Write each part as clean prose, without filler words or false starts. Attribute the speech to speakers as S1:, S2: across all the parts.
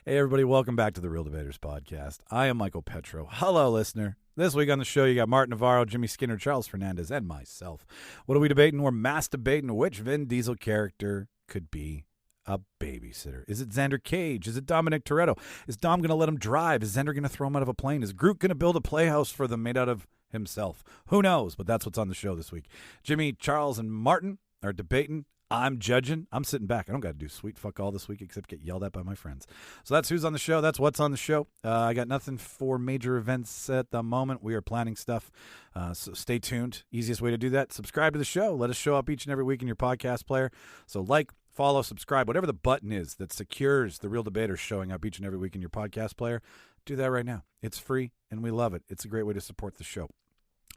S1: Hey, everybody, welcome back to the Reel Debaters podcast. I am Michael Petrow. Hello, listener. This week on the show, you got Martin Navarro, Jimmy Skinner, Charles Fernandes, and myself. What are we debating? We're masturbating which Vin Diesel character could be a babysitter. Is it Xander Cage? Is it Dominic Toretto? Is Dom going to let him drive? Is Xander going to throw him out of a plane? Is Groot going to build a playhouse for them made out of himself? Who knows? But that's what's on the show this week. Jimmy, Charles, and Martin are debating. I'm judging. I'm sitting back. I don't got to do sweet fuck all this week except get yelled at by my friends. So that's who's on the show. That's what's on the show. I got nothing for major events at the moment. We are planning stuff. So stay tuned. Easiest way to do that, subscribe to the show. Let us show up each and every week in your podcast player. So like, follow, subscribe, whatever the button is that secures the Reel Debaters showing up each and every week in your podcast player. Do that right now. It's free, and we love it. It's a great way to support the show.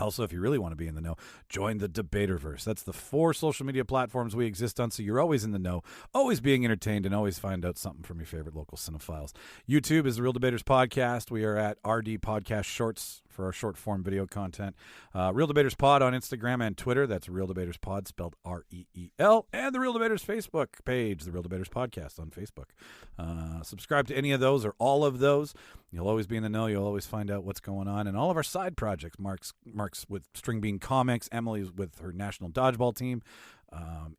S1: Also, if you really want to be in the know, join the Debaterverse. That's the 4 social media platforms we exist on, so you're always in the know, always being entertained, and always find out something from your favorite local cinephiles. YouTube is the Reel Debaters Podcast. We are at RD Podcast Shorts for our short-form video content. Reel Debaters Pod on Instagram and Twitter. That's Reel Debaters Pod, spelled R-E-E-L. And the Reel Debaters Facebook page, the Reel Debaters Podcast on Facebook. Subscribe to any of those or all of those. You'll always be in the know. You'll always find out what's going on. And all of our side projects, Mark's with String Bean Comics, Emily's with her national dodgeball team,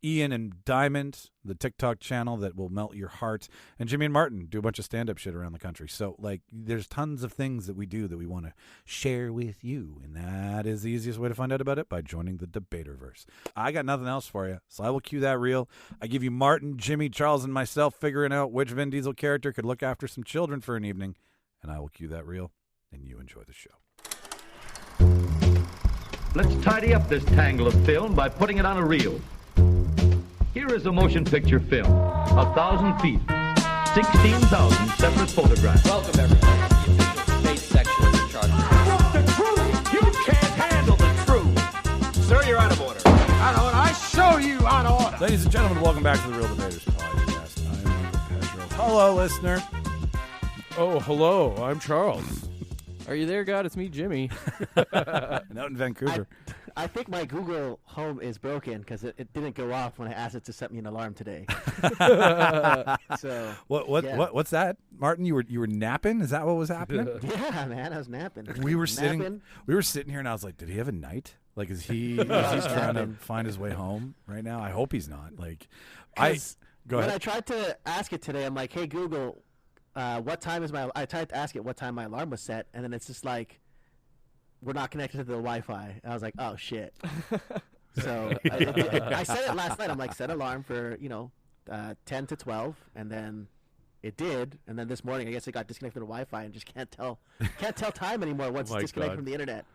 S1: Ian and Diamond, the TikTok channel that will melt your heart, and Jimmy and Martin do a bunch of stand-up shit around the country. So, there's tons of things that we do that we want to share with you, and that is the easiest way to find out about it, by joining the Debaterverse. I got nothing else for you, so I will cue that reel. I give you Martin, Jimmy, Charles, and myself figuring out which Vin Diesel character could look after some children for an evening, and I will cue that reel, and you enjoy the show.
S2: Let's tidy up this tangle of film by putting it on a reel. Here is a motion picture film, 1,000 feet, 16,000 separate photographs.
S3: Welcome, everybody, to the official debate section of the charter.
S2: What's the truth? You can't handle the truth.
S3: Sir, you're out of order.
S4: Out of order. I show you out of order.
S1: Ladies and gentlemen, welcome back to the Reel Debaters Podcast. I am Michael Petrow. Hello, listener.
S5: Oh, hello. I'm Charles.
S6: Are you there, God? It's me, Jimmy.
S1: Out in Vancouver.
S7: I think my Google Home is broken because it didn't go off when I asked it to set me an alarm today. So
S1: what's that, Martin? You were napping? Is that what was happening?
S7: Yeah, man, I was napping.
S1: We were sitting here, and I was like, did he have a night? Like, is he trying to find his way home right now? I hope he's not. Like, go ahead.
S7: When I tried to ask it today, I'm like, hey Google, what time is my? I tried to ask it what time my alarm was set, and then it's just like, we're not connected to the Wi-Fi. And I was like, oh shit. So I said it last night. I'm like, set alarm for 10 to 12, and then it did. And then this morning, I guess it got disconnected from the Wi-Fi and just can't tell time anymore once it's disconnected from the internet.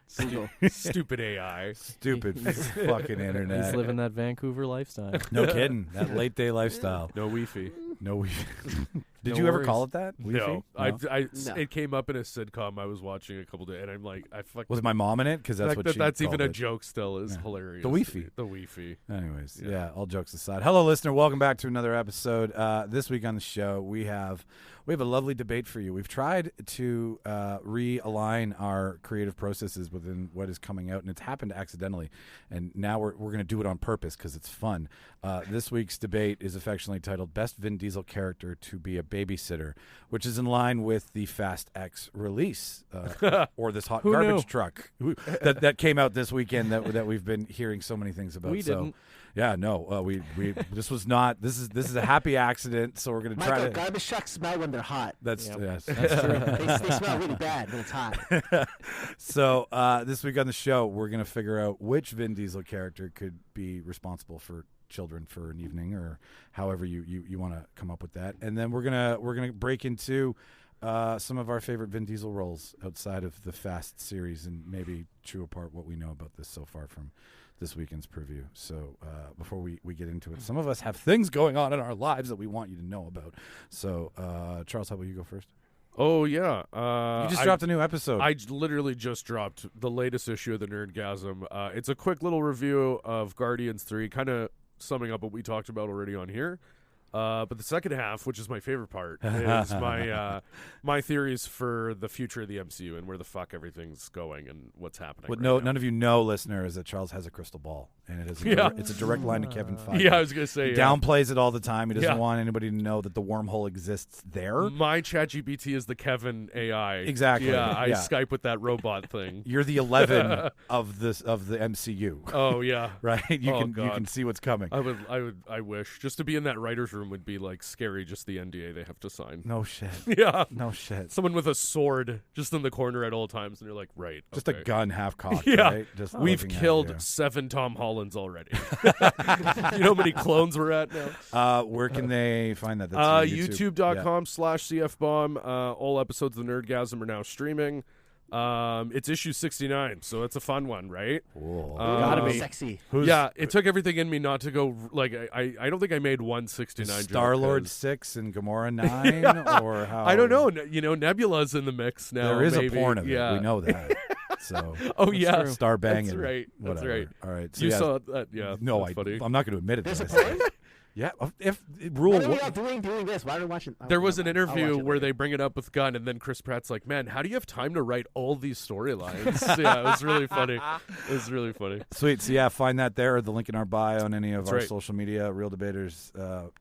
S5: Stupid AI.
S1: Stupid fucking internet.
S6: He's living that Vancouver lifestyle.
S1: No kidding. That late day lifestyle.
S5: No Wi-Fi.
S1: No Wi-Fi. Did
S6: No
S1: you ever
S6: worries.
S1: call it that?
S5: No.
S1: Wi-Fi?
S7: No.
S5: It came up in a sitcom I was watching a couple days, and I'm like,
S1: Was my mom in it? Because that's what she
S5: that's
S1: called
S5: even a
S1: it.
S5: joke still is hilarious.
S1: The Wi-Fi.
S5: The Wi-Fi.
S1: Anyways, yeah, all jokes aside. Hello, listener. Welcome back to another episode. This week on the show, we have a lovely debate for you. We've tried to realign our creative processes within what is coming out, and it's happened accidentally. And now we're going to do it on purpose because it's fun. This week's debate is affectionately titled "Best Vin Diesel Character to Be a Babysitter," which is in line with the Fast X release, or this hot garbage truck that came out this weekend that we've been hearing so many things about.
S6: We didn't.
S1: Yeah, no, we this was not. This is a happy accident. So we're gonna try to.
S7: Garbage trucks smell when they're hot.
S1: That's
S6: Yep.
S1: yes.
S6: That's true.
S7: They smell really bad when it's hot.
S1: So this week on the show, we're gonna figure out which Vin Diesel character could be responsible for children for an evening, or however you want to come up with that, and then we're gonna break into some of our favorite Vin Diesel roles outside of the Fast series, and maybe chew apart what we know about this so far from this weekend's preview. So before we get into it, some of us have things going on in our lives that we want you to know about. So Charles, how about you go first?
S5: Oh, yeah.
S1: You just dropped a new episode.
S5: I literally just dropped the latest issue of the Nerdgasm. It's a quick little review of Guardians 3, kind of summing up what we talked about already on here. But the second half, which is my favorite part, is my theories for the future of the MCU and where the fuck everything's going and what's happening.
S1: What
S5: right now.
S1: none of you know, listener, is that Charles has a crystal ball, and it is
S5: Yeah.
S1: it's a direct line to Kevin Feige.
S5: Yeah, I was gonna say
S1: He downplays it all the time. He doesn't
S5: Yeah.
S1: want anybody to know that the wormhole exists there.
S5: My ChatGPT is the Kevin AI.
S1: Exactly.
S5: Yeah, I
S1: Yeah.
S5: Skype with that robot thing.
S1: You're the 11 of the MCU,
S5: Oh yeah.
S1: right? You
S5: Oh,
S1: can
S5: God.
S1: see what's coming.
S5: I wish just to be in that writer's room would be like scary. Just the NDA they have to sign.
S1: No shit.
S5: Yeah.
S1: No shit.
S5: Someone with a sword just in the corner at all times, and you're like, right.
S1: Just
S5: okay.
S1: a gun half cocked.
S5: Yeah.
S1: Right? Just
S5: We've
S1: looking at
S5: killed
S1: you.
S5: 7 Tom Hollands already. You know how many clones we're at now?
S1: Where can they find that? That's YouTube.
S5: YouTube.com/CFBomb. All episodes of the Nerdgasm are now streaming. It's issue 69, so it's a fun one, right?
S1: Cool.
S7: Gotta be sexy.
S5: Yeah, it took everything in me not to go like I don't think I made 169.
S1: Star Lord 6 and Gamora 9, or how?
S5: I don't know. You know, Nebula's in the mix now.
S1: There is
S5: maybe.
S1: a porn of
S5: yeah.
S1: it. We know that. So
S5: Oh yeah,
S6: true.
S1: star banging.
S5: That's right. That's
S1: Whatever.
S5: right.
S1: All right. So
S5: You
S1: yeah,
S5: saw that? Yeah.
S1: No,
S5: that's funny.
S1: I'm not going to admit it.
S7: There's a
S1: that I said
S7: porn?
S1: it. Yeah. If rule.
S7: What are we all doing this? Why are we watching?
S5: There was an
S7: never mind. I'll
S5: interview
S7: watch it
S5: where
S7: later.
S5: they bring it up with Gunn, and then Chris Pratt's like, "Man, how do you have time to write all these storylines?" Yeah, it was really funny. It was really funny.
S1: Sweet. So yeah, find that there, or the link in our bio on any of
S5: That's
S1: our
S5: right.
S1: social media, Reel Debaters,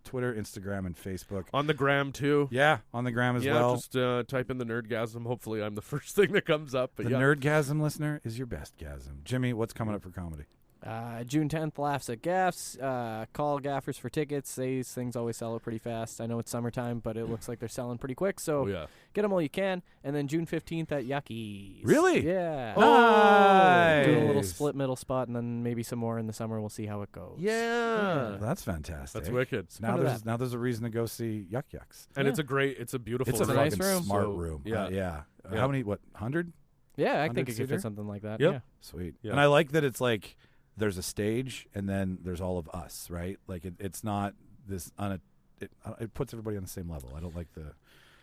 S1: Twitter, Instagram, and Facebook.
S5: On the gram too.
S1: Yeah, on the gram as
S5: Yeah,
S1: well.
S5: just type in the Nerdgasm. Hopefully, I'm the first thing that comes up. But
S1: The
S5: yeah.
S1: Nerdgasm listener is your best gasm. Jimmy, what's coming up for comedy?
S6: June 10th, Laughs at Gaffs. Call gaffers for tickets. These things always sell out pretty fast. I know it's summertime, but it looks like they're selling pretty quick. So
S5: Oh yeah.
S6: get them while you can. And then June 15th at Yuckies.
S1: Really?
S6: Yeah.
S1: Nice.
S6: Doing a little split middle spot, and then maybe some more in the summer. We'll see how it goes.
S5: Yeah.
S1: That's fantastic.
S5: That's wicked.
S1: Now
S6: Fun of
S1: there's now there's a reason to go see Yuck Yucks.
S5: And
S6: Yeah.
S5: it's a beautiful
S1: It's a
S5: room.
S6: nice
S1: fucking
S6: room.
S1: smart
S5: So,
S1: room.
S5: yeah.
S1: Yeah.
S5: Yeah.
S1: How many? What? 100?
S6: Yeah, I
S1: 100
S6: think it could
S1: seater?
S6: fit something like that.
S5: Yep.
S6: Yeah.
S1: Sweet.
S5: Yeah.
S1: And I like that it's like there's a stage and then there's all of us, right? Like it's not this it puts everybody on the same level. I don't like the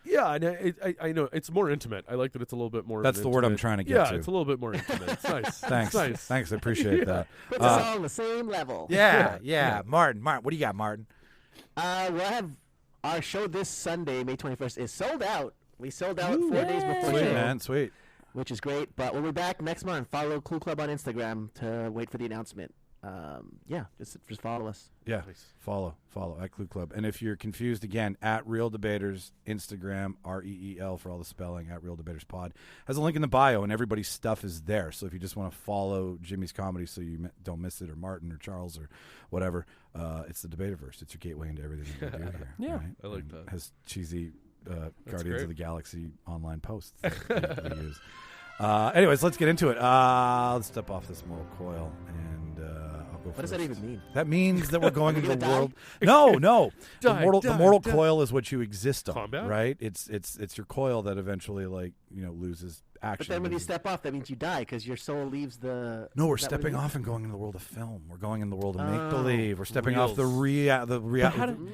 S5: Yeah, and I know it's more intimate. I like that it's a little bit more.
S1: That's the word I'm
S5: intimate-
S1: trying to get
S5: yeah,
S1: to.
S5: it's a little bit more intimate. It's nice.
S1: Thanks.
S5: It's nice.
S1: Thanks. I appreciate that.
S7: Puts us all on the same level.
S1: Yeah. Martin, what do you got, Martin?
S7: Well, I have our show this Sunday, May 21st, is sold out. We sold out 4 days before
S1: Sweet,
S7: show,
S1: man. Sweet.
S7: which is great. But we'll be back next month. Follow Clue Club on Instagram to wait for the announcement. Yeah, just follow us.
S1: Yeah. Follow at Clue Club. And if you're confused, again, at Reel Debaters, Instagram, REEL for all the spelling, at Reel Debaters Pod. Has a link in the bio, and everybody's stuff is there. So if you just want to follow Jimmy's comedy so you don't miss it, or Martin or Charles or whatever, it's the Debaterverse. It's your gateway into everything that we do here.
S6: Yeah.
S1: right?
S5: I like
S1: And
S5: that.
S1: Has cheesy Guardians
S5: great.
S1: of the Galaxy online posts that we use. Anyways, let's get into it. Let's step off this mortal coil, and I'll go first.
S7: What does that even mean?
S1: That means that we're going into
S7: We're
S1: the
S7: gonna
S1: world. No. The
S5: Die,
S1: mortal
S5: die.
S1: coil is what you exist on,
S5: Combat?
S1: right? It's your coil that eventually, loses action.
S7: But then when you
S1: loses-
S7: step off, that means you die because your soul leaves the.
S1: No, we're
S7: is that what it
S1: stepping
S7: means?
S1: off and going into the world of film. We're going in the world of
S7: Oh.
S1: make believe. We're stepping off the
S5: Reels.
S6: But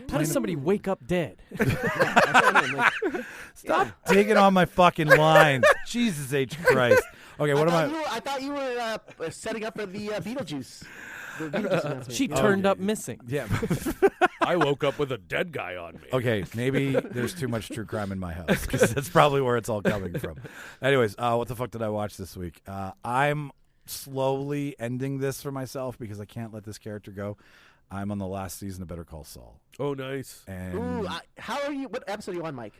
S6: how does somebody wake up dead?
S7: That's what I mean, like,
S1: Stop digging on my fucking lines. Jesus H Christ. Okay, what am I?
S7: I thought you were setting up for the Beetlejuice. The Beetlejuice announcement.
S6: She
S7: Yeah.
S6: turned up missing.
S1: Yeah.
S5: I woke up with a dead guy on me.
S1: Okay, maybe there's too much true crime in my house because that's probably where it's all coming from. Anyways, what the fuck did I watch this week? I'm slowly ending this for myself because I can't let this character go. I'm on the last season of Better Call Saul,
S5: Oh, nice.
S1: and
S7: Ooh, how are you? What episode are you on, Mike?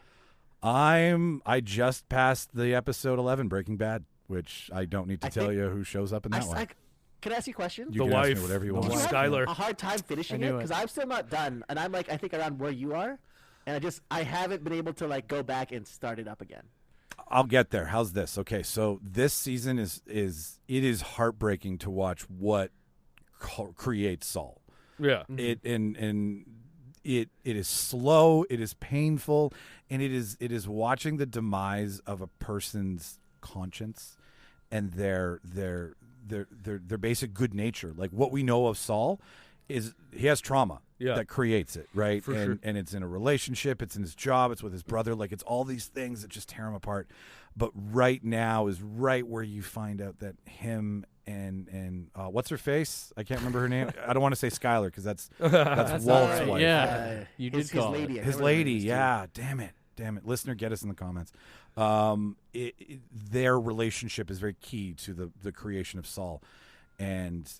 S1: I just passed the episode 11, Breaking Bad, which I don't need to
S7: I
S1: tell
S7: think-
S1: you who shows up in that one.
S7: Can I ask you a question?
S1: You
S5: The
S1: can ask me
S5: wife,
S1: whatever you
S5: the
S1: want.
S7: Do you have
S5: Skylar.
S7: a hard time finishing
S6: I
S7: it
S6: knew
S7: because
S6: it.
S7: I'm still not done, and I'm I think around where you are, and I haven't been able to go back and start it up again.
S1: I'll get there. How's this? Okay, so this season is heartbreaking to watch what creates Saul.
S5: Yeah.
S1: It is slow, it is painful, and it is watching the demise of a person's conscience and their basic good nature. Like what we know of Saul is he has trauma that creates it, right?
S5: For
S1: and
S5: sure.
S1: and it's in a relationship, it's in his job, it's with his brother, like it's all these things that just tear him apart. But right now is right where you find out that him and what's her face? I can't remember her name. I don't want to say Skylar because that's Walt's
S6: alright,
S1: wife.
S6: yeah. You did
S7: his
S6: call it.
S7: lady. I
S1: His
S7: can't remember her
S1: lady,
S7: name, too.
S1: yeah. Damn it. Listener, get us in the comments. Their relationship is very key to the creation of Saul. And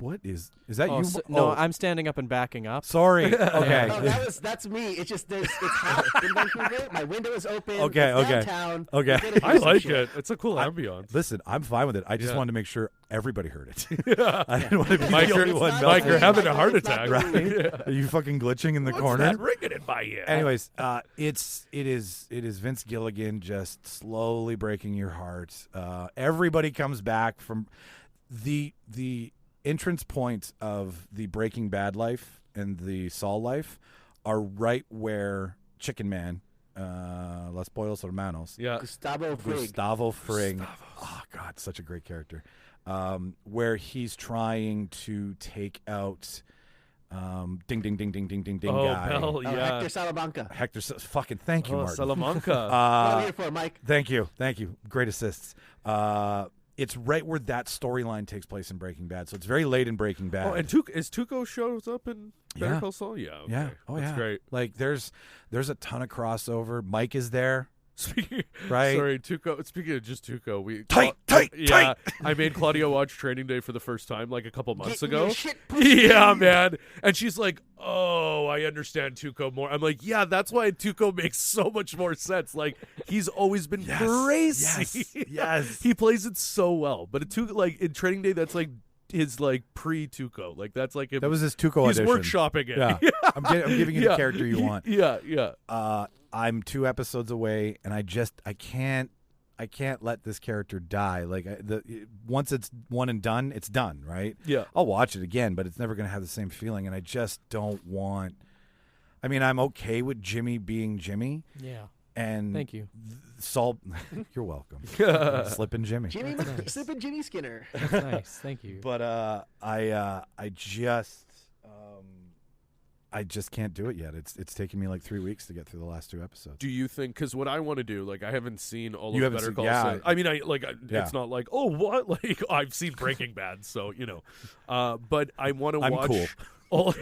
S1: What is that?
S6: Oh,
S1: you?
S6: no,
S1: oh,
S6: I'm standing up and backing up.
S1: sorry. Okay.
S7: Oh, that's me. It's just it's hot in Vancouver. My window is open.
S1: Okay,
S7: it's
S1: okay.
S7: downtown.
S1: Okay.
S7: We gotta do
S5: I
S7: some
S5: like
S7: shit.
S5: it. It's a cool ambiance.
S1: Listen, I'm fine with it. I just
S5: Yeah.
S1: wanted to make sure everybody heard it. I didn't want to be
S5: Mike,
S1: the only
S5: you're-
S1: one.
S7: It's
S1: not
S7: not
S5: Mike,
S7: me.
S5: you're having a
S7: Like,
S5: heart
S7: it's not
S5: attack.
S7: me.
S1: Are you fucking glitching in the
S5: What's
S1: corner?
S5: that ringing in my ear?
S1: Anyways, it is Vince Gilligan just slowly breaking your heart. Everybody comes back from the entrance points of the Breaking Bad life and the Saul life are right where Chicken Man, Los Pollos Hermanos,
S5: Yeah.
S7: Gustavo Fring.
S1: Gustavo Fring. Oh God, such a great character. Where he's trying to take out ding ding ding ding ding ding ding
S5: Oh,
S1: guy.
S5: Bell,
S7: Oh,
S5: yeah.
S7: Hector Salamanca.
S1: Hector, fucking thank you,
S5: Oh,
S1: Martin.
S5: Salamanca.
S7: What am I here for, Mike?
S1: Thank you. Great assists. It's right where that storyline takes place in Breaking Bad, so it's very late in Breaking Bad.
S5: Oh, and Tuco shows up in Better
S1: Yeah.
S5: Call Saul? Yeah. Okay.
S1: yeah, oh
S5: That's
S1: yeah,
S5: great.
S1: Like there's a ton of crossover. Mike is there.
S5: Speaking,
S1: Right.
S5: Sorry, Tuco. Speaking of just Tuco, we
S1: Tight.
S5: Yeah, I made Claudia watch Training Day for the first time like a couple months
S7: Get
S5: ago.
S7: your shit pushed
S5: Yeah,
S7: in.
S5: man. And she's like, "Oh, I understand Tuco more." I'm like, "Yeah, that's why Tuco makes so much more sense. Like he's always been crazy.
S1: Yes.
S5: He plays it so well. But like in Training Day, that's like his like pre-Tuco. Like that's like him.
S1: That was his Tuco
S5: He's
S1: audition.
S5: workshopping it.
S1: Yeah, I'm giving you the character you want.
S5: Yeah, yeah.
S1: I'm 2 episodes away, and I can't let this character die. Like once it's one and done, it's done, right?
S5: Yeah.
S1: I'll watch it again, but it's never going to have the same feeling, and I just don't want. I mean, I'm okay with Jimmy being Jimmy,
S6: Yeah.
S1: and
S6: Thank you.
S1: Saul. You're welcome. Slipping Jimmy.
S7: Jimmy,
S6: Nice.
S7: Slippin' Jimmy Skinner.
S6: That's nice. Thank you.
S1: But I just can't do it yet. It's taken me like 3 weeks to get through the last 2 episodes.
S5: Do you think? Because what I want to do, like, I haven't seen all
S1: You
S5: of
S1: haven't
S5: Better
S1: seen-
S5: Call
S1: yeah.
S5: Saul. I mean,
S1: Yeah.
S5: it's not like, oh, what? Like, I've seen Breaking Bad, so you know. But I want to
S1: I'm
S5: watch.
S1: cool.
S5: All,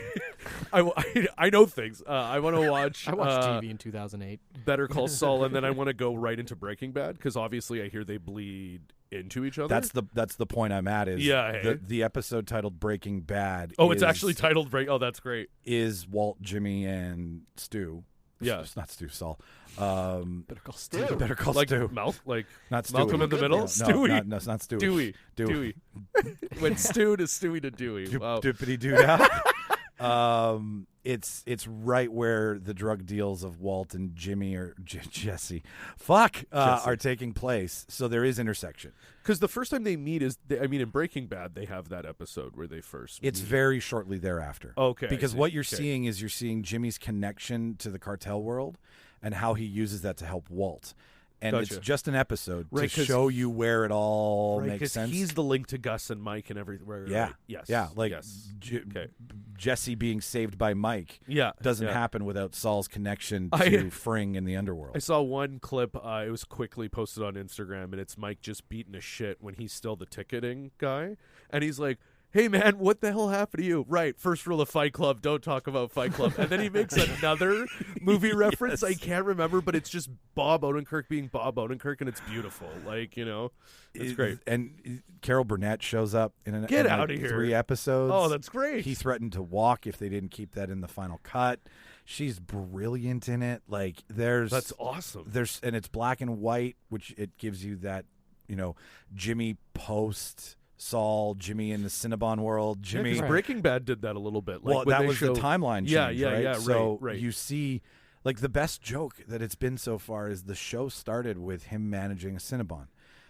S5: I know things. I want to watch.
S6: I watched TV in 2008.
S5: Better Call Saul, and then I want to go right into Breaking Bad because obviously I hear they bleed into each other.
S1: That's the point I'm at. Is
S5: Yeah, hey.
S1: the episode titled Breaking Bad.
S5: Oh, it's
S1: is-
S5: actually titled Break. Oh, that's great.
S1: is Walt, Jimmy, and Stu.
S5: Yeah.
S1: It's not Stu. Saul.
S6: Better call Stu.
S7: Stu.
S1: Better call
S5: Like
S1: Stu.
S5: like
S1: Not Stewie.
S5: Malcolm in the Middle.
S1: No,
S5: Stewie.
S1: no, it's not Stewie.
S5: Dewey.
S1: Dewey.
S5: Went Stu to Stewie to Dewey. Wow.
S1: Dippity doo dah. It's right where the drug deals of Walt and Jimmy or Jesse, are taking place. So there is intersection.
S5: Because the first time they meet is, in Breaking Bad, they have that episode where they first
S1: It's
S5: meet.
S1: very shortly thereafter.
S5: Okay, I
S1: Because
S5: see.
S1: what you're
S5: Okay.
S1: seeing is you're seeing Jimmy's connection to the cartel world and how he uses that to help Walt. And
S5: Gotcha.
S1: it's just an episode
S5: Right,
S1: to
S5: 'cause
S1: show you where it all
S5: Right,
S1: makes
S5: 'cause
S1: sense.
S5: he's the link to Gus and Mike and everything. Right,
S1: Yeah.
S5: right. Yes.
S1: Yeah, like
S5: yes. Okay.
S1: Jesse being saved by Mike
S5: Yeah.
S1: doesn't
S5: yeah.
S1: happen without Saul's connection to
S5: I-
S1: Fring in the underworld.
S5: I saw one clip. It was quickly posted on Instagram, and it's Mike just beating a shit when he's still the ticketing guy, and he's like, "Hey man, what the hell happened to you?" Right, first rule of Fight Club: don't talk about Fight Club. And then he makes another movie reference. I can't remember, but it's just Bob Odenkirk being Bob Odenkirk, and it's beautiful. Like it's great.
S1: And Carol Burnett shows up in
S5: Get
S1: in
S5: outta here.
S1: 3 episodes.
S5: Oh, that's great.
S1: He threatened to walk if they didn't keep that in the final cut. She's brilliant in it. Like
S5: That's awesome.
S1: and it's black and white, which it gives you that, Jimmy post Saul, Jimmy in the Cinnabon world, Jimmy.
S5: Because Breaking Bad did that a little bit. Like
S1: Well,
S5: when
S1: that
S5: they
S1: was
S5: show-
S1: the timeline
S5: Yeah,
S1: change,
S5: yeah,
S1: right?
S5: yeah.
S1: So
S5: right.
S1: you see, like, the best joke that it's been so far is the show started with him managing a Cinnabon.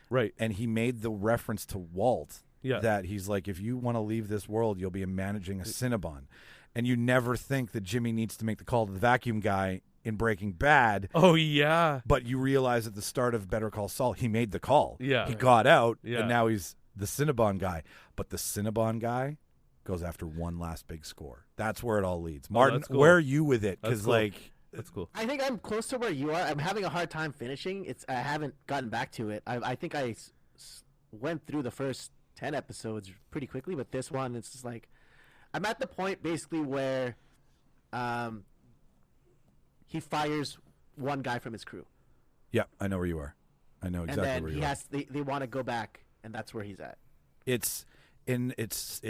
S5: Right.
S1: And he made the reference to Walt
S5: Yeah.
S1: that he's like, if you want to leave this world, you'll be managing a Cinnabon. And you never think that Jimmy needs to make the call to the vacuum guy in Breaking Bad.
S5: Oh yeah.
S1: But you realize at the start of Better Call Saul, he made the call.
S5: Yeah.
S1: He got out,
S5: Yeah.
S1: and now he's the Cinnabon guy. But the Cinnabon guy goes after one last big score. That's where it all leads. Martin,
S5: that's cool.
S1: where are you with it?
S5: That's
S1: Because,
S5: cool.
S1: like,
S5: That's cool.
S7: I think I'm close to where you are. I'm having a hard time finishing. I haven't gotten back to it. I think I went through the first 10 episodes pretty quickly, but this one, it's just like I'm at the point basically where he fires one guy from his crew,
S1: yeah, I know where you are. I know exactly
S7: and
S1: where
S7: then
S1: you are.
S7: they want to go back, and that's where he's at.
S1: It's and it's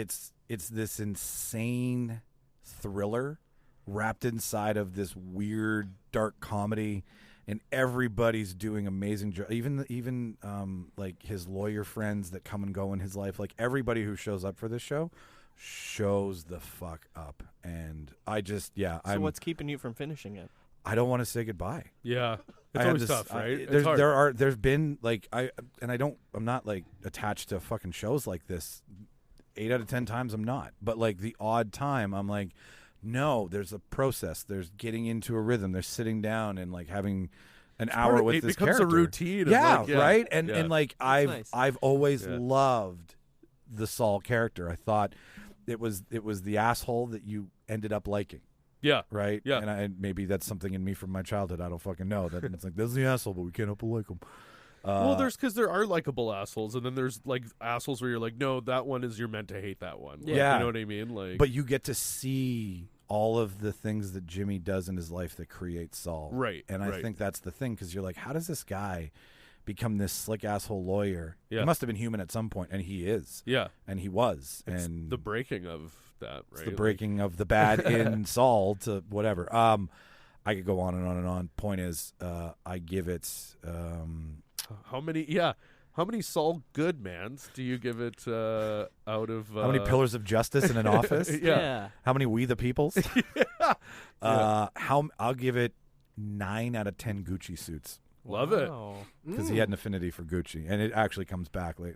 S1: this insane thriller wrapped inside of this weird dark comedy, and everybody's doing amazing even like his lawyer friends that come and go in his life. Like everybody who shows up for this show shows the fuck up, and
S6: So what's keeping you from finishing it?
S1: I don't want to say goodbye.
S5: Yeah, it's
S1: I have
S5: always
S1: this-
S5: tough, right? It's
S1: There's
S5: hard.
S1: there's been like I'm not like attached to fucking shows like this. 8 out of 10 times I'm not, but like the odd time I'm like, no, there's a process. There's getting into a rhythm. There's sitting down and like having an hour with
S5: it
S1: this
S5: becomes
S1: character.
S5: a routine. and,
S1: Yeah,
S5: like,
S1: right. And
S5: yeah.
S1: and like
S6: nice.
S1: I've always
S5: Yeah.
S1: loved the Saul character. I thought it was the asshole that you ended up liking.
S5: yeah.
S1: Right?
S5: Yeah.
S1: And maybe that's something in me from my childhood. I don't fucking know. That it's like, this is the asshole, but we can't help but like him.
S5: Well, because there are likable assholes, and then there's like assholes where you're like, no, that one is you're meant to hate that one. Like,
S1: Yeah.
S5: you know what I mean. Like,
S1: But you get to see all of the things that Jimmy does in his life that create Saul.
S5: Right,
S1: And I
S5: right.
S1: think that's the thing, because you're like, how does this guy become this slick asshole lawyer?
S5: Yeah.
S1: He must have been human at some point, and he is.
S5: yeah,
S1: And he was.
S5: it's
S1: and
S5: the breaking of that, right?
S1: it's the breaking of the bad in Saul to whatever. I could go on and on and on. Point is, I give it.
S5: How many Saul Goodmans do you give it out of?
S1: How many pillars of justice in an office?
S5: Yeah.
S1: How many We the Peoples? I'll give it 9 out of 10 Gucci suits.
S5: Love it.
S6: Wow.
S1: Because he had an affinity for Gucci, and it actually comes back late.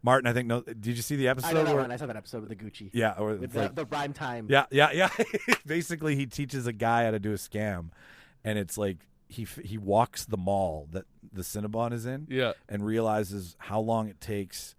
S1: Martin, I think. No, did you see the episode?
S7: I know that
S1: where-
S7: one. I saw that episode with the Gucci.
S1: Yeah, or
S7: With
S1: it's like,
S7: the rhyme time.
S1: yeah. Basically, he teaches a guy how to do a scam, and it's like he walks the mall that the Cinnabon is in,
S5: Yeah.
S1: and realizes how long it takes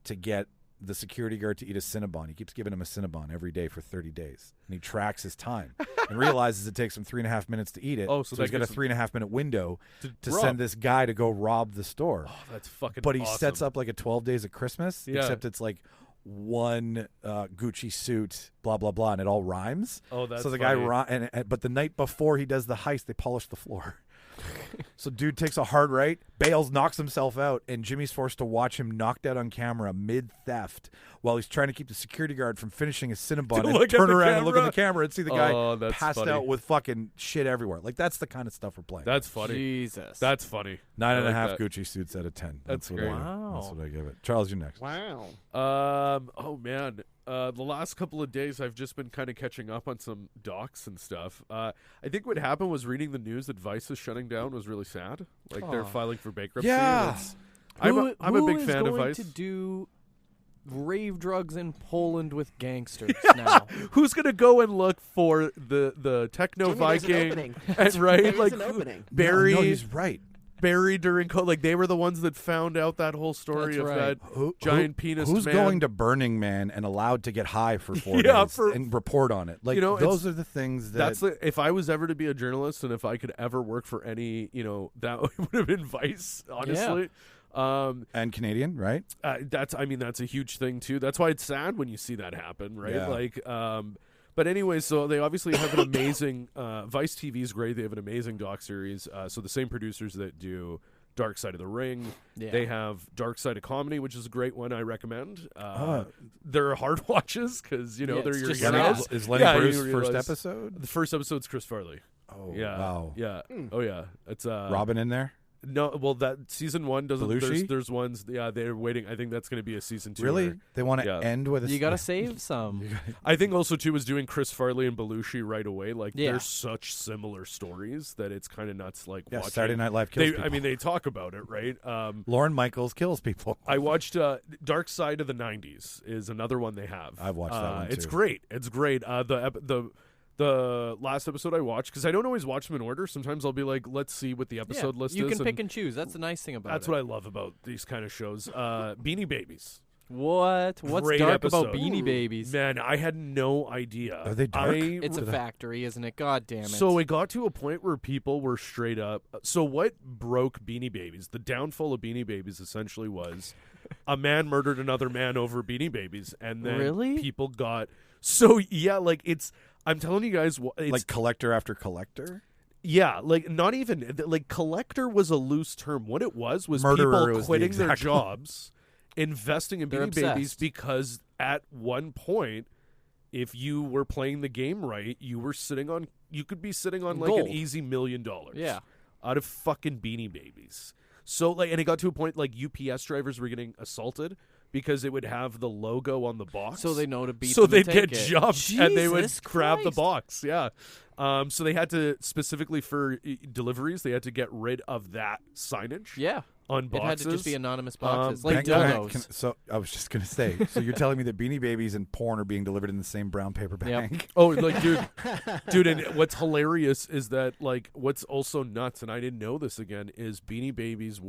S1: to get the security guard to eat a Cinnabon. He keeps giving him a Cinnabon every day for 30 days, and he tracks his time and realizes it takes him 3.5 minutes to eat it.
S5: Oh, so that
S1: he's got a
S5: gives him-
S1: 3.5 minute window to
S5: rob.
S1: send this guy to go rob the store.
S5: Oh, that's fucking.
S1: But he
S5: awesome.
S1: sets up like a 12 days of Christmas,
S5: Yeah.
S1: except it's like one Gucci suit, blah blah blah, and it all rhymes.
S5: Oh, that's
S1: so the
S5: funny.
S1: guy but the night before he does the heist, they polish the floor. So dude takes a hard right, bails, knocks himself out, and Jimmy's forced to watch him knocked out on camera mid-theft while he's trying to keep the security guard from finishing his Cinnabon
S5: To
S1: and
S5: look at
S1: turn
S5: the
S1: around and look at
S5: camera?
S1: the camera and see the
S5: Oh,
S1: guy
S5: that's
S1: passed
S5: funny.
S1: out with fucking shit everywhere. Like, that's the kind of stuff we're playing.
S5: That's funny.
S6: Jesus.
S5: That's funny.
S1: 9.5
S5: I like that.
S1: Gucci suits out of 10.
S5: That's
S1: what
S5: great.
S1: That's what I give it. Charles, you're next.
S7: Wow.
S5: Oh man, the last couple of days I've just been kind of catching up on some docs and stuff. I think what happened was reading the news that Vice is shutting down was really sad. Like they're
S6: Aw.
S5: filing for bankruptcy.
S1: Yeah.
S5: and it's- I'm a big fan of
S6: Who
S5: Vice.
S6: is going to do rave drugs in Poland with gangsters now?
S5: Who's gonna go and look for the techno
S7: Jimmy, there's an
S5: Viking?
S7: opening.
S5: And right,
S7: There's
S5: like
S7: an opening.
S5: Barry,
S1: No, he's right.
S5: Barry during like they were the ones that found out that whole story
S6: That's
S5: of
S6: right.
S5: that giant penis.
S1: Who's
S5: man.
S1: going to Burning Man and allowed to get high for 4
S5: Yeah,
S1: days
S5: for-
S1: and report on it? Like,
S5: You know,
S1: those are the things that.
S5: That's if I was ever to be a journalist and if I could ever work for any, that would have been Vice, honestly.
S1: and Canadian, right?
S5: That's a huge thing too. That's why it's sad when you see that happen, right?
S1: Yeah.
S5: Like, but anyway, so they obviously have an amazing Vice TV is great. They have an amazing doc series. So the same producers that do Dark Side of the Ring,
S6: Yeah.
S5: they have Dark Side of Comedy, which is a great one. I recommend. They're hard watches because
S6: Yeah,
S5: they're
S6: it's
S5: your
S6: just
S5: heroes.
S6: sad.
S1: Is Lenny
S5: Yeah, you
S1: Bruce first
S5: realize-
S1: episode?
S5: The first episode's Chris Farley.
S1: Oh,
S5: Yeah.
S1: wow.
S5: Yeah. Oh yeah. It's
S1: Robin in there?
S5: No, well, that season 1 doesn't.
S1: Belushi?
S5: There's ones. Yeah, they're waiting. I think that's going to be a season 2.
S1: Really?
S5: where-
S1: They want to
S5: Yeah.
S1: end with a.
S6: You gotta save some.
S5: I think also too is doing Chris Farley and Belushi right away. Like
S6: Yeah.
S5: they're such similar stories that it's kind of nuts. Like
S1: Yeah,
S5: watching.
S1: Saturday Night Live kills people.
S5: I mean, they talk about it, right?
S1: Lorne Michaels kills people.
S5: I watched Dark Side of the '90s is another one they have.
S1: I've watched that one,
S5: It's
S1: too.
S5: great. It's great. The last episode I watched, because I don't always watch them in order. Sometimes I'll be like, let's see what the episode list
S6: you
S5: is.
S6: can pick and choose. That's the nice thing about
S5: That's
S6: it.
S5: what I love about these kind of shows. Beanie Babies.
S6: What's
S5: Great
S6: dark
S5: episode.
S6: about Beanie Babies?
S5: Man, I had no idea.
S1: Are they dark?
S6: It's a factory, isn't it? God damn it.
S5: So it got to a point where people were straight up. So what broke Beanie Babies? The downfall of Beanie Babies essentially was a man murdered another man over Beanie Babies, and then
S6: Really?
S5: people got. So yeah, like it's. I'm telling you guys, it's
S1: Like collector after collector?
S5: yeah, like not even like collector was a loose term. What it was
S1: Murderer
S5: people
S1: was the
S5: quitting their
S1: exact one.
S5: jobs, investing in
S6: They're
S5: Beanie Babies
S6: obsessed.
S5: because at one point, if you were playing the game right, you could be sitting on like
S6: Gold.
S5: an easy $1 million.
S6: Yeah.
S5: Out of fucking Beanie Babies. So like, and it got to a point like UPS drivers were getting assaulted because it would have the logo on the box.
S6: So they know to beat
S5: So
S6: them
S5: they'd
S6: and
S5: get
S6: take it.
S5: jumped and they would
S6: Jesus
S5: grab the
S6: Christ.
S5: box. Yeah. So they had to, specifically for deliveries, they had to get rid of that signage.
S6: Yeah.
S5: On
S6: It
S5: boxes.
S6: had to just be anonymous boxes.
S5: Like
S6: Like
S1: Hang-
S6: dildos.
S1: So I was just gonna say. So you're telling me that Beanie Babies and porn are being delivered in the same brown paper bag?
S5: Oh, like, dude, and what's hilarious is that, like, what's also nuts, and I didn't know this again, is Beanie Babies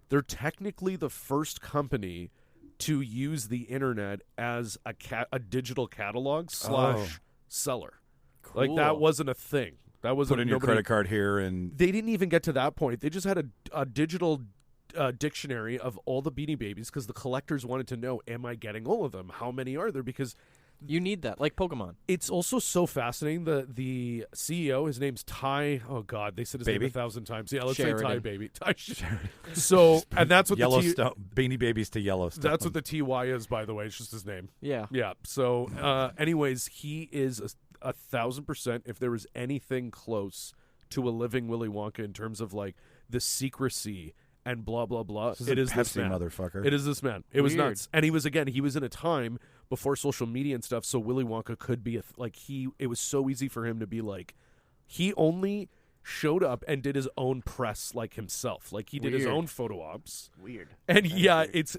S5: they're technically the first company to use the internet as a digital catalog / seller. Like, that
S6: Cool.
S5: wasn't a thing. That wasn't
S1: Put in your credit card here, and
S5: They didn't even get to that point. They just had a digital dictionary of all the Beanie Babies because the collectors wanted to know, am I getting all of them? How many are there? Because
S6: You need that, like Pokemon.
S5: it's also so fascinating. The CEO, his name's Ty. Oh God, they said his name
S1: Baby?
S5: 1,000 times. Yeah, let's say Ty
S6: Sheridan.
S5: Baby. Ty So, and that's what
S1: Yellowstone Beanie Babies to Yellowstone.
S5: that's what the TY is, by the way. It's just his name.
S6: Yeah.
S5: Yeah. So, anyways, he is 1,000%. If there was anything close to a living Willy Wonka in terms of like the secrecy and blah blah blah,
S1: This is
S5: it
S1: a
S5: is this
S1: Pepsi
S5: man.
S1: motherfucker.
S5: It is this man. It was
S6: Weird.
S5: nuts, and he was in a time before social media and stuff. So Willy Wonka could be it was so easy for him to be like, he only showed up and did his own press like himself. Like he did his
S6: Weird.
S5: own photo ops.
S7: Weird.
S5: And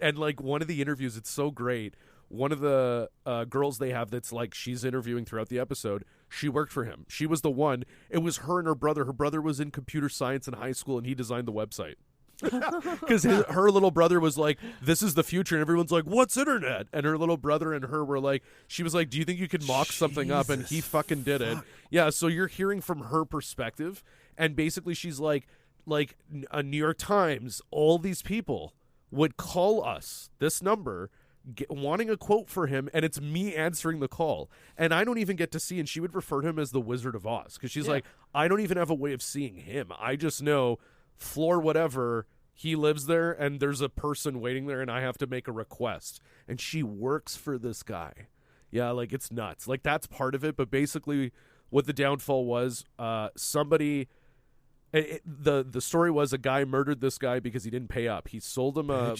S5: and like one of the interviews, it's so great. One of the girls they have that's like she's interviewing throughout the episode, she worked for him. She was the one. It was her and her brother. Her brother was in computer science in high school, and he designed the website. Because her little brother was like, this is the future. And everyone's like, what's internet? And her little brother and her were like, she was like, do you think you could mock something up? And he fucking did it. Yeah, so you're hearing from her perspective. And basically she's like a New York Times, all these people would call us, this number, wanting a quote for him, and it's me answering the call. And I don't even get to see, and she would refer to him as the Wizard of Oz. Because she's like, I don't even have a way of seeing him. I just know floor whatever, he lives there, and there's a person waiting there, and I have to make a request. And she works for this guy. Yeah, like, it's nuts. Like, that's part of it, but basically what the downfall was, somebody... The story was a guy murdered this guy because he didn't pay up. He sold him a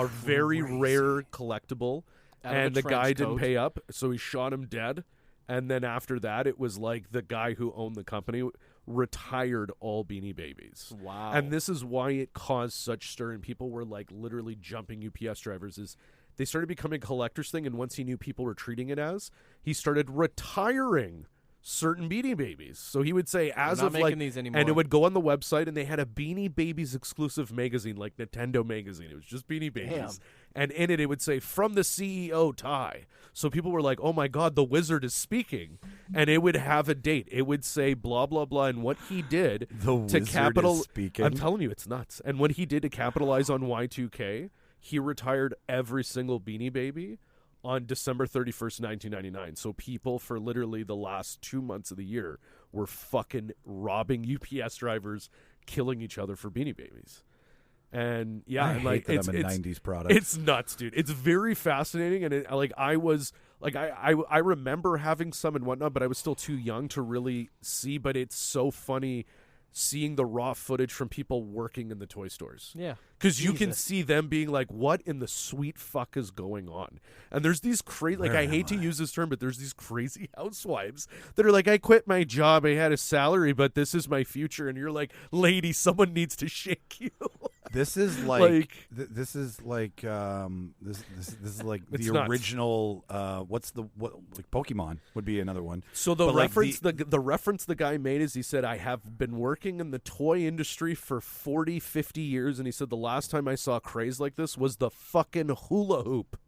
S5: very rare collectible,
S6: Out of a
S5: and the guy
S6: trench
S5: didn't
S6: coat.
S5: pay up, so he shot him dead. And then after that, it was like the guy who owned the company retired all Beanie Babies.
S6: Wow.
S5: And this is why it caused such stir, and people were like literally jumping UPS drivers. Is they started becoming a collector's thing, and once he knew people were treating it as, he started retiring certain Beanie Babies. So he would say, as
S6: not
S5: of
S6: making
S5: like,
S6: these anymore.
S5: and it would go on the website, and they had a Beanie Babies exclusive magazine, like Nintendo magazine. It was just Beanie Babies.
S7: Damn.
S5: And in it would say, from the CEO, Ty. So people were like, oh my God, the wizard is speaking. And it would have a date. It would say blah, blah, blah. And what he did
S1: The
S5: to
S1: wizard is speaking.
S5: I'm telling you, it's nuts. And what he did to capitalize on Y2K, he retired every single Beanie Baby on December 31st, 1999. So people for literally the last 2 months of the year were fucking robbing UPS drivers, killing each other for Beanie Babies. And yeah,
S1: I
S5: and
S1: hate
S5: like
S1: that
S5: it's
S1: I'm a
S5: it's
S1: 90s product.
S5: It's nuts, dude. It's very fascinating, and I remember having some and whatnot, but I was still too young to really see. But it's so funny seeing the raw footage from people working in the toy stores.
S6: Yeah.
S5: Because you can
S7: Jesus.
S5: see them being like, what in the sweet fuck is going on? And there's these crazy, like,
S1: Where
S5: I hate
S1: am
S5: to
S1: I?
S5: use this term, but there's these crazy housewives that are like, I quit my job, I had a salary, but this is my future. And you're like, lady, someone needs to shake you.
S1: This is
S5: Like-
S1: this is like this is like
S5: It's
S1: the
S5: nuts.
S1: original like Pokemon would be another one.
S5: So the
S1: But, like,
S5: reference the reference the guy made is he said, I have been working in the toy industry for 40, 50 years, and he said the last time I saw craze like this was the fucking hula hoop.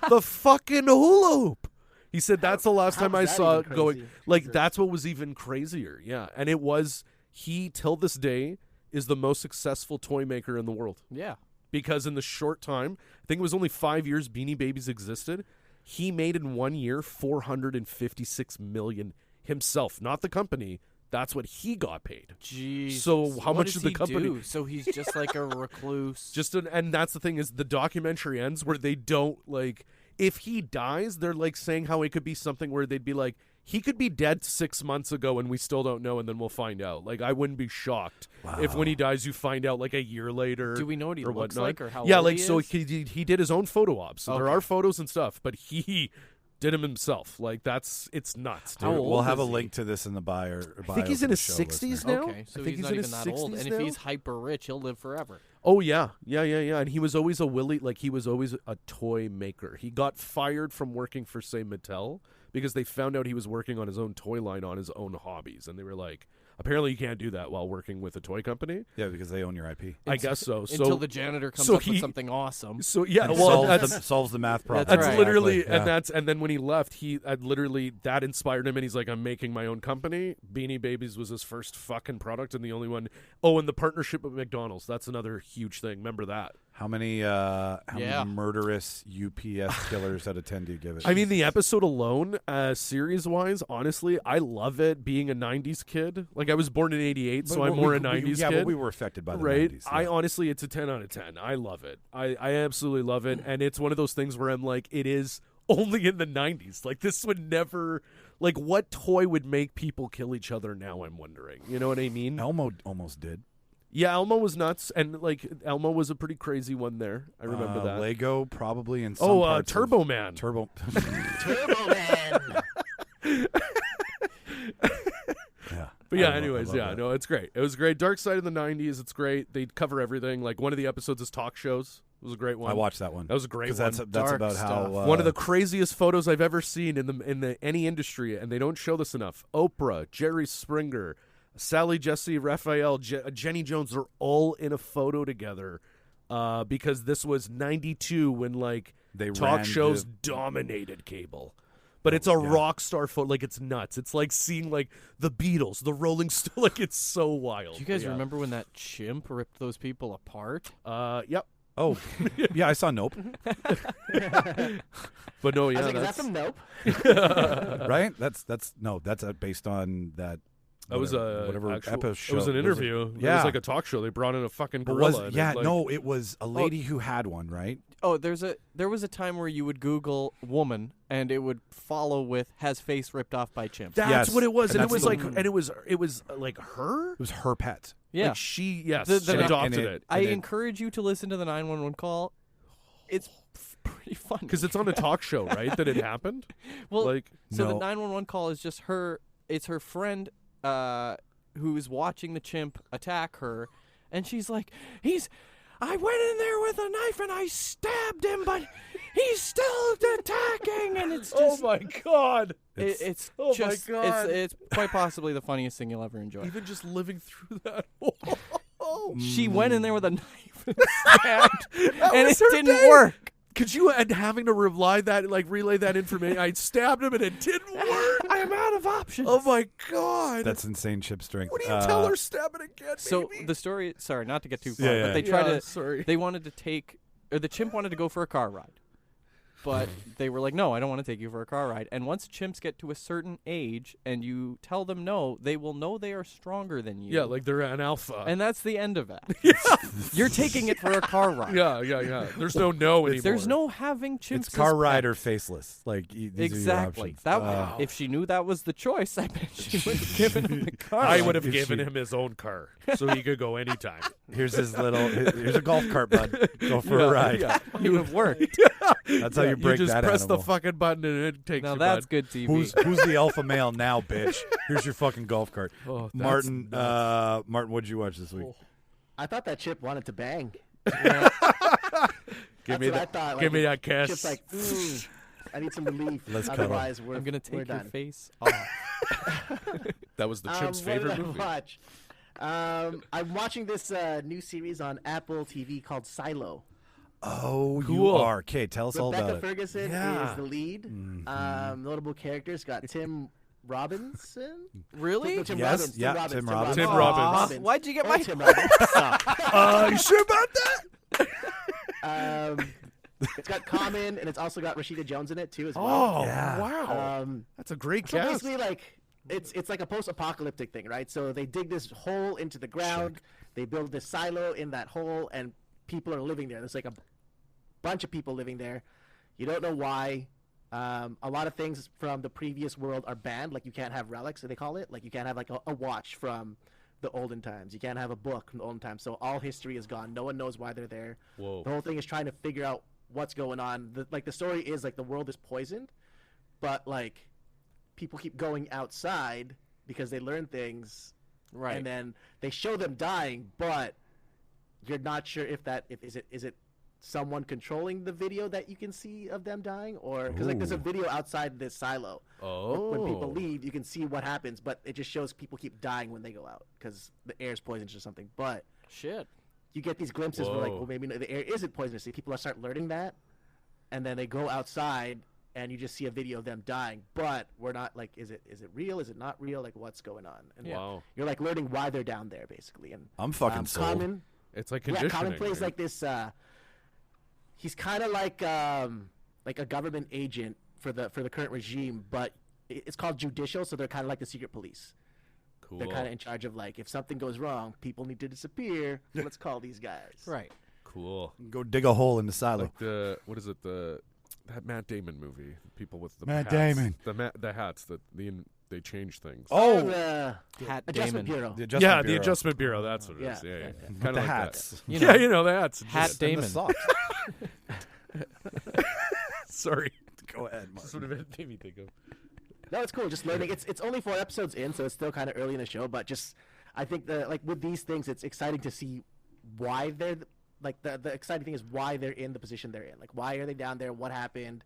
S5: The fucking hula hoop. He said that's the last
S7: how
S5: time I
S7: was that
S5: saw
S7: even
S5: it going.
S7: crazy?
S5: Like,
S7: Jesus.
S5: that's what was even crazier. Yeah. And it was, he till this day is the most successful toy maker in the world.
S6: Yeah.
S5: Because in the short time, I think it was only 5 years Beanie Babies existed, he made in 1 year $456 million himself, not the company. That's what he got paid.
S6: Jeez.
S5: So how
S6: What
S5: much
S6: does
S5: did the
S6: he
S5: company-
S6: do? So he's just like a recluse.
S5: And that's the thing is the documentary ends where they don't like. if he dies, they're like saying how it could be something where they'd be like, he could be dead 6 months ago and we still don't know, and then we'll find out. Like, I wouldn't be shocked if when he dies you find out like a year later.
S6: Do we know what he looks
S5: whatnot.
S6: like or how
S5: Yeah,
S6: old
S5: like
S6: he
S5: so
S6: is?
S5: he did his own photo ops. So there
S6: Okay.
S5: are photos and stuff, but he did him himself. Like, it's nuts, dude.
S6: How old
S1: We'll have a
S6: is he?
S1: link to this in the bio.
S5: I think he's in his 60s now.
S6: Okay, so
S5: I think
S6: he's not
S5: in
S6: even
S5: his
S6: that old.
S5: 60s
S6: And
S5: now?
S6: if he's hyper rich, he'll live forever.
S5: Oh yeah. And he was always he was always a toy maker. He got fired from working for, say, Mattel because they found out he was working on his own toy line on his own hobbies, and they were like, apparently you can't do that while working with a toy company.
S1: Yeah, because they own your IP.
S5: I guess so.
S6: Until the janitor comes
S5: so
S6: up
S5: he-
S6: with something awesome.
S5: So yeah,
S1: And
S5: well,
S1: solves the math problem.
S6: That's
S5: That's
S6: right.
S5: literally,
S1: Exactly,
S5: and then when he left, he literally that inspired him, and he's like, I'm making my own company. Beanie Babies was his first fucking product, and the only one. Oh, and the partnership with McDonald's. That's another huge thing. Remember that?
S1: How many murderous UPS killers out of 10 do you give it?
S5: I mean, the episode alone, series-wise, honestly, I love it. Being a '90s kid, like I was born in '88, so I'm more a '90s
S1: yeah,
S5: kid.
S1: but we were affected by the
S5: Right?
S1: 90s.
S5: I
S1: yeah.
S5: honestly, it's a 10 out of 10. I love it. I absolutely love it. And it's one of those things where I'm like, it is only in the 90s. Like, this would never, like, what toy would make people kill each other now, I'm wondering. You know what I mean?
S1: Elmo almost did.
S5: Yeah, Elmo was nuts. And, like, Elmo was a pretty crazy one there. I remember that.
S1: Lego probably in some
S5: Oh,
S1: parts of-
S5: Turbo Man.
S1: Turbo.
S7: Turbo Man.
S1: Yeah.
S5: But
S1: I
S5: yeah,
S1: love-
S5: anyways,
S1: I love
S5: yeah,
S1: that.
S5: no, it's great. It was great. Dark Side of the 90s, it's great. They cover everything. Like, one of the episodes is talk shows. It was a great one.
S1: I watched that one.
S5: That was a great one.
S1: Because that's
S6: Dark
S1: about
S6: stuff.
S1: how
S5: One of the craziest photos I've ever seen in the any industry, and they don't show this enough. Oprah, Jerry Springer, Sally Jesse Raphael, Jenny Jones, they're all in a photo together because this was 92 when, like,
S1: They
S5: talk
S1: ran
S5: shows
S1: the-
S5: dominated cable. But it's a rock star photo. Like, it's nuts. It's like seeing, like, the Beatles, the Rolling Stones. Like, it's so wild.
S6: Do you guys
S5: Yeah.
S6: remember when that chimp ripped those people apart?
S5: Yep.
S1: Oh, yeah, I saw Nope.
S5: But no,
S7: I
S5: yeah,
S7: was like, is that
S5: that's,
S7: from Nope?
S1: Right? That's based on that.
S5: that was a
S1: whatever
S5: actual,
S1: episode.
S5: It was an interview. It
S1: Yeah.
S5: was like a talk show. They brought in a fucking
S1: But
S5: gorilla. and
S1: yeah,
S5: it, like,
S1: no, it was a lady who had one, right?
S6: Oh, there was a time where you would Google woman and it would follow with has face ripped off by chimp.
S5: That's
S1: Yes,
S5: what it was,
S1: and
S5: and it
S1: that's
S5: was
S1: the-
S5: like, and it was like her.
S1: It was her pet.
S6: Yeah.
S5: Like she, yes,
S6: The-
S5: she
S6: the-
S5: adopted
S1: and
S5: it
S6: I
S1: and it-
S6: encourage you to listen to the 911 call. It's pretty fun.
S5: because it's on a talk show, right? That it happened.
S6: well,
S5: like,
S6: so the
S1: No.
S6: 911 call is just her. It's her friend who's watching the chimp attack her, and she's like, I went in there with a knife and I stabbed him, but he's still attacking, and it's
S5: oh
S6: just
S5: my god!
S6: it's
S5: oh my
S6: just
S5: God.
S6: it's quite possibly the funniest thing you'll ever enjoy.
S5: Even just living through that.
S6: She went in there with a knife and stabbed, and
S5: was
S6: it
S5: her
S6: didn't
S5: day.
S6: work.
S5: Could you and having to relay that information? I stabbed him and it didn't work.
S6: I am out of options.
S5: Oh my god!
S1: That's insane chip strength.
S5: what do you tell her? Stab it again,
S6: So
S5: baby?
S6: the story, sorry, not to get too far,
S1: Yeah, yeah.
S6: but they tried
S5: Yeah,
S6: to.
S5: sorry.
S6: They wanted to take, or the chimp wanted to go for a car ride, but they were like, "No, I don't want to take you for a car ride." And once chimps get to a certain age, and you tell them no, they will know they are stronger than you.
S5: Yeah, like they're an alpha.
S6: and that's the end of that. You're taking it for a car ride.
S5: yeah. There's no no anymore.
S6: There's no having chimps.
S1: It's car
S6: as
S1: ride
S6: pets.
S1: or faceless. Like these are your
S6: Exactly.
S1: options.
S6: That if she knew that was the choice, I bet she would have given him the car.
S5: I
S6: ride.
S5: would have
S1: If
S5: given
S1: she-
S5: him his own car so he could go anytime.
S1: here's his little. Here's a golf cart, bud. Go for a ride.
S5: Yeah.
S6: You have worked.
S1: That's how you break
S5: just
S1: that
S5: press
S1: animal.
S5: the fucking button and it takes
S6: Now
S5: you,
S6: that's
S5: bud.
S6: good TV.
S1: Who's the alpha male now, bitch? Here's your fucking golf cart.
S5: Oh, that's
S1: Martin, Martin, what'd you watch this week?
S7: I thought that chip wanted to bang.
S5: Give
S7: That's
S5: me
S7: what I
S5: that.
S7: thought.
S5: Give
S7: like,
S5: me that kiss.
S7: Chip's like, I need some relief.
S1: Let's cuddle.
S7: Otherwise, we're
S6: I'm gonna
S7: we're
S6: take your
S7: done.
S6: face off.
S5: That was the chimp's
S7: what
S5: favorite
S7: did I
S5: movie.
S7: watch? I'm watching this new series on Apple TV called Silo.
S1: Oh, you
S5: Cool.
S1: are. Okay, tell us all
S7: Rebecca
S1: about it.
S7: Ferguson
S5: Yeah.
S7: is the lead. Notable characters got Tim Robinson.
S6: Really?
S7: No, Tim
S1: Yes,
S7: Robbins.
S1: yeah, Tim Robbins.
S5: Tim
S6: Aw,
S5: Robbins.
S6: Why'd you get
S7: Or
S6: my?
S7: Tim Robbins.
S5: You sure about that?
S7: It's got Common, and it's also got Rashida Jones in it too as well.
S5: Oh,
S1: Yeah.
S5: wow. That's a great
S7: So
S5: cast.
S7: basically, like it's like a post-apocalyptic thing, right? So they dig this hole into the ground, they build this silo in that hole, and people are living there. There's like a bunch of people living there. You don't know why. A lot of things from the previous world are banned. Like you can't have relics, they call it. Like you can't have like a watch from the olden times. You can't have a book from the olden times. So all history is gone. No one knows why they're there.
S5: Whoa.
S7: The whole thing is trying to figure out what's going on. The story is like the world is poisoned, but like people keep going outside because they learn things,
S6: Right.
S7: and then they show them dying, but you're not sure if is it someone controlling the video that you can see of them dying, or because like there's a video outside this silo. When people leave, you can see what happens, but it just shows people keep dying when they go out because the air is poisonous or something. But
S6: Shit.
S7: you get these glimpses where like, well, maybe the air isn't poisonous. People start learning that, and then they go outside and you just see a video of them dying. But we're not like, is it real? Is it not real? Like, what's going on? And
S5: Wow.
S7: you're like learning why they're down there basically. And
S1: I'm fucking sold.
S7: Common,
S5: It's like conditioning.
S7: Common plays
S5: right?
S7: like this. He's kind of like a government agent for the current regime, but it's called judicial, so they're kind of like the secret police.
S5: Cool.
S7: They're kind of in charge of like if something goes wrong, people need to disappear. Let's call these guys.
S6: Right.
S5: Cool.
S1: Go dig a hole in the silo.
S5: Like what is it? That Matt Damon movie. People with the
S1: Matt
S5: hats.
S1: Damon.
S5: The hats that they change things.
S1: Oh,
S7: the
S6: Hat
S7: Adjustment
S6: Damon.
S7: Bureau.
S1: the Adjustment Bureau.
S5: The Adjustment Bureau. That's what it is.
S7: Yeah,
S5: Yeah,
S7: yeah.
S5: Kind
S1: With
S5: of
S1: the
S5: like
S1: hats.
S6: You
S5: That.
S6: know.
S5: Yeah, you know the hats.
S6: Hat
S1: And the
S6: Damon.
S1: socks.
S5: Sorry.
S1: Go ahead,
S5: That's
S1: Martin.
S5: what it made me think of.
S7: No, it's cool. Just learning. It's only 4 episodes in, so it's still kind of early in the show. But just I think like with these things, it's exciting to see why they're like the exciting thing is why they're in the position they're in. Like why are they down there? What happened?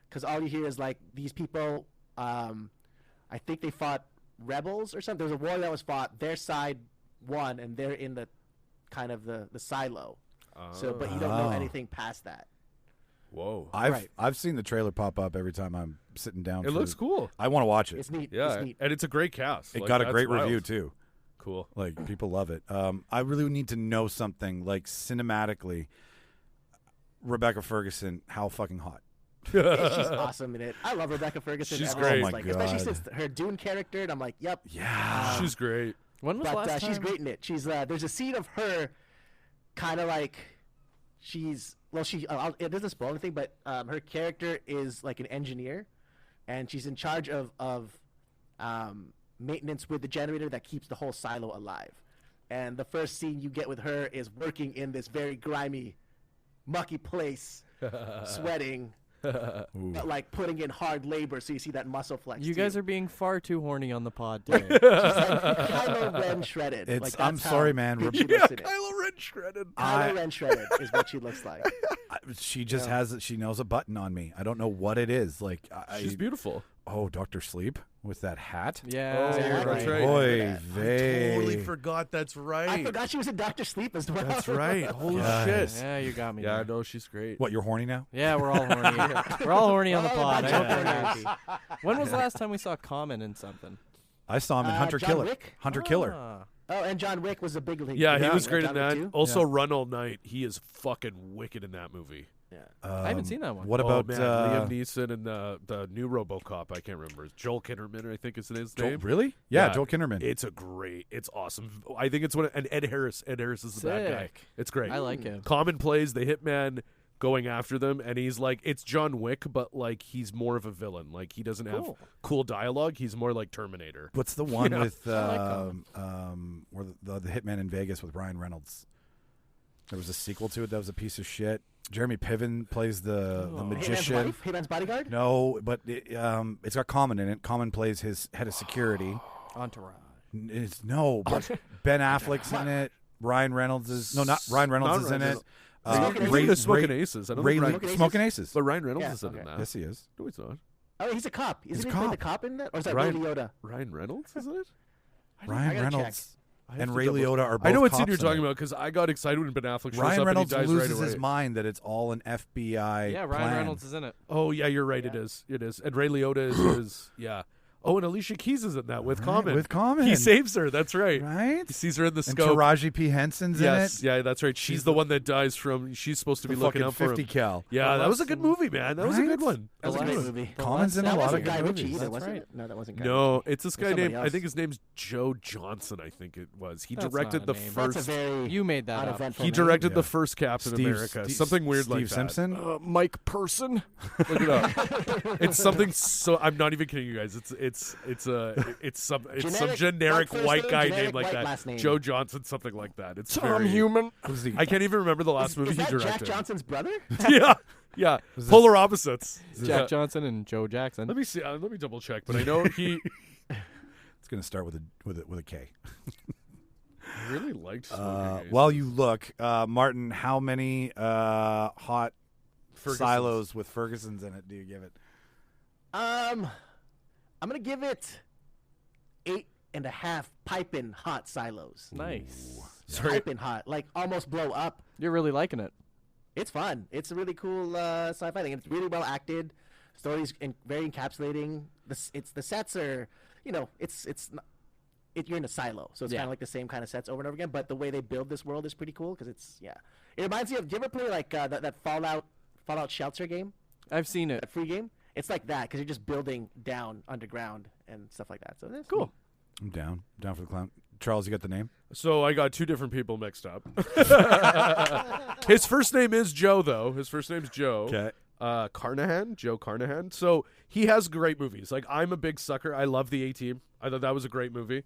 S7: Because all you hear is like these people. I think they fought rebels or something. There was a war that was fought. Their side won, and they're in the kind of the silo. So, but you don't know anything past that.
S5: Whoa.
S1: I've seen the trailer pop up every time I'm sitting down.
S5: It looks cool.
S1: I want to watch it.
S7: It's neat.
S5: Yeah,
S7: It's neat.
S5: and it's a great cast.
S1: It
S5: Like,
S1: got a
S5: that's
S1: great
S5: wild.
S1: review too.
S5: Cool.
S1: Like people love it. I really need to know something like cinematically. Rebecca Ferguson, how fucking hot.
S7: Yeah, she's awesome in it. I love Rebecca Ferguson.
S5: She's
S7: ever
S5: great.
S7: since,
S1: Oh my
S7: like, especially
S1: God.
S7: since her Dune character. And I'm like, yep.
S1: Yeah.
S5: She's great.
S6: When was the
S7: But
S6: last
S7: she's
S6: time?
S7: great in it. She's there's a scene of her, kind of like, she's it doesn't spoil anything, but her character is like an engineer, and she's in charge of maintenance with the generator that keeps the whole silo alive. And the first scene you get with her is working in this very grimy, mucky place, sweating. But like putting in hard labor, so you see that muscle flex.
S6: You
S7: too.
S6: guys are being far too horny on the pod today.
S7: She's like Kylo Ren shredded.
S1: It's-
S7: Like,
S1: I'm
S7: that's
S1: sorry,
S7: how
S1: man.
S7: good she
S5: Yeah,
S7: looks in it.
S5: Kylo Ren shredded.
S7: Kylo Ren shredded is what she looks like.
S1: She just she knows a button on me. I don't know what it is. Like
S5: She's beautiful.
S1: Oh, Dr. Sleep with that hat.
S6: Yeah.
S5: Oh,
S7: Exactly.
S5: that's right.
S1: Boy,
S5: Totally
S1: vey.
S5: forgot. That's right.
S7: I forgot she was in Dr. Sleep as well.
S5: That's right. Holy
S1: Yes.
S5: shit.
S6: Yeah, you got me.
S5: Yeah,
S6: there.
S5: no, she's great.
S1: What, you're horny now?
S6: Yeah, we're all horny. We're all horny on the
S7: Oh,
S6: pod.
S7: bunch
S6: I
S7: of
S6: hope we're
S7: hornies.
S6: happy. When was the last time we saw Common in something?
S1: I saw him in Hunter
S7: John
S1: Killer.
S7: Wick?
S1: Hunter Killer.
S6: Ah.
S7: Oh, and John Wick was a big league.
S5: Yeah, he
S1: Yeah.
S5: was great in
S7: John
S5: that.
S7: Wick too?
S5: Also, Run All Night. He is fucking wicked in that movie.
S7: Yeah.
S6: I haven't seen that one.
S1: What about
S5: man, Liam Neeson and the new RoboCop? I can't remember. Joel Kinnaman, I think is his
S1: Joel,
S5: name.
S1: really? Yeah, Joel Kinnaman.
S5: It's awesome. I think it's and Ed Harris. Ed Harris is the bad guy.
S6: Sick.
S5: It's great.
S6: I like him.
S5: Common plays the hitman going after them, and he's like, it's John Wick, but like he's more of a villain. Like he doesn't have
S6: Cool.
S5: cool dialogue. He's more like Terminator.
S1: What's the one
S5: Yeah.
S1: with
S6: I like
S1: where the hitman in Vegas with Ryan Reynolds? There was a sequel to it that was a piece of shit. Jeremy Piven plays the magician.
S7: Hitman's Bodyguard?
S1: No, but it's got Common in it. Common plays his head of security.
S6: Entourage.
S1: But Ben Affleck's in it. Ryan Reynolds is not Ryan Reynolds is in it.
S5: Smoking Aces. I don't think
S7: Smoking Aces?
S1: Smoking Aces.
S5: But Ryan Reynolds
S7: Yeah,
S5: is in
S7: okay.
S5: that.
S1: Yes, he is.
S5: No, he's not.
S7: Oh, he's a cop.
S1: He's
S7: Isn't
S1: a
S7: he playing the
S1: cop.
S7: cop in that? Or is that
S5: Ryan-
S7: Ray Liotta?
S5: Ryan Reynolds, isn't it?
S1: Ryan
S7: gotta
S1: Reynolds
S5: I have
S1: and
S5: to
S1: Ray
S5: double-
S1: Liotta are both
S5: I know what
S1: cops
S5: scene you're
S1: in
S5: talking
S1: it.
S5: about because I got excited when Ben Affleck shows
S1: Ryan
S5: up
S1: Reynolds
S5: and he dies
S1: loses
S5: right
S1: his
S5: away.
S1: mind that it's all an FBI
S6: Yeah, Ryan
S1: plan.
S6: Reynolds is in it.
S5: Oh yeah, you're right.
S7: Yeah.
S5: It is. And Ray Liotta is yeah. Oh, and Alicia Keys is in that with Common.
S1: With Common.
S5: He saves her. That's right.
S1: Right?
S5: He sees her in the
S1: And
S5: scope.
S1: Taraji P. Henson's
S5: Yes,
S1: in it.
S5: yeah, that's right. She's the one that dies from. She's supposed to be looking
S1: Fucking
S5: out for
S1: 50
S5: him.
S1: cal.
S5: Yeah, that was a good movie, man. That was a
S1: Right?
S5: good one.
S7: That was a
S6: The
S7: great
S6: last-
S7: movie.
S1: Commons in a
S7: That
S1: lot of
S7: wasn't
S1: good
S7: Guy Ritchie
S1: movies.
S7: either,
S6: That's
S7: wasn't
S6: right.
S7: it? No, that wasn't Guy
S5: No,
S7: Ritchie.
S5: it's this guy
S7: somebody
S5: named. I
S7: else.
S5: think his name's Joe Johnson. I think it was. He
S6: That's
S5: directed
S6: not
S5: the
S6: a name.
S5: first.
S7: That's a very
S6: You made that up.
S7: uneventful
S5: He
S7: name.
S5: directed the
S1: Yeah.
S5: first Captain America. Something weird like that.
S1: Simpson.
S6: Mike Person.
S5: Look it up. It's something so. I'm not even kidding you guys. Some
S7: Generic
S5: generic
S7: white
S5: white
S7: first
S5: guy
S7: name,
S5: named
S7: generic
S5: like
S7: white
S5: that.
S7: last name.
S5: Joe Johnson, something like that. It's
S6: Tom
S5: very.
S6: Human.
S1: Was he?
S5: I can't even remember the last movie
S7: Is
S5: he
S7: that
S5: directed.
S7: Jack Johnson's brother?
S5: Yeah, yeah.
S1: Was this-
S5: Polar opposites.
S6: Jack Johnson and Joe Jackson.
S5: Let me see. Let me double check. But I know he
S1: It's going to start with a K.
S5: really liked. Smoking Aces.
S1: While you look, Martin, how many hot
S5: Ferguson's.
S1: silos with Ferguson's in it do you give it?
S7: I'm gonna give it 8.5 piping hot silos.
S6: Nice.
S5: Sorry.
S7: Piping hot, like almost blow up.
S6: You're really liking it.
S7: It's fun. It's a really cool sci-fi thing. It's really well acted. Stories very encapsulating. The sets are, you're in a silo, so it's
S6: Yeah.
S7: kind of like the same kind of sets over and over again. But the way they build this world is pretty cool because it reminds me of. Do you ever play like that Fallout Shelter game,
S6: I've seen it.
S7: that free game? It's like that because you're just building down underground and stuff like that. So that's
S6: Cool.
S1: I'm down for the clown. Charles, you got the name?
S5: So I got two different people mixed up. His first name is Joe, though. His first name's Joe.
S1: Okay.
S5: Carnahan, Joe Carnahan. So he has great movies. Like, I'm a big sucker. I love The A-Team. I thought that was a great movie.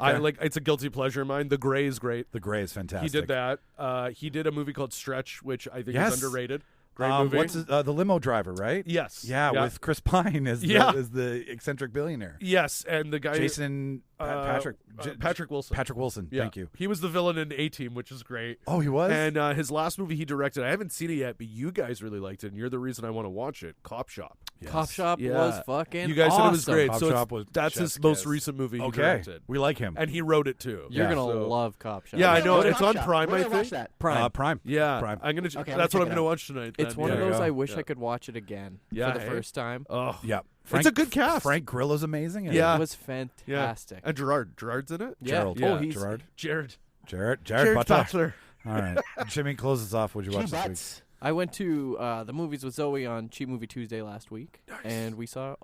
S5: I like. It's a guilty pleasure of mine. The Gray is great.
S1: The Gray is fantastic.
S5: He did that. He did a movie called Stretch, which I think
S1: Yes.
S5: is underrated. Great movie.
S1: What's the limo driver, right?
S5: Yes.
S1: Yeah, with Chris Pine as the eccentric billionaire.
S5: Yes, and the guy
S1: Jason Patrick
S5: Wilson.
S1: Patrick Wilson.
S5: Yeah.
S1: Thank you.
S5: He was the villain in A-Team, which is great.
S1: Oh, he was.
S5: And his last movie he directed, I haven't seen it yet, but you guys really liked it, and you're the reason I want to watch it. Cop Shop.
S1: Yes.
S6: Cop Shop
S5: Yeah.
S6: was fucking
S5: You guys said it was
S6: awesome.
S5: great.
S1: Cop
S5: so
S1: Shop was
S5: that's
S1: chef's
S5: his most
S1: kiss.
S5: recent movie he
S1: Okay,
S5: directed,
S1: we like him.
S5: and he wrote it too.
S6: You're
S1: Yeah.
S6: going to
S5: So-
S6: love Cop Shop.
S5: Yeah, I know.
S7: Where's
S5: It's
S7: Cop
S5: on
S7: Shop?
S5: Prime,
S7: Where
S5: I
S7: do watch
S5: think.
S7: that?
S6: Prime.
S1: Prime.
S5: Yeah,
S1: Prime.
S5: I'm gonna.
S7: Okay, I'm
S5: that's
S7: gonna
S5: what
S7: check
S5: I'm
S7: it
S5: gonna
S7: out.
S5: watch tonight.
S6: It's
S5: then.
S6: one of
S1: There you
S6: those
S1: go.
S6: I wish
S5: Yeah.
S6: I could watch it again
S5: Yeah,
S6: for the
S5: hey.
S6: first time.
S5: Oh,
S1: Yeah,
S5: It's a good cast.
S1: Frank Grillo's amazing. in it.
S5: Yeah.
S6: It was fantastic.
S5: and Gerard's in it.
S6: Yeah.
S1: Gerald.
S6: Oh,
S5: Yeah.
S6: he's
S1: Gerard.
S5: Jared
S1: Jared Butler.
S5: Butler.
S1: All right, Jimmy, close us off. What'd you watch this week?
S7: Butts.
S6: I went to the movies with Zoe on Cheap Movie Tuesday last week, and we saw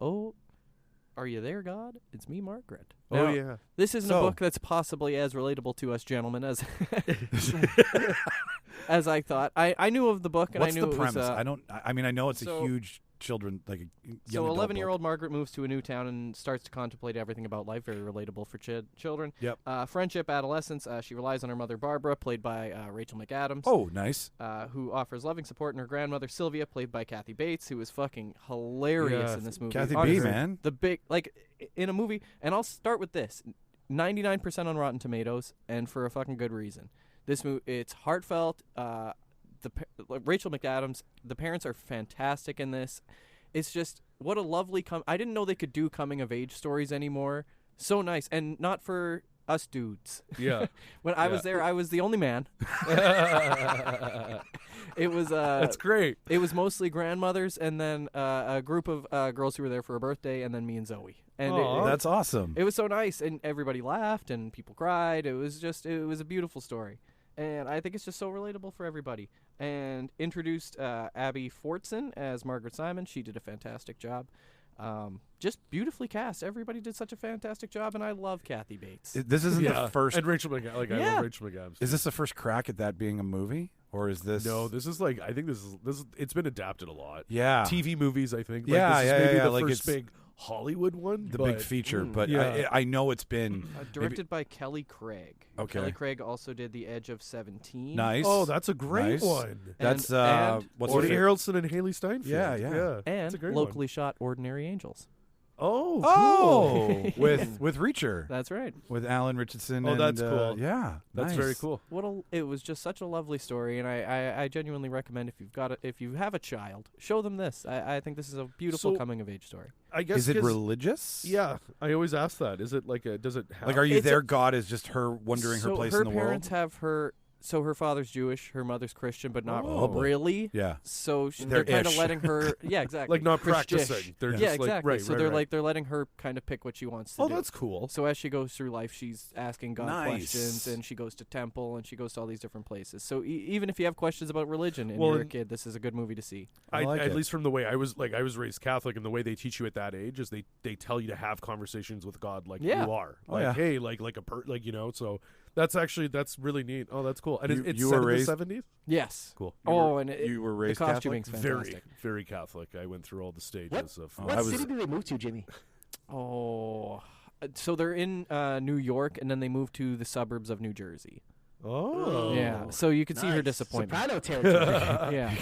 S6: Are You There, God? It's Me, Margaret.
S5: Oh
S6: Now,
S5: yeah.
S6: This isn't
S1: So-
S6: a book that's possibly as relatable to us gentlemen as as I thought. I knew of the book, and
S1: What's
S6: I knew
S1: the
S6: it was.
S1: premise? I mean, I know it's
S6: so-
S1: a huge children like a young
S6: So
S1: adult
S6: 11-year-old Margaret moves to a new town and starts to contemplate everything about life. Very relatable for children.
S1: Yep.
S6: Friendship, adolescence. She relies on her mother Barbara, played by Rachel McAdams.
S1: book. Oh, nice.
S6: Who offers loving support, and her grandmother Sylvia, played by Kathy Bates, who is fucking hilarious
S5: Yeah,
S6: in this movie.
S1: Kathy B,
S6: Honestly,
S1: man.
S6: the big in a movie, and I'll start with this: 99% on Rotten Tomatoes, and for a fucking good reason. This movie, it's heartfelt. Rachel McAdams, the parents are fantastic in this. It's just what a lovely I didn't know they could do coming of age stories anymore. So nice, and not for us dudes.
S5: Yeah.
S6: When I was there, I was the only man. It was
S5: That's great.
S6: it was mostly grandmothers, and then a group of girls who were there for a birthday, and then me and Zoe. And
S5: Aw.
S1: That's awesome.
S6: it was so nice, and everybody laughed, and people cried. It was a beautiful story, and I think it's just so relatable for everybody. And introduced Abby Fortson as Margaret Simon. She did a fantastic job. Just beautifully cast. Everybody did such a fantastic job, and I love Kathy Bates.
S1: This isn't
S5: Yeah.
S1: the first.
S5: And Rachel McAdams. I
S6: Yeah.
S5: love Rachel McAdams.
S1: Is this the first crack at that being a movie, or is this?
S5: No, this is like I think this is it's been adapted a lot.
S1: Yeah.
S5: TV movies, I think.
S1: Yeah,
S5: like, this
S1: yeah,
S5: is maybe
S1: yeah,
S5: the
S1: like
S5: first
S1: it's
S5: big Hollywood one.
S1: the
S5: but
S1: big feature, but
S5: yeah.
S1: I know it's been
S6: Directed by Kelly Craig.
S1: Okay.
S6: Kelly Craig also did The Edge of 17.
S1: nice.
S5: Oh, that's a great
S1: Nice.
S5: one.
S1: That's
S6: and
S1: what's
S5: Woody
S1: her
S5: Harrelson and Haley Steinfeld.
S1: Yeah, yeah.
S6: And
S5: That's a great
S6: locally shot Ordinary Angels.
S5: one. Oh,
S1: Oh,
S5: cool.
S1: with Reacher,
S6: That's right.
S1: with Alan Richardson.
S5: Oh,
S1: and,
S5: that's cool.
S1: Yeah,
S5: That's
S1: nice.
S5: very cool.
S6: It was just such a lovely story, and I genuinely recommend if you have a child, show them this. I think this is a beautiful
S5: So-
S6: coming of age story.
S5: I guess
S1: Is it
S5: 'cause-
S1: religious?
S5: Yeah, I always ask that. Is it like does it have
S1: Like, are you
S6: It's
S1: there? God is just her wondering her
S6: So
S1: place
S6: her
S1: in the
S6: parents
S1: world.
S6: have her so her father's Jewish, her mother's Christian, but not
S1: Oh, boy.
S6: really.
S1: Yeah.
S6: So
S1: They're
S6: they're kind of
S1: ish.
S6: letting her, yeah, exactly,
S5: Like not
S6: Christish.
S5: practicing. They're
S6: Yeah,
S5: just like
S6: exactly.
S5: right.
S6: So
S5: right,
S6: they're
S5: right.
S6: like they're letting her kind of pick what she wants to do.
S5: that's cool.
S6: So as she goes through life, she's asking God
S1: Nice.
S6: questions, and she goes to temple, and she goes to all these different places. So even if you have questions about religion and
S5: Well,
S6: you're a
S5: and-
S6: kid, this is a good movie to see.
S1: I like
S5: at
S1: it.
S5: least from the way I was raised Catholic, and the way they teach you at that age is they tell you to have conversations with God like
S6: Yeah.
S5: you are.
S1: Oh,
S5: Like
S1: yeah.
S5: hey, like so that's really neat. Oh, that's cool. And
S1: You-
S5: it's
S1: you
S5: set
S1: were
S5: in
S1: raised-
S5: the 70s?
S6: Yes.
S5: Cool.
S6: And
S1: you were
S6: the
S1: raised Catholic?
S6: costuming's
S5: Very,
S6: fantastic.
S5: very Catholic. I went through all the stages of
S1: Oh,
S7: What
S1: I was-
S7: city did they move to, Jimmy?
S6: Oh, so they're in New York, and then they moved to the suburbs of New Jersey.
S5: Oh.
S6: Yeah, so you can see her
S7: Nice.
S6: disappointment.
S7: Soprano territory.
S6: Yeah,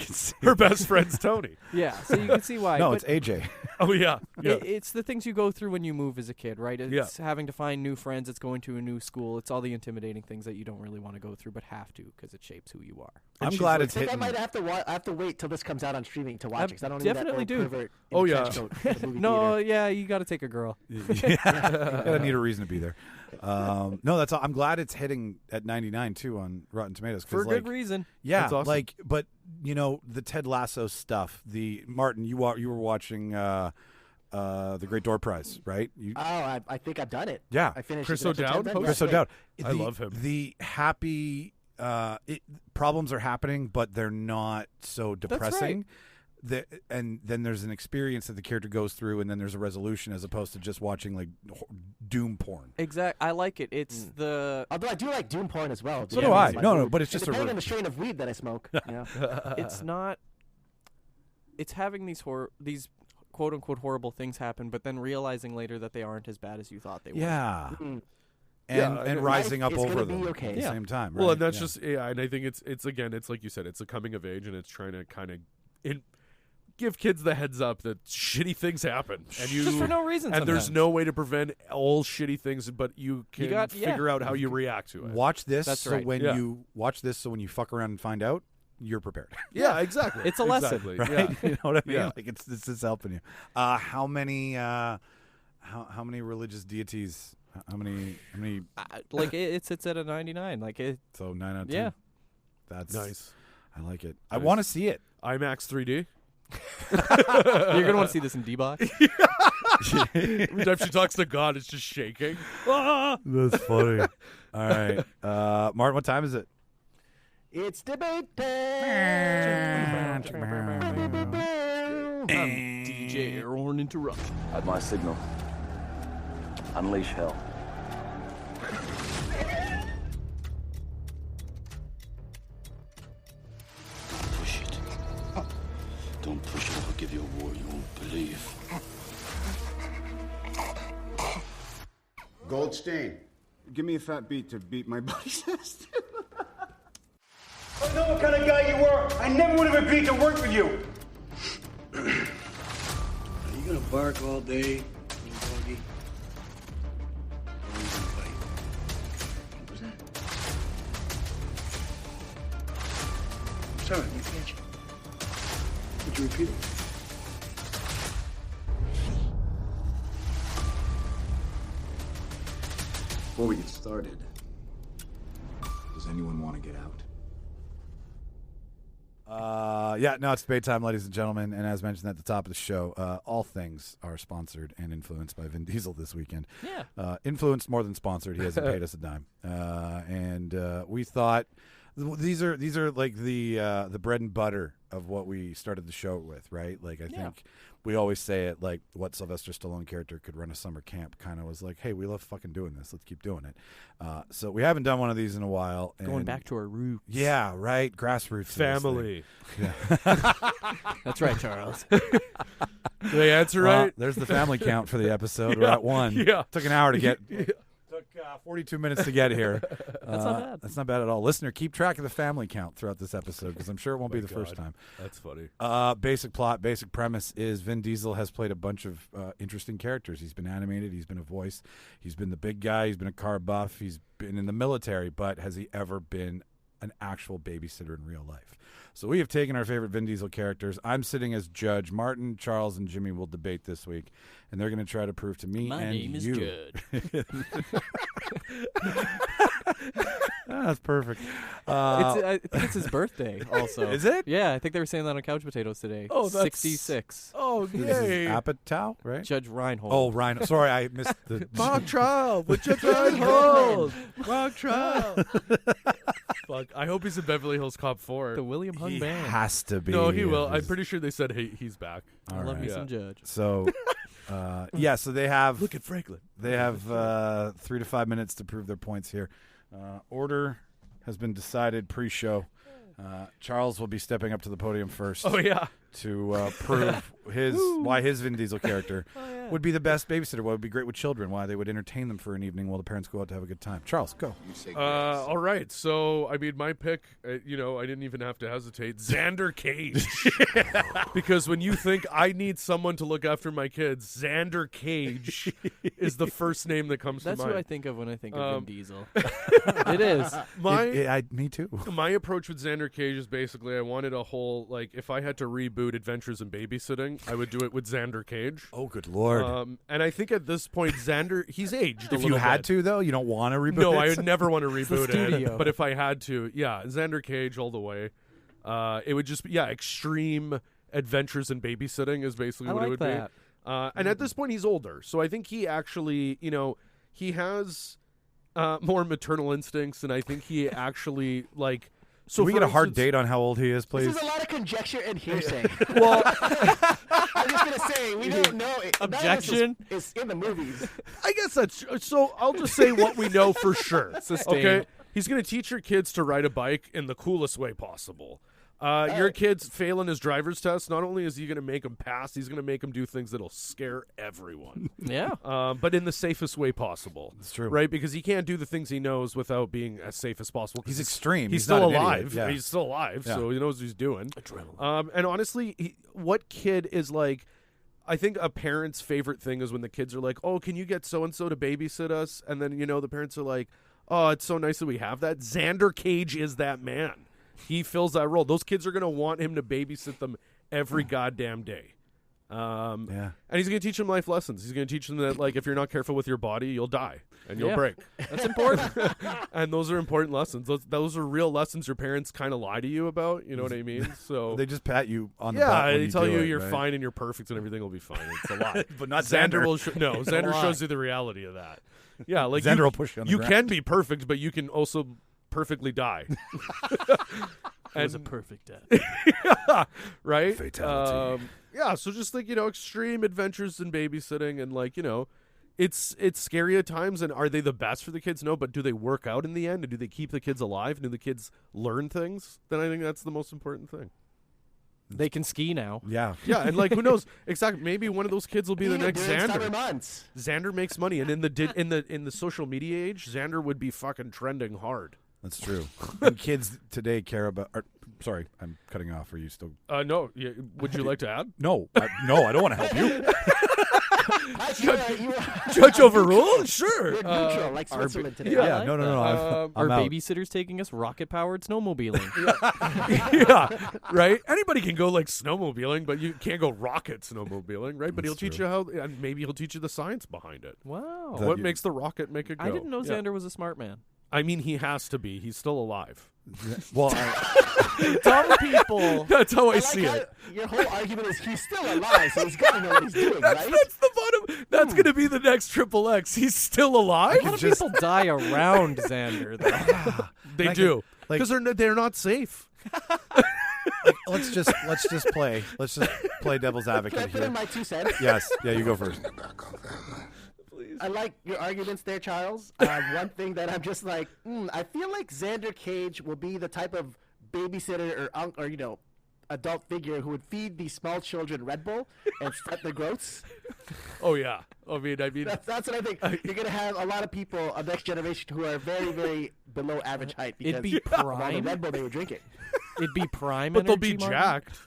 S5: Her best friend's Tony.
S6: yeah. So you can see why.
S1: No,
S6: but
S1: it's AJ.
S5: Oh yeah. Yeah.
S6: it's the things you go through when you move as a kid, right? It's having to find new friends. It's going to a new school. It's all the intimidating things that you don't really want to go through, but have to because it shapes who you are.
S1: I'm glad it's
S7: I think I
S1: hitting.
S7: might have to I have to wait till this comes out on streaming to watch it, 'cause I don't
S6: definitely
S7: need that
S6: do.
S7: old pervert in
S5: Oh,
S7: the
S5: yeah.
S7: trench coat at the movie
S6: No,
S7: theater.
S6: yeah, you got to take a girl.
S1: Yeah, gotta need a reason to be there. No, that's all. I'm glad it's hitting at 99 too on Rotten Tomatoes 'cause,
S6: For
S1: like,
S6: good reason.
S1: Yeah,
S5: That's awesome.
S1: like, but you know the Ted Lasso stuff. The Martin, you were watching the Great Door Prize, right?
S7: Oh, I think I've done it.
S1: Yeah.
S7: I finished
S5: Chris
S7: it. Did I
S5: O'Dowd
S7: pretend
S5: hosts?
S7: that?
S1: Chris
S7: Yeah.
S1: O'Dowd.
S5: I love him.
S1: The happy problems are happening, but they're not so depressing. And then there's an experience that the character goes through, and then there's a resolution, as opposed to just watching like doom porn.
S6: Exact. I like it. It's the.
S7: Although I do like doom porn as well.
S1: So
S7: Yeah,
S1: do I.
S7: it's my
S1: No,
S7: mood.
S1: but it's
S7: And
S1: just a
S7: depending
S1: re-
S7: on the strain of weed that I smoke. Yeah.
S6: It's not. It's having these quote unquote horrible things happen, but then realizing later that they aren't as bad as you thought they were.
S1: Yeah,
S7: Mm.
S1: and rising
S7: Life
S1: up
S7: is
S1: over
S7: gonna
S1: them
S7: be okay.
S1: at the
S6: Yeah.
S1: same time.
S5: Well,
S1: right?
S5: and that's
S1: Yeah.
S5: just and I think it's again, it's like you said, it's a coming of age, and it's trying to kind of give kids the heads up that shitty things happen, and you
S6: Just for no reason.
S5: and there's
S6: sometimes.
S5: no way to prevent all shitty things, but you can
S6: yeah.
S5: figure out how you react to it.
S1: watch this.
S6: That's
S1: so
S6: right.
S1: when
S5: Yeah.
S1: you watch this, so when you fuck around and find out, you're prepared.
S5: Yeah, exactly.
S6: It's a lesson.
S5: Exactly.
S1: Right?
S5: Yeah.
S1: You know what I mean?
S5: Yeah.
S1: Like it's helping you. How many religious deities? How many?
S6: Like it sits at a 99. Like it.
S1: So 9 out of 10.
S6: Yeah.
S1: That's
S5: Nice.
S1: I like it. I
S5: Nice.
S1: want to see it.
S5: IMAX 3D.
S6: You're gonna want to see this in D-Box.
S5: Every time she talks to God, it's just shaking.
S1: That's funny. All right, Martin. What time is it?
S7: It's debate
S6: I'm
S7: time.
S6: DJ Aaron Interrupt.
S8: At my signal, unleash hell.
S9: Push it. Don't push it. I'll give you a war you won't believe.
S10: Goldstein, give me a fat beat to beat my buddy's ass.
S4: I know what kind of guy you were. I never would have agreed to work for you.
S9: Are you gonna bark all day, little doggy? Or are you gonna bite? What was that? I'm sorry, I didn't catch you. Would you repeat it?
S10: Before we get started, does anyone want to get out?
S1: Yeah, no, it's debate time, ladies and gentlemen. And as mentioned at the top of the show, all things are sponsored and influenced by Vin Diesel this weekend.
S6: Yeah.
S1: Influenced more than sponsored. He hasn't paid us a dime. And we thought these are like the bread and butter of what we started the show with, right? Like I think we always say it, like what Sylvester Stallone character could run a summer camp kind of was like, hey, we love fucking doing this. Let's keep doing it. So we haven't done one of these in a while.
S6: Going
S1: and
S6: back to our roots.
S1: yeah, right. Grassroots
S5: Family.
S6: That's right, Charles.
S5: Did they answer
S1: Well,
S5: right?
S1: there's the family count for the episode. We're at 1.
S5: Yeah.
S1: Took an hour to get. Took 42 minutes to get here.
S6: That's not bad.
S1: That's not bad at all. Listener, keep track of the family count throughout this episode because I'm sure it won't be the first time.
S5: That's funny.
S1: Basic plot, basic premise is Vin Diesel has played a bunch of interesting characters. He's been animated. He's been a voice. He's been the big guy. He's been a car buff. He's been in the military. But has he ever been an actual babysitter in real life? So we have taken our favorite Vin Diesel characters. I'm sitting as judge. Martin, Charles, and Jimmy will debate this week, and they're going to try to prove to me
S6: My
S1: and
S6: name is
S1: you.
S6: Judd.
S1: That's perfect.
S6: I think it's his birthday also.
S1: Is it?
S6: Yeah, I think they were saying that on Couch Potatoes today.
S5: Oh, that's
S6: 66.
S5: Oh,
S1: This is
S5: yay.
S1: Apatow, right?
S6: Judge Reinhold.
S1: Oh, Ryan. Sorry, I missed the.
S5: Mock trial with Judge Reinhold. Mock trial. Fuck. I hope he's in Beverly Hills Cop 4.
S6: The William Hung
S1: He
S6: Band.
S1: has to be.
S5: No, he will. I'm pretty sure they said, hey, he's back.
S1: All
S6: I love me
S1: right.
S6: some Judge.
S1: So, so they have.
S5: Look at Franklin.
S1: They have 3 to 5 minutes to prove their points here. Order has been decided pre-show. Charles will be stepping up to the podium first.
S5: Oh, yeah.
S1: To prove why his Vin Diesel character would be the best babysitter, why it would be great with children, why they would entertain them for an evening while the parents go out to have a good time. Charles, go.
S5: All right. So, I mean, my pick, I didn't even have to hesitate. Xander Cage. Because when you think I need someone to look after my kids, Xander Cage is the first name that comes
S6: That's
S5: to mind.
S6: who I think of when I think of Vin Diesel. It is.
S1: Me too.
S5: My approach with Xander Cage is basically I wanted a whole, like, if I had to reboot Adventures in Babysitting, I would do it with Xander Cage.
S1: Oh, good Lord.
S5: And I think at this point, Xander, he's aged a
S1: If you
S5: little
S1: had
S5: bit.
S1: to, though, you don't want to reboot
S5: No,
S1: it?
S5: I would never want to reboot it.
S6: studio.
S5: But if I had to, Xander Cage all the way. It would just be, extreme Adventures in Babysitting is basically
S6: I
S5: what
S6: like
S5: it would
S6: that.
S5: be. And at this point, he's older. So I think he actually, he has more maternal instincts, and I think he actually, like... So
S1: Can we
S5: for
S1: get a hard
S5: instance-
S1: date on how old he is, please?
S7: This is a lot of conjecture and hearsay.
S5: Well,
S7: I'm just gonna say we don't know.
S6: Objection?
S7: It's in the movies.
S5: I guess that's so. I'll just say what we know for sure.
S6: Sustained.
S5: Okay, he's going to teach your kids to ride a bike in the coolest way possible. Your kid's failing his driver's test. Not only is he going to make him pass, he's going to make him do things that'll scare everyone.
S6: Yeah.
S5: But in the safest way possible.
S1: That's true.
S5: Right? Because he can't do the things he knows without being as safe as possible. 'Cause
S1: He's extreme.
S5: He's
S1: He's
S5: still
S1: not an idiot.
S5: alive.
S1: Yeah.
S5: He's still alive,
S1: Yeah.
S5: so he knows what he's doing. And honestly, what kid is like... I think a parent's favorite thing is when the kids are like, oh, can you get so-and-so to babysit us? And then, the parents are like, oh, it's so nice that we have that. Xander Cage is that man. He fills that role. Those kids are going to want him to babysit them every goddamn day. And he's going to teach them life lessons. He's going to teach them that, like, if you're not careful with your body, you'll die and you'll break.
S6: That's important.
S5: And those are important lessons. Those are real lessons your parents kind of lie to you about. You know what I mean? So
S1: They just pat you on the butt when
S5: they
S1: you
S5: tell
S1: do
S5: you
S1: it,
S5: you're
S1: right?
S5: fine and you're perfect and everything will be fine. It's a lie.
S1: But not
S5: Xander.
S1: Xander.
S5: Xander
S6: lie.
S5: shows you the reality of that. Yeah, like
S1: Xander will push you on the
S5: You
S1: ground.
S5: can be perfect, but you can also perfectly die.
S6: It was a perfect death.
S5: Right?
S1: Fatality.
S5: So just like, extreme adventures in babysitting and like, it's scary at times. And are they the best for the kids? No, but do they work out in the end? And do they keep the kids alive? And do the kids learn things? Then I think that's the most important thing.
S6: They can ski now.
S1: Yeah.
S5: Yeah, and like who knows? Exactly. Maybe one of those kids will be the next
S7: During summer
S5: Xander.
S7: months.
S5: Xander makes money, and in the social media age, Xander would be fucking trending hard.
S1: That's true. And kids today care about... sorry, I'm cutting off. Are you still...
S5: No. Yeah, would you like to add?
S1: No. I don't want to help you.
S5: Judge overruled? Sure.
S7: You're neutral, like Switzerland today.
S1: Yeah,
S6: like
S1: no.
S6: Our
S1: I'm out.
S6: babysitter's taking us rocket-powered snowmobiling.
S5: Yeah, right? Anybody can go like snowmobiling, but you can't go rocket snowmobiling, right? But he'll teach you how, and maybe he'll teach you the science behind it.
S6: Wow.
S1: That
S5: What
S1: you-
S5: makes the rocket make it go?
S6: I didn't know
S5: Yeah.
S6: Xander was a smart man.
S5: I mean, he has to be. He's still alive.
S1: Well,
S6: Dumb people.
S5: That's how I
S7: like
S5: see
S7: how
S5: it.
S7: Your whole argument is he's still alive, so he's got to know what he's doing, right?
S5: That's the bottom. That's going to be the next Triple X. He's still alive.
S6: A lot of people die around Xander, though.
S5: They
S1: I
S5: do
S1: can-
S5: because they're not safe.
S1: let's just play devil's
S7: Can I
S1: advocate
S7: put in
S1: here.
S7: my 2 cents?
S1: Yes. Yeah, you go first.
S7: I like your arguments there, Charles. One thing that I'm just like, I feel like Xander Cage will be the type of babysitter or adult figure who would feed these small children Red Bull and start their growths.
S5: Oh yeah. I mean.
S7: That's what I think. You're gonna have a lot of people, a next generation, who are very, very below average height because
S6: It'd be
S7: of all the
S6: prime.
S7: Red Bull they were drinking.
S6: It'd be prime
S5: But they'll be
S6: energy, Martin.
S5: jacked.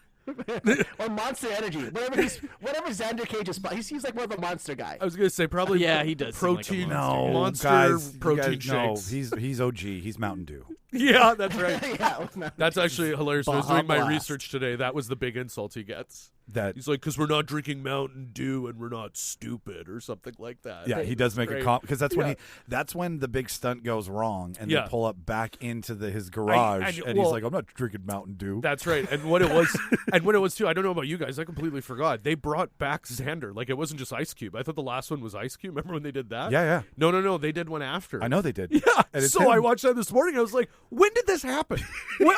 S7: Or Monster Energy. Whatever Xander Cage is, he's like more of a monster guy.
S5: I was gonna say probably.
S6: Yeah, he does seem like a
S5: Protein.
S6: monster.
S5: Monster
S1: guys,
S5: protein
S1: you guys, no,
S5: shakes.
S1: he's OG. He's Mountain Dew.
S5: Yeah, that's right.
S7: Yeah,
S5: That's actually hilarious. When I was doing my
S6: Baja Blast.
S5: research today. That was the big insult he gets.
S1: that
S5: He's like, because we're not drinking Mountain Dew and we're not stupid or something like that.
S1: yeah, he does make a comment because that's when the big stunt goes wrong and
S5: Yeah.
S1: they pull up back into his garage and he's like, I'm not drinking Mountain Dew.
S5: That's right. And what it was too, I don't know about you guys, I completely forgot. They brought back Xander. Like, it wasn't just Ice Cube. I thought the last one was Ice Cube. Remember when they did that?
S1: Yeah.
S5: No, they did one after.
S1: I know they did.
S5: Yeah.
S1: And it's
S5: So
S1: him.
S5: I watched that this morning. I was like, when did this happen?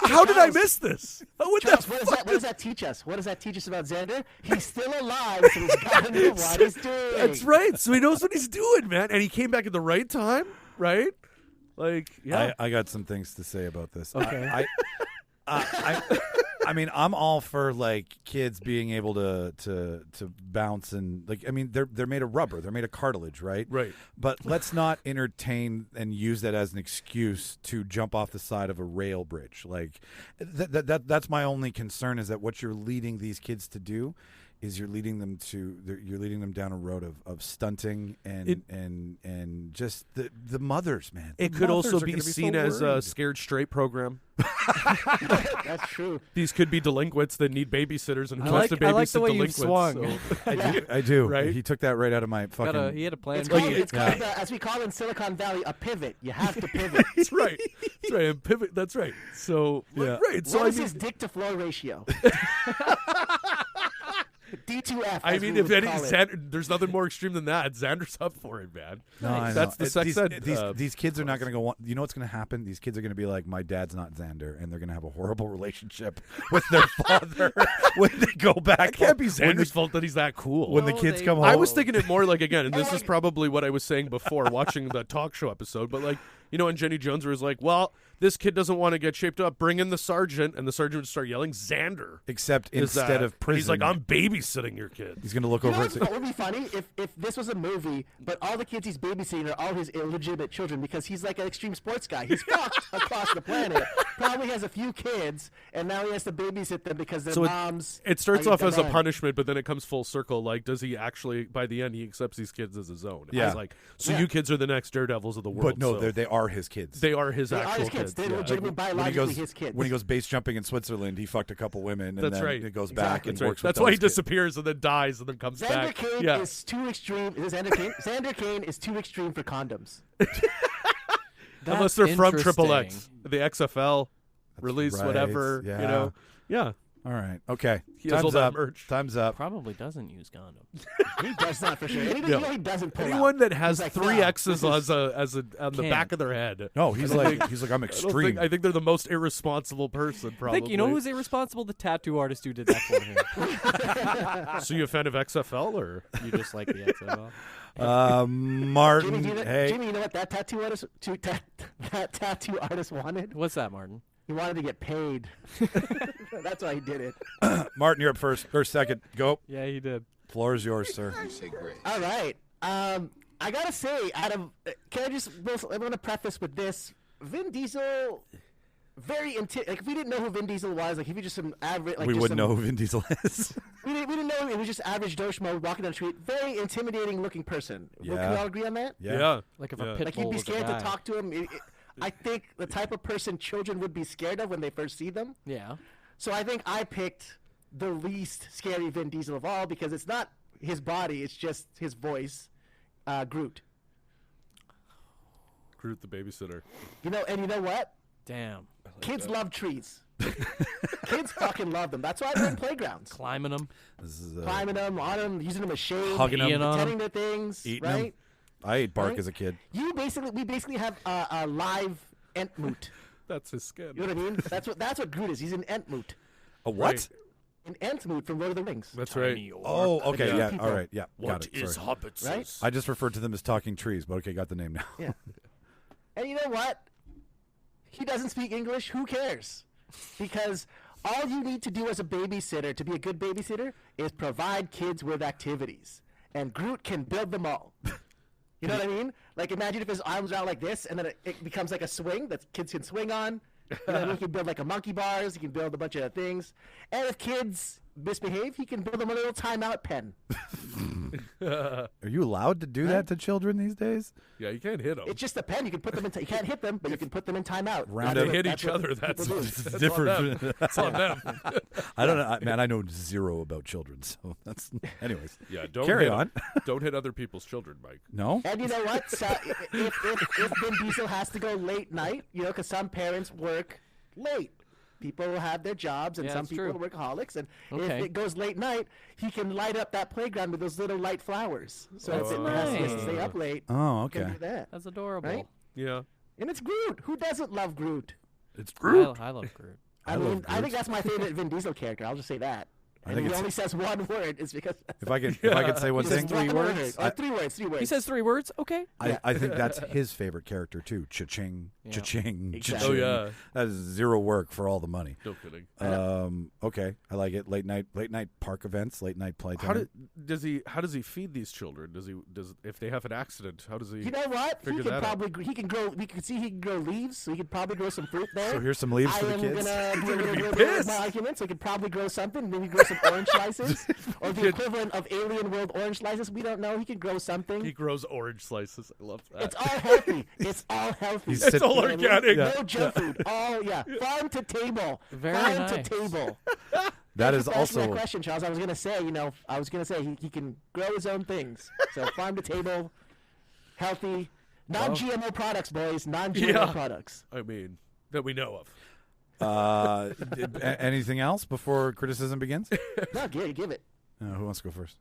S5: How did I miss this?
S7: Charles, what does that teach us? What does that teach us about Xander? He's still alive, so he's got to know what he's doing.
S5: That's right. So he knows what he's doing, man. And he came back at the right time, right? Like, yeah.
S1: I got some things to say about this.
S6: Okay.
S1: I mean, I'm all for like kids being able to bounce and like. I mean, they're made of rubber, they're made of cartilage, right?
S5: Right.
S1: But let's not entertain and use that as an excuse to jump off the side of a rail bridge. Like that's my only concern is that what you're leading these kids to do is you're leading them down a road of stunting and just the mothers, man.
S5: It could also be seen as a scared straight program.
S7: That's true.
S5: These could be delinquents that need babysitters and
S6: I
S5: wants
S6: like-
S5: to
S6: I
S5: babysit
S6: like the way you
S5: delinquents.
S6: swung.
S5: So.
S1: I do.
S5: Right?
S1: He took that right out of my fucking.
S6: He had a plan.
S7: It's called as we call in Silicon Valley, a pivot. You have to pivot.
S5: That's right. That's right. And pivot. That's right. So
S1: Yeah.
S5: right. So
S7: What
S5: I
S7: is
S5: mean,
S7: his dick to floor ratio? D2F.
S5: I
S7: as
S5: mean,
S7: we
S5: if
S7: would
S5: any,
S7: call it.
S5: Xander, there's nothing more extreme than that. Xander's up for it, man.
S1: No, I
S5: That's
S1: know.
S5: the sex ed.
S1: These kids are not going to go. You know what's going to happen? These kids are going to be like, my dad's not Xander, and they're going to have a horrible relationship with their father when they go back.
S5: It can't be
S1: when
S5: Xander's fault that he's that cool.
S1: When the kids come home,
S5: I was thinking it more like, again, and this is probably what I was saying before watching the talk show episode, but like, you know, when Jenny Jones was like, well, this kid doesn't want to get shaped up, bring in the sergeant, and the sergeant would start yelling, Xander.
S1: Except
S5: Is
S1: instead
S5: that-
S1: of prison,
S5: He's like, I'm babysitting your kid.
S1: He's going to look
S7: You know
S1: over and say,
S7: what would be funny if this was a movie, but all the kids he's babysitting are all his illegitimate children because he's like an extreme sports guy. He's fucked across the planet. Probably has a few kids, and now he has to babysit them because their
S5: So
S7: moms.
S5: It starts
S7: are
S5: off as a
S7: dead.
S5: punishment, but then it comes full circle. Like, does he actually, by the end, he accepts these kids as his own?
S1: Yeah.
S5: I was like, so
S7: Yeah.
S5: you kids are the next daredevils of the world.
S1: but no,
S5: so
S1: they are his kids.
S5: they are his
S7: They are
S5: actual
S7: his kids. They're
S5: yeah.
S7: legitimately
S1: when he
S7: biologically
S1: goes
S7: his kids.
S1: when he goes base jumping in Switzerland, he fucked a couple women, and
S5: That's
S1: then
S5: right.
S1: it goes back and
S5: That's right.
S1: works. With
S5: That's why he
S1: those kids.
S5: disappears and then dies and then comes
S7: Xander
S5: back.
S7: Kane
S5: Yeah.
S7: is too extreme. Is Xander Kane? Xander Kane is too extreme for condoms.
S5: Unless they're from Triple X, the XFL release,
S1: right.
S5: whatever.
S1: Yeah.
S5: You know, yeah.
S1: All right. Okay.
S5: He has all
S1: Time's
S5: that
S1: up.
S5: merch.
S1: Time's up.
S6: Probably doesn't use condoms.
S7: He does not for sure. Anything
S5: Yeah.
S7: you know he doesn't pull
S5: Anyone
S7: out.
S5: that has
S7: He's like,
S5: three
S7: no,
S5: X's
S7: this is-
S5: as a on the
S6: Can't.
S5: back of their head.
S1: No, he's like I'm
S5: I
S1: extreme.
S5: think they're the most irresponsible person.
S6: I
S5: Probably.
S6: think you know who's irresponsible? The tattoo artist who did that for him.
S5: So you a fan of XFL or?
S6: You just like the XFL.
S1: Martin.
S7: Jimmy,
S1: Hey,
S7: Jimmy, you know what that tattoo artist that tattoo artist wanted?
S6: What's that, Martin?
S7: He wanted to get paid. That's why he did it.
S1: Martin, you're up first or second. Go.
S6: Yeah, he did.
S1: Floor is yours, sir.
S7: All right. I gotta say, can I just? I want to preface with this. Vin Diesel, very like if we didn't know who Vin Diesel was, like if he just some average, like
S1: We
S7: just
S1: wouldn't
S7: some,
S1: know who Vin Diesel is.
S7: We didn't know it was just average Joe Schmo walking down the street. Very intimidating looking person.
S1: Yeah.
S7: Can we all agree on that?
S1: Yeah.
S6: Like if
S5: Yeah.
S6: a pit
S7: Like
S6: bull
S7: you'd be
S6: was a
S7: scared to
S6: guy.
S7: talk to him. I think the type of person children would be scared of when they first see them.
S6: Yeah.
S7: So I think I picked the least scary Vin Diesel of all because it's not his body, it's just his voice. Groot.
S5: Groot the babysitter.
S7: And you know what?
S6: Damn.
S7: Kids love trees. Kids fucking love them. That's why they're in playgrounds.
S6: Climbing them.
S1: This is
S7: Climbing them, on them, using them as shade,
S1: Hugging 'em.
S6: Peeing on 'em.
S7: tending to things,
S1: Eating 'em.
S7: right?
S1: I ate bark
S7: Right?
S1: as a kid.
S7: We basically have a live Entmoot.
S5: That's his skin.
S7: You know what I mean? That's what Groot is. He's an Entmoot.
S1: A what?
S5: Right.
S7: An Entmoot from Lord of the Rings.
S5: That's right.
S1: Oh, okay,
S7: Like
S1: yeah,
S7: people.
S1: all right, yeah, got
S5: What
S1: it.
S5: is
S1: Sorry.
S5: hobbits?
S7: Right?
S1: I just referred to them as talking trees, but okay, got the name now.
S7: Yeah. And you know what? He doesn't speak English. Who cares? Because all you need to do as a babysitter to be a good babysitter is provide kids with activities. And Groot can build them all. You know what I mean? Like imagine if his arms are out like this and then it becomes like a swing that kids can swing on. You know what I mean? He can build like a monkey bars. He can build a bunch of things. And if kids misbehave, he can build them a little timeout pen.
S1: Are you allowed to do that to children these days?
S5: Yeah, you can't hit them.
S7: It's just a pen. You can put them in. You can't hit them, but you can put them in timeout.
S5: They hit each other. That's
S1: different.
S5: That's on them.
S1: I don't know, man. I know zero about children, so that's. Anyways,
S5: yeah. Don't
S1: carry
S5: hit
S1: on.
S5: Don't hit other people's children, Mike.
S1: No.
S7: And you know what? So if Vin Diesel has to go late night, because some parents work late. People will have their jobs, and some people are workaholics. And if it goes late night, he can light up that playground with those little light flowers. So if it has to stay up late, he can do that.
S6: That's adorable.
S7: Right?
S5: Yeah.
S7: And it's Groot. Who doesn't love Groot?
S1: It's Groot.
S6: I love Groot.
S7: I think that's my favorite Vin Diesel character. I'll just say that. And he only says one word. It's because
S1: if I could say one thing,
S6: 3 words.
S7: 3 words.
S6: He says 3 words. Okay.
S1: I think that's his favorite character too. Cha-ching, cha-ching,
S7: Exactly.
S1: cha-ching.
S5: Oh yeah.
S1: That is zero work for all the money.
S5: No kidding.
S1: Okay, I like it. Late night park events, late night playtime.
S5: How does he feed these children? Does if they have an accident? How does he?
S7: You know what? He
S5: figure
S7: can
S5: that
S7: probably he can grow. We can see he can grow leaves, so he could probably grow some fruit there.
S1: So here's some leaves for the kids.
S7: I am gonna do a little bit of my argument, so he could probably grow something. Maybe grow some orange slices, or the equivalent of Alien World orange slices. We don't know. He could grow something.
S5: He grows orange slices. I love that.
S7: It's all healthy. It's all healthy.
S5: It's all organic.
S7: No junk food. All farm to table.
S6: Very
S7: farm
S6: nice.
S7: to table.
S1: That is
S7: Thank you for asking
S1: also
S7: that question, Charles. I was gonna say he can grow his own things. So farm to table, healthy, non-GMO products, boys. Non-GMO products.
S5: I mean, that we know of.
S1: anything else before criticism begins?
S7: No, give it.
S1: Who wants to go first?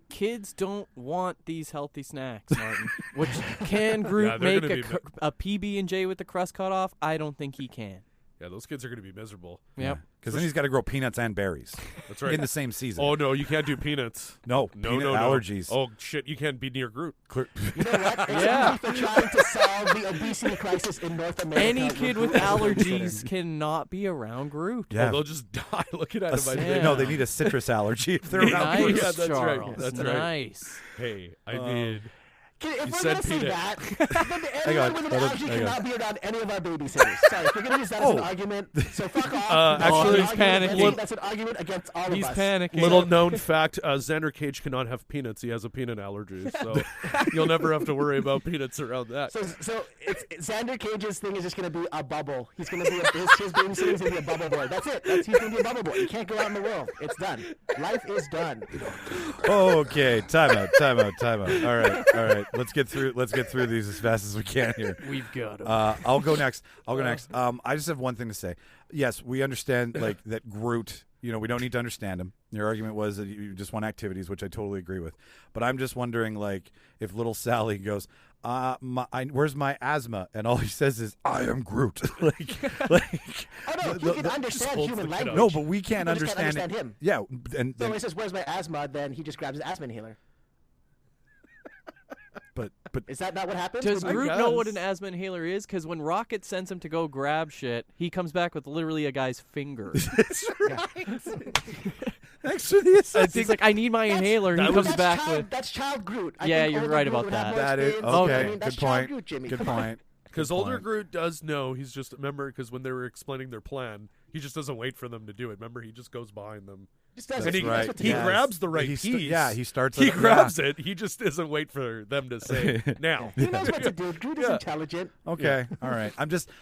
S6: Kids don't want these healthy snacks, Martin. Which can Groot
S5: they're
S6: make
S5: gonna
S6: a PB&J with the crust cut off? I don't think he can.
S5: Yeah, those kids are going to be miserable.
S6: Yep.
S1: Because then he's got to grow peanuts and berries.
S5: That's right.
S1: In the same season.
S5: Oh no, you can't do peanuts.
S1: No, peanut allergies.
S5: Oh shit, you can't be near Groot.
S7: You know what? It's for trying to solve the obesity crisis in North America.
S6: Any kid with allergies cannot be around Groot.
S1: Yeah.
S5: Oh, they'll just die looking at him.
S1: No, they need a citrus allergy if they're around.
S6: Nice,
S1: Groot.
S5: Yeah, that's
S6: Charles.
S5: right. That's
S6: nice.
S5: Right. Hey, I mean,
S7: If we're
S5: said
S7: going to say
S5: peanut.
S7: that, then anyone with an allergy cannot be around any of our babysitters. Sorry, if you're going to use that as an argument, so fuck off.
S5: Actually,
S6: he's panicking.
S7: That's an argument against all
S6: He's
S7: of us.
S6: panicking.
S5: little known fact: Xander Cage cannot have peanuts. He has a peanut allergy, so you'll never have to worry about peanuts around that.
S7: So Xander Cage's thing is just going to be a bubble. He's going to be his babysitting is going to be a bubble boy. That's it. He's going to be a bubble boy. He can't go out in the world. It's done. Life is done.
S1: Okay, time out. All right. Let's get through these as fast as we can here.
S6: We've got him.
S1: I'll go next. I just have one thing to say. Yes, we understand that Groot. We don't need to understand him. Your argument was that you just want activities, which I totally agree with. But I'm just wondering, if little Sally goes, where's my asthma? And all he says is, I am Groot.
S7: Oh no, he can understand human language.
S1: No, but we can't
S7: People just
S1: understand
S7: can't understand him.
S1: Yeah, and
S7: So when he says, "Where's my asthma?" then he just grabs his asthma inhaler.
S1: but
S7: Is that not what happens?
S6: Does
S7: When-
S6: Groot know what an asthma inhaler is? Because when Rocket sends him to go grab shit, he comes back with literally a guy's finger.
S1: That's right. Thanks for the assistance.
S6: He's like, I need my inhaler. And he comes back with.
S7: That's child Groot. I
S6: Yeah,
S7: think
S6: you're
S7: older
S6: right
S7: Groot
S6: about
S7: would have
S6: that.
S7: more
S1: That is
S7: experience.
S1: okay.
S7: I mean, that's
S1: Good
S7: child
S1: point.
S7: Groot, Jimmy.
S1: Good
S7: Come on.
S1: point.
S5: Because
S1: Good
S5: older
S1: point.
S5: Groot does know. He's just remember when they were explaining their plan, he just doesn't wait for them to do it. Remember, he just goes behind them.
S7: Just does
S5: And
S7: it.
S5: he,
S1: right.
S7: That's what
S5: he
S7: does.
S5: grabs the right
S1: He
S5: piece.
S1: he starts.
S5: He
S1: it-
S5: grabs it. He just doesn't wait for them to say now.
S7: He knows what to do. Groot is intelligent.
S1: Okay, all right.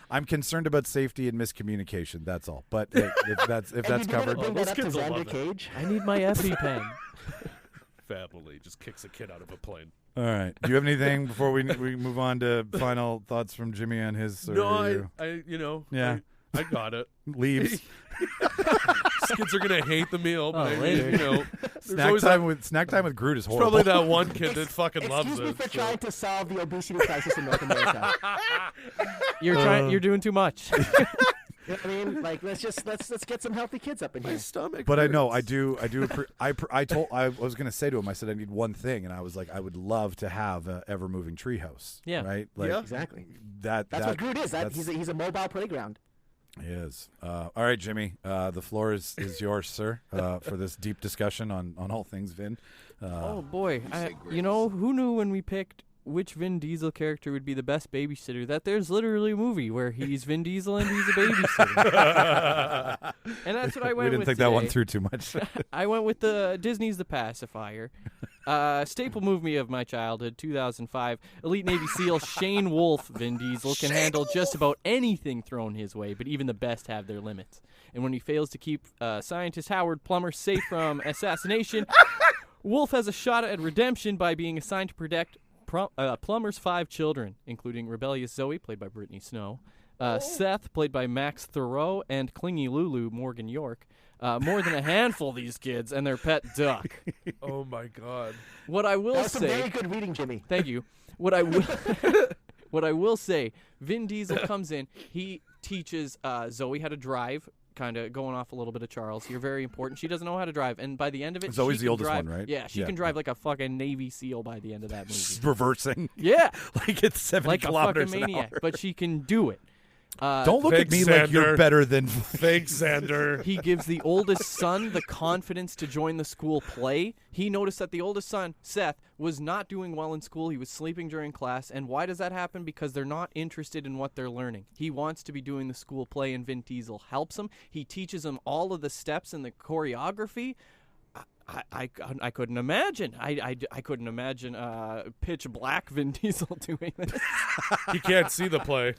S1: I'm concerned about safety and miscommunication. That's all. But if that's
S7: And
S1: covered,
S7: you didn't bring
S5: those
S7: that up to
S5: kids will love
S7: Xander
S5: it.
S7: Cage.
S6: I need my EpiPen.
S5: Family just kicks a kid out of a plane.
S1: all right. Do you have anything before we move on to final thoughts from Jimmy on his?
S5: No,
S1: Yeah.
S5: I got it.
S1: Leaves.
S5: These kids are gonna hate the meal, but
S6: later.
S5: there's always
S1: snack time with Groot is
S5: there's
S1: horrible.
S5: probably that one kid that fucking loves
S7: Excuse me
S5: it.
S7: for
S5: so.
S7: trying to solve the obesity crisis in North America.
S6: You're doing too much.
S7: You know what I mean? Let's get some healthy kids up in here.
S5: My stomach.
S1: But I know
S5: hurts.
S1: I was going to say to him, I said I need one thing, and I was like, I would love to have a ever moving treehouse.
S6: Yeah.
S1: Right.
S7: Exactly.
S1: That's
S7: What Groot is. He's a mobile playground.
S1: He is. All right, Jimmy. The floor is yours, sir, for this deep discussion on all things Vin.
S6: Oh boy, who knew when we picked which Vin Diesel character would be the best babysitter, that there's literally a movie where he's Vin Diesel and he's a babysitter. And that's what I went with.
S1: We didn't think that one through too much.
S6: I went with Disney's The Pacifier. Staple movie of my childhood, 2005. Elite Navy SEAL Shane Wolf Vin Diesel can handle just about anything thrown his way, but even the best have their limits. And when he fails to keep scientist Howard Plummer safe from assassination, Wolf has a shot at redemption by being assigned to protect Plummer's 5 children, including rebellious Zoe, played by Brittany Snow, Seth, played by Max Thoreau, and clingy Lulu, Morgan York. More than a handful of these kids and their pet duck.
S5: Oh my God!
S6: What I will
S7: That was
S6: say,
S7: some very good reading, Jimmy.
S6: Thank you. What I will say, Vin Diesel comes in. He teaches Zoe how to drive. Kind of going off a little bit of Charles here. Very important. She doesn't know how to drive, and by the end of it,
S1: Zoe's
S6: she
S1: the
S6: can
S1: oldest
S6: drive,
S1: one, right?
S6: Yeah, she can drive like a fucking Navy SEAL by the end of that movie.
S1: Reversing.
S6: Yeah,
S1: like it's 70
S6: like a
S1: kilometers
S6: fucking maniac,
S1: an hour.
S6: but she can do it.
S1: Don't look at
S5: Thanks,
S1: me like you're
S5: Xander.
S1: better than.
S5: Thanks, Xander.
S6: He gives the oldest son the confidence to join the school play. He noticed that the oldest son, Seth, was not doing well in school. He was sleeping during class. And why does that happen? Because they're not interested in what they're learning. He wants to be doing the school play, and Vin Diesel helps him. He teaches him all of the steps and the choreography. I couldn't imagine. I couldn't imagine pitch black Vin Diesel doing this.
S5: He can't see the play.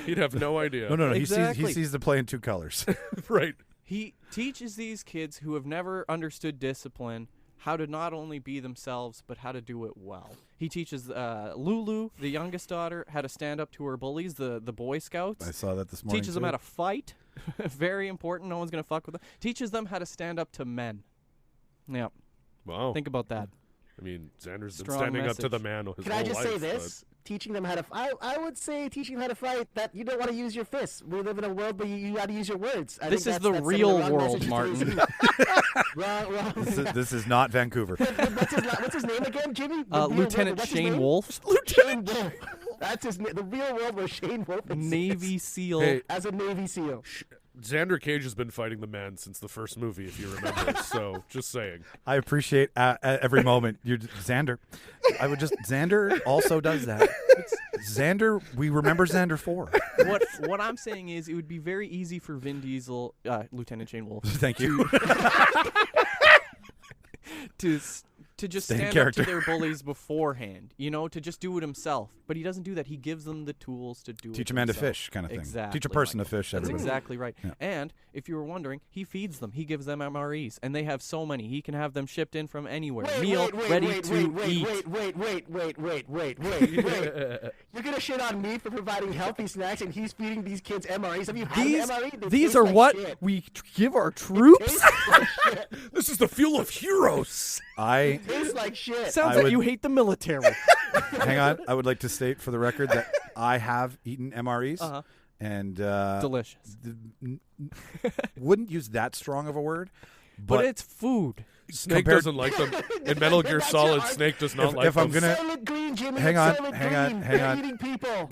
S5: He'd have no idea.
S1: No.
S6: Exactly.
S1: He sees the play in 2 colors.
S5: Right.
S6: He teaches these kids who have never understood discipline how to not only be themselves, but how to do it well. He teaches Lulu, the youngest daughter, how to stand up to her bullies, the Boy Scouts.
S1: I saw that this morning.
S6: Teaches them how to fight. Very important. No one's going to fuck with them. Teaches them how to stand up to men. Yeah.
S5: Wow.
S6: Think about that.
S5: I mean, Xander's been
S6: Strong
S5: standing up to the
S6: message.
S5: man his
S7: Can
S5: whole
S7: I just say
S5: life,
S7: this? Teaching them how to. I would say teaching them how to fight. That you don't want to use your fists. We live in a world where you got to use your words. I
S6: This
S7: think
S6: is
S7: that's
S6: the
S7: sending
S6: real
S7: wrong
S6: world,
S7: message to
S6: Martin.
S7: these youth. wrong.
S1: This is not Vancouver.
S7: What's his name again, Jimmy? The real
S6: Lieutenant
S7: what's his
S6: Shane
S7: name?
S6: Wolf,
S7: Shane Wolf. That's his name. The real world where Shane Wolf exists
S6: Navy SEAL.
S5: Hey,
S7: as a Navy SEAL.
S5: Xander Cage has been fighting the man since the first movie, if you remember. So, just saying.
S1: I appreciate every moment. You're Xander. Xander also does that. Xander, we remember Xander 4.
S6: What I'm saying is, it would be very easy for Vin Diesel, Lieutenant Shane Wolf,
S1: Thank you.
S6: to just
S1: Same
S6: stand
S1: character.
S6: up to their bullies beforehand, to just do it himself. But he doesn't do that. He gives them the tools to do it
S1: Teach a man to
S6: himself.
S1: fish, kind of thing.
S6: Exactly.
S1: Teach a person
S6: Michael.
S1: to fish.
S6: That's
S1: Everybody.
S6: exactly right.
S1: Yeah.
S6: And if you were wondering, he feeds them. He gives them MREs, and they have so many. He can have them shipped in from anywhere. Meal ready to eat.
S7: Wait. You're going to shit on me for providing healthy snacks, and he's feeding these kids MREs. Have you had an MRE? They
S6: These
S7: taste
S6: are
S7: like
S6: what
S7: shit.
S6: we give our
S7: They
S6: troops.
S7: taste like shit.
S5: This is the fuel of heroes.
S1: I
S7: Tastes like shit.
S6: Sounds
S1: I
S6: like
S1: would-
S6: you hate the military.
S1: hang on. I would like to state for the record that I have eaten MREs,
S6: Uh-huh.
S1: and
S6: Delicious.
S1: wouldn't use that strong of a word,
S6: But it's food.
S5: Snake
S1: Compared-
S5: doesn't like them. In Metal Gear
S7: That's
S5: Solid,
S7: your-
S5: Snake does not
S1: If-
S5: like
S1: if I'm
S5: them.
S1: gonna-
S7: Silent green, Jimmy.
S1: Hang
S7: it's
S1: on,
S7: silent
S1: hang
S7: green.
S1: on, hang
S7: They're
S1: on.
S7: eating people.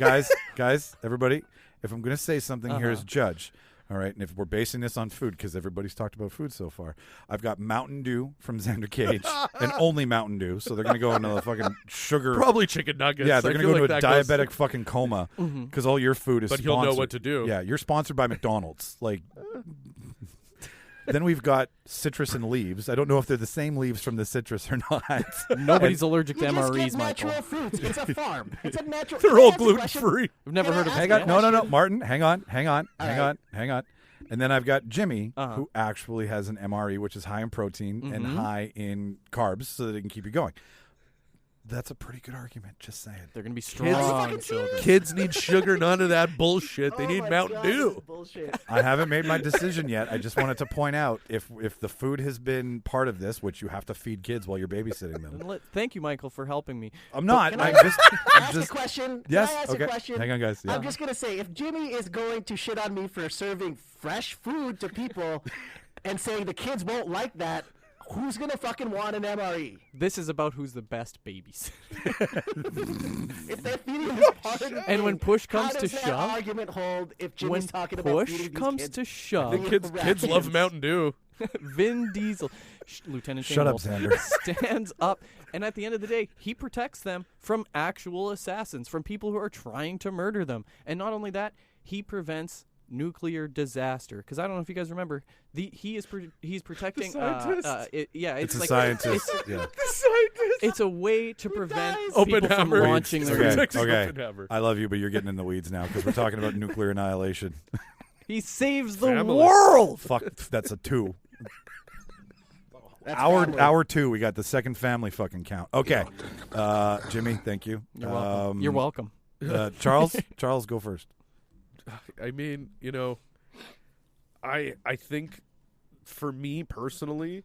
S1: guys, everybody. If I'm going to say something here as
S6: Uh-huh.
S1: judge, all right, and if we're basing this on food, because everybody's talked about food so far, I've got Mountain Dew from Xander Cage, and only Mountain Dew, so they're going to go into the fucking sugar.
S5: Probably chicken nuggets.
S1: Yeah, they're
S5: I
S1: going to
S5: feel
S1: go into
S5: like
S1: a
S5: that goes-
S1: diabetic fucking coma because all your food is
S5: But he'll know
S1: sponsored.
S5: what to do.
S1: Yeah, you're sponsored by McDonald's. Like, then we've got citrus and leaves. I don't know if they're the same leaves from the citrus or not.
S6: Nobody's allergic to
S7: You just
S6: MREs,
S7: get natural
S6: Michael.
S7: fruits. It's a farm. It's a natural.
S5: They're
S7: Can I
S5: all
S7: ask a
S5: gluten
S7: question?
S5: free.
S6: I've never
S7: Can I
S6: heard of
S7: ask
S1: Hang
S7: a
S1: on, no,
S7: question?
S1: Martin, hang on.
S7: right.
S1: And then I've got Jimmy,
S6: Uh-huh.
S1: who actually has an MRE, which is high in protein and
S6: Mhm.
S1: high in carbs, so that it can keep you going. That's a pretty good argument, just saying.
S6: They're going to be
S7: Are you
S6: strong
S7: fucking
S6: children.
S7: serious?
S5: Kids need sugar, none of that bullshit. They
S7: Oh
S5: need
S7: my
S5: Mountain
S7: God, this is
S5: Dew.
S7: bullshit.
S1: I haven't made my decision yet. I just wanted to point out if the food has been part of this, which you have to feed kids while you're babysitting them.
S6: Thank you, Michael, for helping me.
S1: I'm not.
S7: Can
S1: I'm
S7: I
S1: just.
S7: ask a question?
S1: Yes.
S7: Can I ask
S1: Okay.
S7: a question?
S1: Hang on, guys. Yeah.
S7: I'm just gonna say, if Jimmy is going to shit on me for serving fresh food to people and saying the kids won't like that, who's gonna fucking want an MRE?
S6: This is about who's the best babysitter.
S7: If they're feeding this part of the
S6: And when
S7: thing,
S6: push
S7: how
S6: comes to
S7: does that
S6: shove-
S7: argument hold if Jimmy's
S6: when
S7: talking about
S6: push
S7: feeding these
S6: comes
S7: kids?
S6: to shove,
S5: Kids love Mountain Dew.
S6: Vin Diesel, Lieutenant
S1: Shut up,
S6: Shane
S1: Xander.
S6: Wolf, stands up, and at the end of the day, he protects them from actual assassins, from people who are trying to murder them. And not only that, he prevents nuclear disaster. Because I don't know if you guys remember, he's protecting.
S1: It's a scientist. Yeah.
S6: It's a way to prevent people from
S5: Oppenheimer.
S6: launching their
S1: Okay. I love you, but you're getting in the weeds now because we're talking about nuclear annihilation.
S6: He saves the
S5: Family.
S6: world.
S1: Fuck, that's a 2.
S7: That's
S1: Hour 2. We got the second family fucking count. Okay, Jimmy, thank you.
S6: You're welcome. You're welcome.
S1: Charles, go first.
S5: I mean, I think for me personally,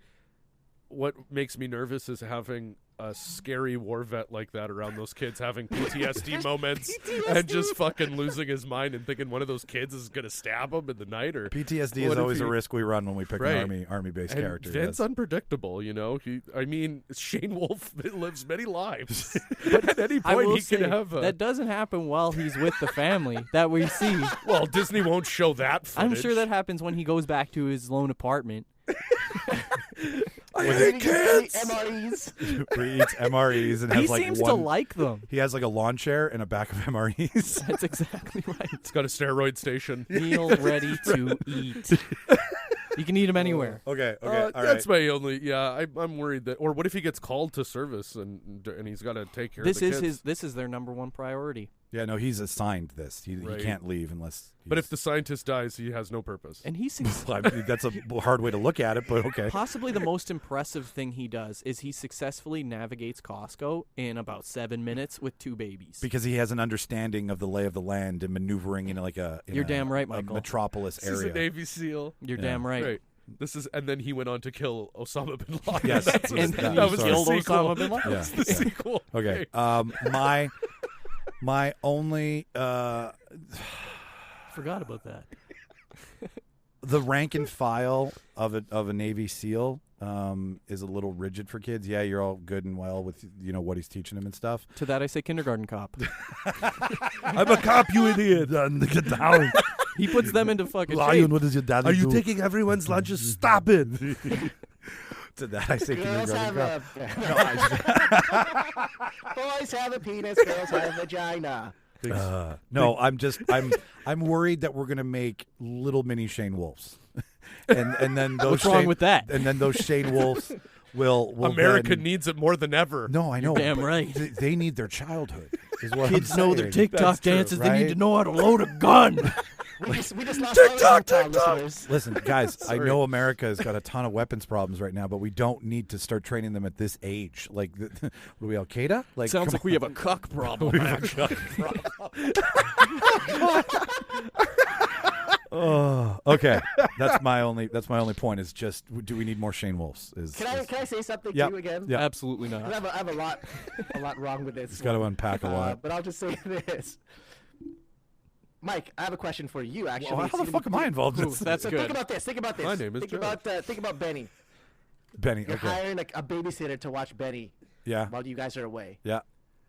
S5: what makes me nervous is having a scary war vet like that around those kids having PTSD moments and just fucking losing his mind and thinking one of those kids is going to stab him in the night. Or
S1: PTSD is always a risk we run when we pick an army-based
S5: and
S1: character.
S5: Vin's unpredictable, Shane Wolf lives many lives. But at any point he can have
S6: that doesn't happen while he's with the family that we see.
S5: Well, Disney won't show that footage.
S6: I'm sure that happens when he goes back to his lone apartment.
S1: I hate kids.
S7: MREs.
S1: He eats MREs and
S6: He
S1: has like
S6: seems
S1: one.
S6: to like them.
S1: He has like a lawn chair and a back of MREs.
S6: That's exactly right.
S5: It's got a steroid station.
S6: Meal ready to eat. You can eat them anywhere.
S1: Okay. All right.
S5: That's my only. Yeah, I'm worried that. Or what if he gets called to service and he's got to take care of the kids?
S6: This is their number one priority.
S1: Yeah, no, he's assigned this. He can't leave unless.
S5: But if the scientist dies, he has no purpose.
S6: And he's
S1: that's a hard way to look at it, but okay.
S6: Possibly the most impressive thing he does is he successfully navigates Costco in about 7 minutes with 2 babies.
S1: Because he has an understanding of the lay of the land and maneuvering in like a.
S6: You're damn right, Michael.
S1: Metropolis area.
S5: This is a Navy SEAL.
S6: You're damn right.
S5: And then he went on to kill Osama bin Laden.
S1: Yes,
S5: that was
S6: killed
S5: the sequel.
S6: Osama bin Laden.
S1: Yeah.
S5: That's the sequel.
S1: Okay. My only
S6: forgot about that.
S1: The rank and file of a Navy SEAL is a little rigid for kids. Yeah, you're all good and well with what he's teaching them and stuff.
S6: To that I say kindergarten cop.
S1: I'm a cop, you idiot! Get down.
S6: He puts them into fucking
S1: Lion,
S6: shape.
S1: what does your dad
S5: Are
S1: do?
S5: you taking everyone's lunches? Stop it!
S1: To that I say
S7: Girls
S1: kindergarten
S7: have
S1: cop.
S7: boys have a penis, girls have a vagina.
S1: No, I'm worried that we're gonna make little mini Shane Wolves, and then those.
S6: What's wrong with that?
S1: And then those Shane Wolves will
S5: America
S1: then,
S5: needs it more than ever.
S1: No, I know.
S6: You're damn
S1: but
S6: right.
S1: They need their childhood. Is what
S6: Kids
S1: I'm
S6: know
S1: saying.
S6: their TikTok dances.
S1: right?
S6: They need to know how to load a gun.
S7: We just lost all the listeners.
S1: Listen, guys, I know America has got a ton of weapons problems right now, but we don't need to start training them at this age. Like, what are we, Al Qaeda? Like,
S6: Sounds like we have a cuck problem.
S1: Okay, that's my only point. Is just, do we need more Shane Wolves?
S7: Can I say something to you again?
S1: Yeah,
S6: Absolutely not.
S7: I have a lot wrong with this.
S1: It's got to unpack a lot.
S7: But I'll just say this. Mike, I have a question for you. Actually,
S1: Well, how the fuck am I involved in this?
S6: That's
S7: so
S6: good.
S7: think about this.
S5: My name is Joe.
S7: Think about Benny.
S1: Benny,
S7: You're
S1: okay,
S7: hiring a babysitter to watch Benny
S1: yeah,
S7: while you guys are away.
S1: yeah.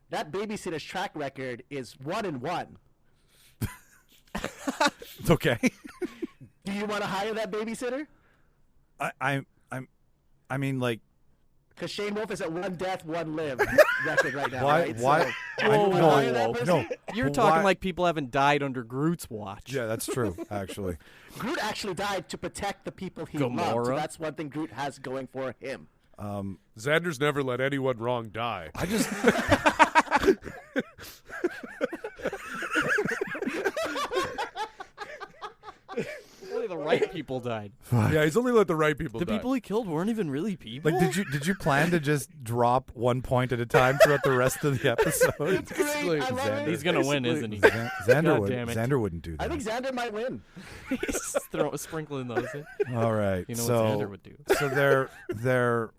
S7: That babysitter's track record is 1-1.
S1: It's okay.
S7: Do you want to hire that babysitter?
S1: I mean, like,
S7: Because Shane Wolf is at 1 death, 1 live record right now.
S1: why?
S7: Right?
S1: Why?
S7: So,
S1: No.
S6: You're
S1: Why-
S6: talking like people haven't died under Groot's watch.
S1: Yeah, that's true. Actually,
S7: Groot actually died to protect the people he loved. So
S6: Gamora.
S7: that's one thing Groot has going for him.
S5: Xander's never let anyone wrong die.
S1: I just.
S6: Only the right people died.
S5: Yeah, he's only let the right people
S6: The
S5: die.
S6: people he killed weren't even really people.
S1: Like, did you plan to just drop 1 point at a time throughout the rest of the episode?
S7: It's great. I love it.
S6: He's gonna win, isn't he?
S1: Xander
S6: damn it.
S1: Xander wouldn't do that.
S7: I think Xander might win.
S6: He's sprinkling those in.
S1: All right.
S6: You know
S1: so,
S6: what Xander would do.
S1: So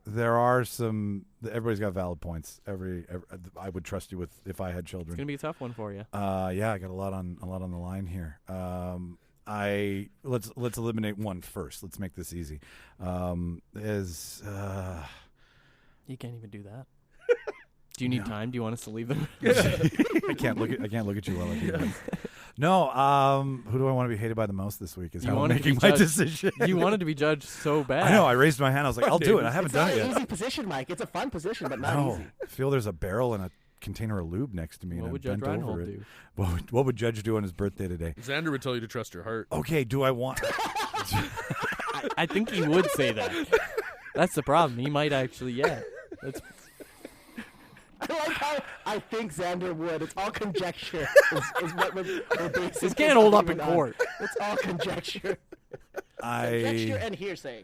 S1: there are some. Everybody's got valid points. I would trust you with if I had
S6: It's
S1: children.
S6: gonna be a tough one for you.
S1: Yeah, I got a lot on the line here. Let's eliminate one first. Let's make this easy.
S6: You can't even do that. Do you need time? Do you want us to leave them?
S1: I can't look at you while I do that. No, who do I want to be hated by the most this week is
S6: You
S1: how I'm
S6: wanted to
S1: making
S6: be
S1: my
S6: judged-
S1: decision.
S6: You wanted to be judged so bad.
S1: I know. I raised my hand. I was like, I'll do it. I haven't
S7: It's
S1: done
S7: not
S1: it
S7: an
S1: yet.
S7: easy position, Mike. It's a fun position, but not
S1: No,
S7: easy.
S1: I feel there's a barrel and a container of lube next to me.
S6: What
S1: and
S6: would
S1: I'm
S6: Judge
S1: bent over
S6: Reinhold
S1: it.
S6: do?
S1: What would Judge do on his birthday today?
S5: Xander would tell you to trust your heart.
S1: Okay, do I want...
S6: I think he would say that. That's the problem. He might actually, yeah. That's
S7: I like how I think Xander would. It's all conjecture. is what we're basing
S6: This can't hold up in
S7: argument on.
S6: court.
S7: It's all conjecture. Conjecture and hearsay.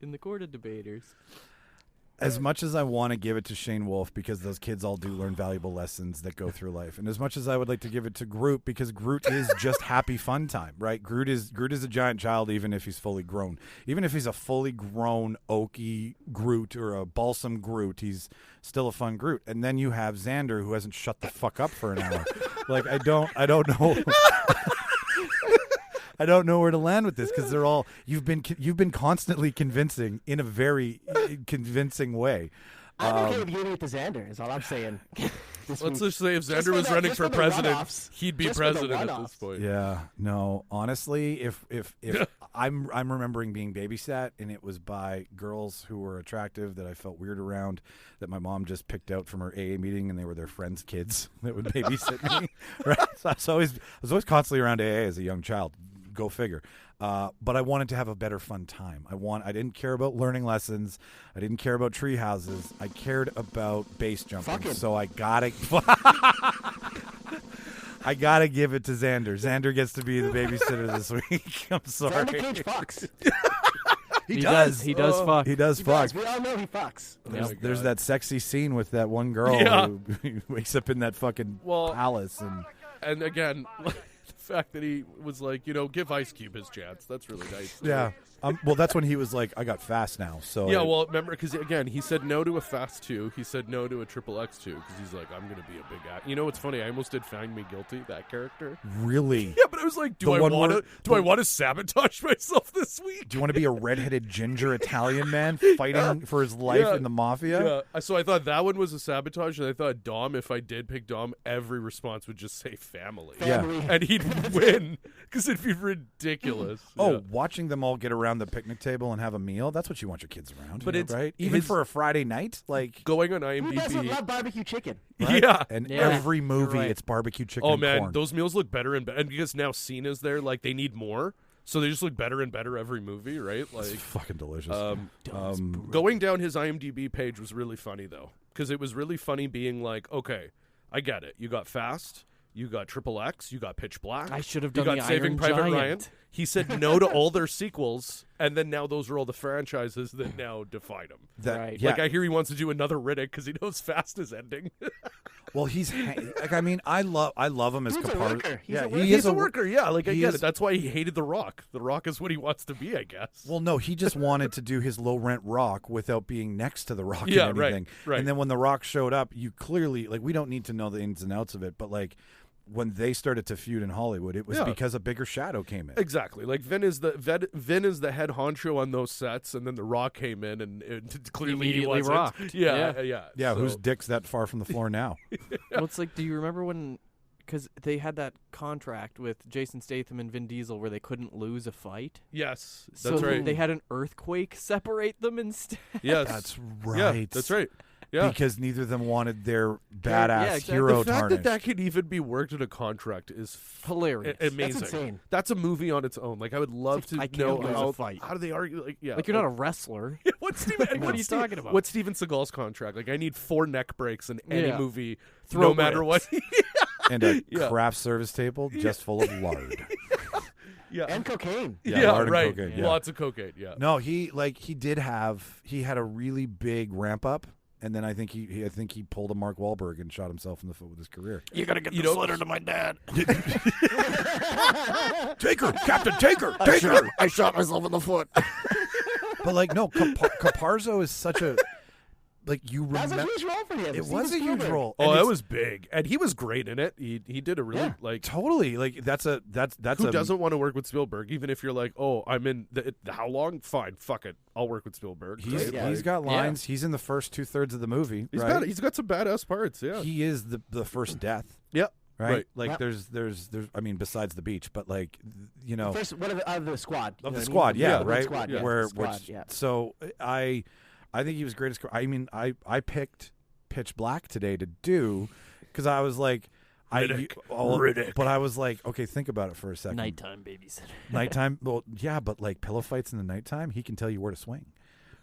S6: in the court of debaters.
S1: As much as I want to give it to Shane Wolf because those kids all do learn valuable lessons that go through life, and as much as I would like to give it to Groot because Groot is just happy fun time, right? Groot is a giant child even if he's fully grown. Even if he's a fully grown oaky Groot or a balsam Groot, he's still a fun Groot. And then you have Xander who hasn't shut the fuck up for an hour. Like I don't know. I don't know where to land with this because they're all you've been constantly convincing in a very convincing way.
S7: I'm okay with giving it to Xander. Is all I'm saying.
S5: Let's just say if Xander was running for president, he'd be president at this point.
S1: Yeah, no. Honestly, if I'm remembering being babysat and it was by girls who were attractive that I felt weird around, that my mom just picked out from her AA meeting, and they were their friends' kids that would babysit me. Right? So I was always constantly around AA as a young child. Go figure. But I wanted to have a better fun time. I didn't care about learning lessons. I didn't care about tree houses. I cared about base jumping. So I gotta give it to Xander. Xander gets to be the babysitter this week. I'm sorry.
S7: Xander Cage fucks.
S6: He does. He does fuck.
S1: He does fuck.
S7: We all know he fucks.
S1: There's that sexy scene with that one girl who wakes up in that fucking palace
S5: and again. The fact that he was like, give Ice Cube his chance. That's really nice.
S1: Yeah. Well, that's when he was like, I got fast now. So
S5: yeah, well, remember, because again, he said no to a Fast 2. He said no to a XXX 2 because he's like, I'm going to be a big act. You know what's funny? I almost did Find Me Guilty, that character.
S1: Really?
S5: Yeah, but I was like, do I want to sabotage myself this week?
S1: Do you want to be a redheaded ginger Italian man fighting for his life in the mafia?
S5: Yeah. So I thought that one was a sabotage, and I thought Dom, if I did pick Dom, every response would just say family.
S1: Yeah.
S5: And he'd win because it'd be ridiculous.
S1: Oh, watching them all get around the picnic table and have a meal, that's what you want your kids around.
S5: But it's
S1: right? Even for a Friday night? Like
S5: going on
S7: Who doesn't
S5: IMDb.
S7: love barbecue chicken?
S1: Right?
S5: Yeah.
S1: And
S6: Yeah.
S1: every movie,
S6: You're right.
S1: it's barbecue chicken
S5: Oh, man,
S1: corn.
S5: those meals look better and better. And because now Cena's there, like, they need more. So they just look better and better every movie, right? Like,
S1: It's fucking delicious.
S5: going down his IMDb page was really funny, though. Because it was really funny being like, okay, I get it. You got Fast. You got XXX. You got Pitch Black.
S6: I should have
S5: You
S6: done
S5: got
S6: the
S5: Saving
S6: Iron
S5: Private
S6: Giant.
S5: Ryan. He said no to all their sequels, and then now those are all the franchises that now define him.
S6: Right.
S1: Yeah.
S5: Like, I hear he wants to do another Riddick because he knows Fast is ending.
S1: Well, he's like, I mean, I love him as
S7: He's a
S1: Capar.
S7: worker. He's
S1: Yeah,
S7: a worker.
S1: he
S5: He's
S1: is
S5: a worker, yeah. Like, I
S1: he
S5: get
S1: is-
S5: it. That's why he hated The Rock. The Rock is what he wants to be, I guess.
S1: Well, no, he just wanted to do his low rent Rock without being next to the Rock
S5: Yeah,
S1: and
S5: right,
S1: anything.
S5: right.
S1: And then when the Rock showed up, you clearly we don't need to know the ins and outs of it, but like when they started to feud in Hollywood, it was
S5: Yeah.
S1: because a bigger shadow came in.
S5: Exactly. Like Vin is the head honcho on those sets, and then The Rock came in and clearly he
S6: Immediately
S5: wasn't.
S6: rocked.
S5: Yeah.
S1: Yeah,
S5: So-
S1: whose dick's that far from the floor now?
S6: Well, it's like, do you remember when? Because they had that contract with Jason Statham and Vin Diesel where they couldn't lose a fight.
S5: Yes,
S6: So
S5: that's right.
S6: they had an earthquake separate them instead.
S5: Yes,
S1: That's
S5: Yeah,
S1: right.
S5: that's right. Yeah.
S1: Because neither of them wanted their badass
S6: yeah, exactly.
S1: hero
S5: The fact
S1: tarnished.
S5: that could even be worked in a contract is
S6: Hilarious.
S5: amazing.
S7: That's insane.
S5: That's a movie on its own. Like I would love
S6: It's like,
S5: to
S6: I
S5: know
S6: can't lose a fight.
S5: how do they argue? Like
S6: Like, you're not a wrestler.
S5: What's Steven?
S6: What are you talking about?
S5: What's Steven Seagal's contract? Like I need 4 neck breaks in any
S6: Yeah.
S5: movie,
S6: Throw
S5: no matter what.
S6: bricks.
S1: and a
S5: Yeah.
S1: craft service table just full of lard.
S5: Yeah,
S7: And cocaine.
S1: Yeah, lard and
S5: right.
S1: cocaine, yeah.
S5: Lots of cocaine. Yeah.
S1: No, he had a really big ramp up, and then I think he pulled a Mark Wahlberg and shot himself in the foot with his career.
S6: You gotta get the slitter to my dad.
S1: Take her, Captain, take her, take her.
S6: I shot myself in the foot.
S1: But like, no, Caparzo is such a you
S7: That was a
S1: remember.
S7: huge role for him.
S1: It
S7: Steven
S1: was a huge
S7: Spielberg.
S1: role.
S5: Oh,
S1: And
S5: that
S1: it's-
S5: was big, and he was great in it. He did a really
S7: Yeah.
S5: like.
S1: totally like that's
S5: Who
S1: a
S5: doesn't want to work with Spielberg? Even if you're like, oh, I'm in how long? Fine, fuck it, I'll work with Spielberg.
S1: He's
S5: right?
S1: got
S5: Yeah.
S1: lines. He's in the first 2/3 of the movie.
S5: He's
S1: right?
S5: got some badass parts. Yeah.
S1: He is the first death.
S5: Yep.
S1: right? Like
S7: Yep.
S1: there's I mean, besides the beach, but like you know,
S7: First, one of the squad.
S1: of
S7: you
S1: the
S7: know
S1: squad,
S7: what I mean?
S1: yeah,
S7: The
S1: right.
S7: Squad, yeah.
S1: Where
S7: Squad,
S1: which,
S7: yeah.
S1: so I think he was great. I mean, I picked Pitch Black today to do because I was like.
S5: Riddick.
S1: But I was like, okay, think about it for a second.
S6: Nighttime babysitter.
S1: Nighttime, well, yeah, but like pillow fights in the nighttime, he can tell you where to swing,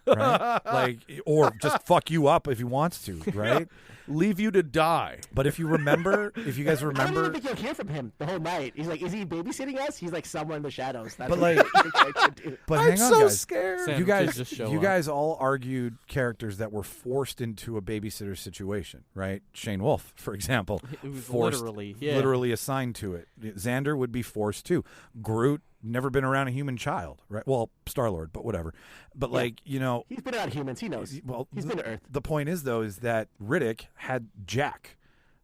S1: right? Like, or just fuck you up if he wants to, right?
S5: Leave you to die.
S1: But if you remember, if you guys
S7: I don't
S1: remember,
S7: even think you'll hear from him the whole night. He's like, is he babysitting us? He's like somewhere in the shadows. That's
S1: But,
S7: what
S1: like-
S7: I think I should do.
S1: but
S5: I'm
S1: hang on,
S5: so
S1: guys.
S5: scared.
S1: You
S6: Sandwiches
S1: guys,
S6: just show
S1: you
S6: up.
S1: guys all argued characters that were forced into a babysitter situation, right? Shane Wolf, for example,
S6: It was
S1: forced,
S6: literally
S1: assigned to it. Xander would be forced too. Groot never been around a human child, right? Well, Star-Lord, but whatever. But
S7: Yeah.
S1: like, you know,
S7: He's been around humans. He knows.
S1: well,
S7: He's been to Earth.
S1: The point is though, is that Riddick had Jack,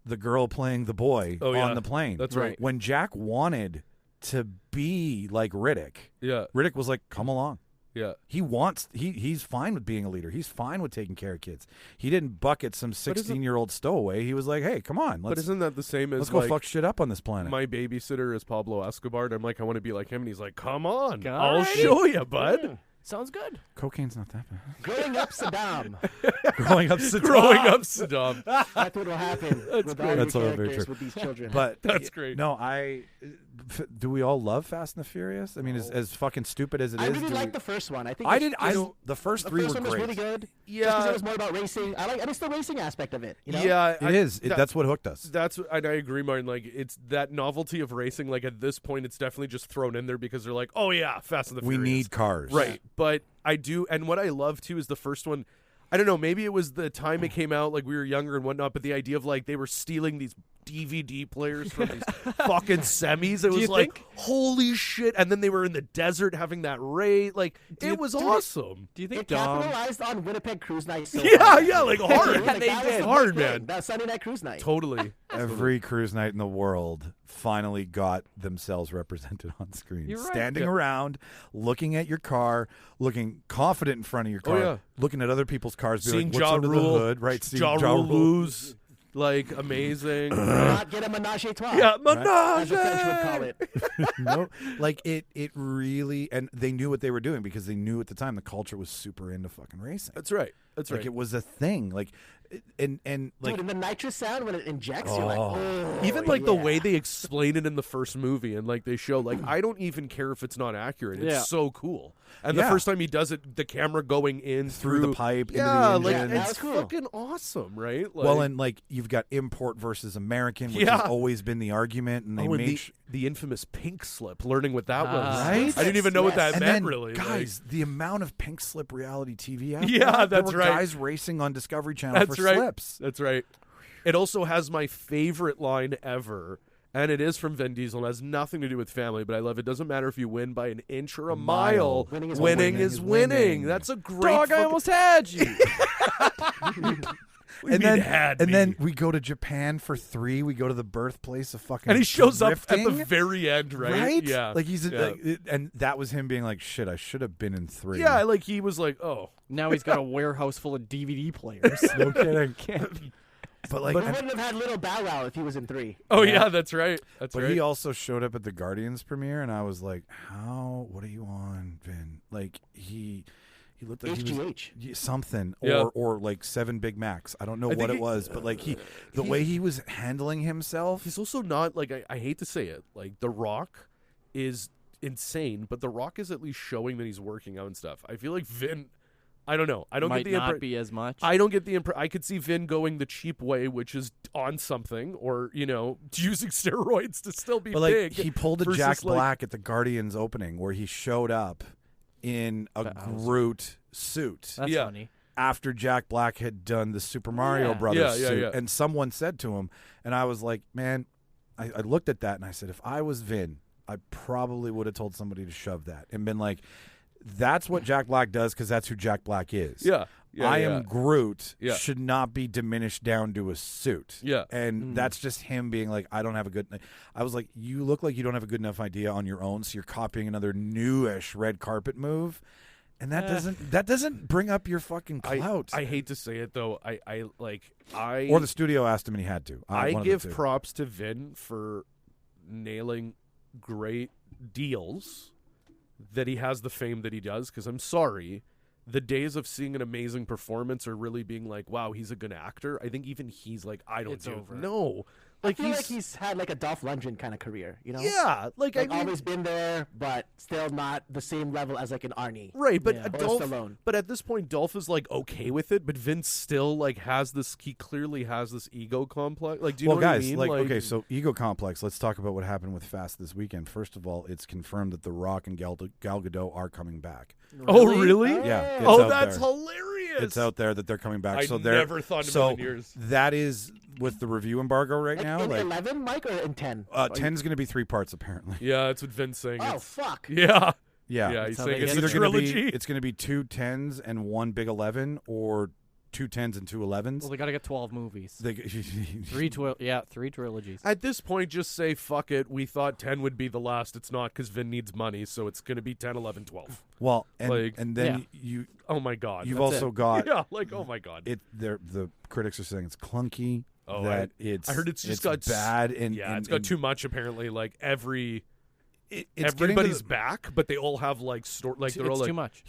S1: the girl playing the boy
S5: Oh, yeah.
S1: on the plane.
S5: That's right.
S1: When Jack wanted to be like Riddick,
S5: Yeah.
S1: Riddick was like, "Come along."
S5: Yeah.
S1: He's fine with being a leader. He's fine with taking care of kids. He didn't bucket some 16-year-old stowaway. He was like, "Hey, come on,
S5: But
S1: let's
S5: isn't that the same as
S1: let's go
S5: like,
S1: fuck shit up on this planet."
S5: my babysitter is Pablo Escobar, and I'm like, I want to be like him, and he's like, come on,
S6: Alrighty.
S5: I'll show you, bud.
S6: Sounds good.
S1: Cocaine's not that bad.
S7: Growing up Saddam.
S1: Growing up, Saddam.
S5: Growing up, Saddam.
S7: That's what will happen with all
S1: That's
S7: your
S1: all very
S7: characters
S1: true.
S7: with these children.
S1: But
S5: That's great.
S1: No, do we all love Fast and the Furious? I mean, as fucking stupid as it
S7: I
S1: is,
S7: really
S1: do
S7: liked
S1: we-
S7: the first one. I think
S1: I
S7: it's-
S1: did.
S7: it's-
S1: The first
S7: the
S1: three
S7: first
S1: were
S7: one was
S1: great.
S7: really good.
S5: Yeah.
S7: Just because it was more about racing. I miss the racing aspect of it. You know?
S5: Yeah,
S1: It is. That's what hooked us.
S5: And I agree, Martin. Like, it's that novelty of racing. Like, at this point, it's definitely just thrown in there because they're like, oh yeah, Fast and the
S1: We
S5: Furious.
S1: need cars,
S5: Right. But I do, and what I love too is the first one. I don't know, maybe it was the time it came out, like we were younger and whatnot, but the idea of like they were stealing these DVD players from these fucking semis. It
S6: Do you
S5: was like,
S6: think-
S5: holy shit. And then they were in the desert having that raid. Like, it was awesome.
S6: Do you think
S7: It
S6: Dom?
S7: capitalized on Winnipeg cruise night so
S5: Yeah,
S7: hard.
S5: yeah, like hard.
S7: Like,
S6: they
S7: that was
S6: did.
S7: the
S5: Hard,
S7: big thing.
S5: man.
S7: That was Sunday night cruise night.
S5: Totally.
S1: Every cruise night in the world finally got themselves represented on screen.
S6: You're right.
S1: Standing
S5: Yeah.
S1: around, looking at your car, looking confident in front of your
S5: Oh,
S1: car,
S5: yeah.
S1: looking at other people's cars, being
S5: Seeing
S1: like, what's
S5: Ja
S1: under
S5: Rule.
S1: the hood, right? Seeing
S5: Ja
S1: Ja
S5: Rule
S1: Rule.
S5: lose. Like, amazing.
S7: Not get a menage a trois.
S5: Yeah,
S7: As the French would
S5: menage.
S7: call it.
S1: No, like it really, and they knew what they were doing because they knew at the time the culture was super into fucking racing.
S5: That's right. That's
S1: Like
S5: right.
S1: it was a thing. Like, and like
S7: Dude, and the nitrous sound when it injects, you're like,
S1: Oh.
S7: oh,
S5: Even like the
S7: yeah.
S5: way they explain it in the first movie and like they show, like, I don't even care if it's not accurate. It's
S6: Yeah.
S5: so cool. And
S1: Yeah.
S5: the first time he does it, the camera going in
S1: through the pipe
S5: Yeah,
S1: into the
S5: like
S1: engine.
S7: that
S5: it's
S7: was cool.
S5: fucking awesome, right? Like,
S1: Well, and like you've got import versus American, which
S5: Yeah.
S1: has always been the argument, and they
S5: oh, and
S1: made
S5: the infamous pink slip, learning what that was.
S1: Right?
S5: I didn't even know what that
S1: and
S5: meant,
S1: then,
S5: really. like-
S1: guys, the amount of pink slip reality TV. After
S5: Yeah,
S1: that, there
S5: that's
S1: were
S5: right.
S1: Guys racing on Discovery Channel
S5: That's
S1: for
S5: right.
S1: slips.
S5: That's right. It also has my favorite line ever, and it is from Vin Diesel. And has nothing to do with family, but I love it. Doesn't matter if you win by an inch or a mile.
S7: Winning is
S5: Winning
S7: winning.
S5: is winning. That's a great.
S6: Dog, I
S5: fucking-
S6: almost had you.
S1: And then,
S5: had
S1: and
S5: me?
S1: then we go to Japan for 3. We go to the birthplace of fucking.
S5: And he shows up at the
S1: drifting,
S5: very end, right? Yeah.
S1: Like he's,
S5: Yeah.
S1: and that was him being like, "Shit, I should have been in 3."
S5: Yeah, like he was like, oh.
S6: Now he's got a warehouse full of DVD players.
S1: no kidding. But like,
S7: We
S1: and-
S7: wouldn't have had little Bow Wow if he was in 3.
S5: Oh, yeah, that's right. That's
S1: but
S5: right.
S1: he also showed up at the Guardians premiere, and I was like, "How? What are you on, Vin?" Like he looked like he was
S7: HGH.
S1: something,
S5: Yeah.
S1: or like 7 Big Macs. I don't know
S5: I
S1: what
S5: think
S1: it was, but like the way he was handling himself.
S5: He's also not, like, I hate to say it, like, The Rock is insane, but The Rock is at least showing that he's working out and stuff. I feel like Vin, I don't know. I don't
S6: Might
S5: get the
S6: not be as much.
S5: I don't get the impression. I could see Vin going the cheap way, which is on something, or, you know, using steroids to still be
S1: But like
S5: big.
S1: he pulled a
S5: versus,
S1: Jack
S5: like-
S1: Black at the Guardians opening, where he showed up in a
S6: That was-
S1: Groot suit.
S6: That's
S5: Yeah.
S6: funny.
S1: After Jack Black had done the Super Mario
S6: Yeah.
S1: Brothers
S5: Yeah,
S1: suit,
S5: yeah.
S1: and someone said to him, and I was like, man, I looked at that and I said, if I was Vin, I probably would have told somebody to shove that and been like, that's what Jack Black does because that's who Jack Black is.
S5: Yeah. Yeah,
S1: I
S5: yeah.
S1: am Groot
S5: Yeah.
S1: should not be diminished down to a suit.
S5: Yeah.
S1: And that's just him being like, I don't have a good. I was like, you look like you don't have a good enough idea on your own, so you're copying another newish red carpet move. And that doesn't bring up your fucking clout.
S5: I hate to say it though.
S1: Or the studio asked him and he had to.
S5: I
S1: one of
S5: give
S1: the two.
S5: props to Vin for nailing great deals that he has the fame that he does, because I'm sorry, the days of seeing an amazing performance or really being like, wow, he's a good actor, I think even he's like, I don't do
S6: over.
S5: No.
S7: I feel like he's had like a Dolph Lundgren kind of career, you know?
S5: Yeah, like I mean,
S7: always been there, but still not the same level as like an Arnie.
S5: Right, but
S7: Or
S5: Dolph,
S7: Stallone.
S5: but at this point, Dolph is like okay with it, but Vince still like has this. He clearly has this ego complex. Like, do you know
S1: guys,
S5: what I mean?
S1: like, okay, so ego complex. Let's talk about what happened with Fast this weekend. First of all, it's confirmed that The Rock and Gal Gadot are coming back.
S5: Oh, really?
S1: Yeah. It's
S5: Oh,
S1: out
S5: that's
S1: there.
S5: hilarious.
S1: It's out there that they're coming back.
S5: I
S1: so they're
S5: never thought in a million years.
S1: That is with the review embargo right
S7: Like
S1: now.
S7: in
S1: Like
S7: 11, Mike, or in 10?
S1: 10's going to be 3 parts apparently.
S5: Yeah, that's what Vin's saying.
S7: Oh,
S5: It's-
S7: fuck.
S5: Yeah.
S1: Yeah.
S5: Yeah, he's
S6: how
S5: saying
S6: they
S5: it's
S6: get
S5: a
S1: Either gonna
S5: trilogy.
S1: it's going to be 2 10s and 1 big 11, or 2 10s and 2 11s.
S6: Well, they got to get 12 movies.
S1: They-
S6: Three trilogies.
S5: At this point, just say, fuck it. We thought 10 would be the last. It's not, because Vin needs money, so it's going to be 10, 11, 12.
S1: Well, and,
S5: Like-
S1: and then you
S5: Oh, my God.
S1: you've
S5: That's
S1: also
S5: it.
S1: got
S5: Yeah, like, oh, my God.
S1: the critics are saying it's clunky.
S5: Oh,
S1: that
S5: I heard it's just got
S1: bad and
S5: yeah,
S1: and,
S5: it's got
S1: and
S5: too much apparently. Like
S1: it's getting to
S5: everybody's
S1: the-
S5: back, but they all have like they're all
S6: It's
S5: like
S6: too much.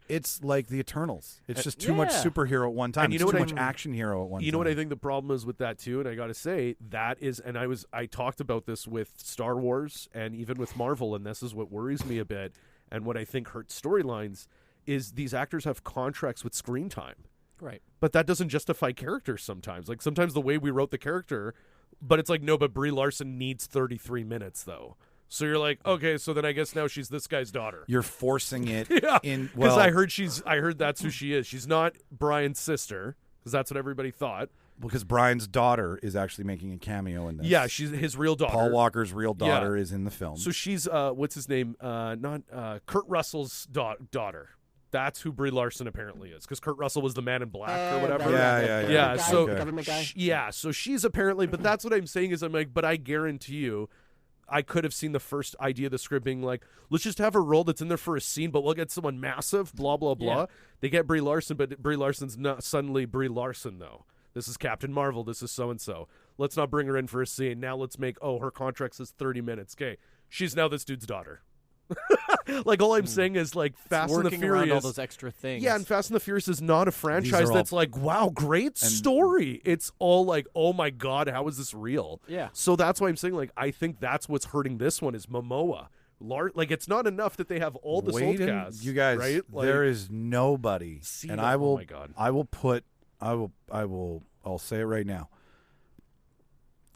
S1: it's like the Eternals. It's just too much
S6: yeah.
S1: superhero at one time.
S5: And you
S1: It's
S5: know
S1: too
S5: what
S1: much action hero at one time.
S5: You know what I think the problem is with that too, and I got to say that is, and I talked about this with Star Wars and even with Marvel, and this is what worries me a bit, and what I think hurts storylines is these actors have contracts with screen time.
S6: Right.
S5: But that doesn't justify characters sometimes. Like sometimes the way we wrote the character, but it's like, no, but Brie Larson needs 33 minutes though. So you're like, okay, so then I guess now she's this guy's daughter.
S1: You're forcing it
S5: Yeah,
S1: in.
S5: because
S1: Well,
S5: I heard that's who she is. She's not Brian's sister, because that's what everybody thought.
S1: because Brian's daughter is actually making a cameo in this.
S5: Yeah, she's his real daughter.
S1: Paul Walker's real daughter
S5: Yeah.
S1: is in the film.
S5: So she's what's his name? Not Kurt Russell's daughter. That's who Brie Larson apparently is, because Kurt Russell was the Man in Black or whatever.
S1: Yeah.
S5: So
S1: Okay.
S7: Government guy.
S5: yeah, so she's apparently, but that's what I'm saying is I'm like, but I guarantee you, I could have seen the first idea of the script being like, let's just have her role that's in there for a scene, but we'll get someone massive, blah, blah, blah.
S6: Yeah.
S5: They get Brie Larson, but Brie Larson's not suddenly Brie Larson, though. This is Captain Marvel. This is so-and-so. Let's not bring her in for a scene. Now let's make, her contract says 30 minutes. Okay, she's now this dude's daughter. Like, all I'm saying is, like, Fast and the
S6: Working around all
S5: Furious.
S6: those extra things.
S5: Yeah, and Fast and the Furious is not a franchise
S1: all-
S5: that's like, wow, great story. It's all like, oh my God, how is this real?
S6: Yeah.
S5: So that's why I'm saying, like, I think that's what's hurting this one is Momoa. Like, it's not enough that they have all this old cast.
S1: You guys,
S5: right? Like,
S1: there is nobody,
S5: See
S1: and
S5: that-
S1: I will.
S5: oh my God.
S1: I'll say it right now.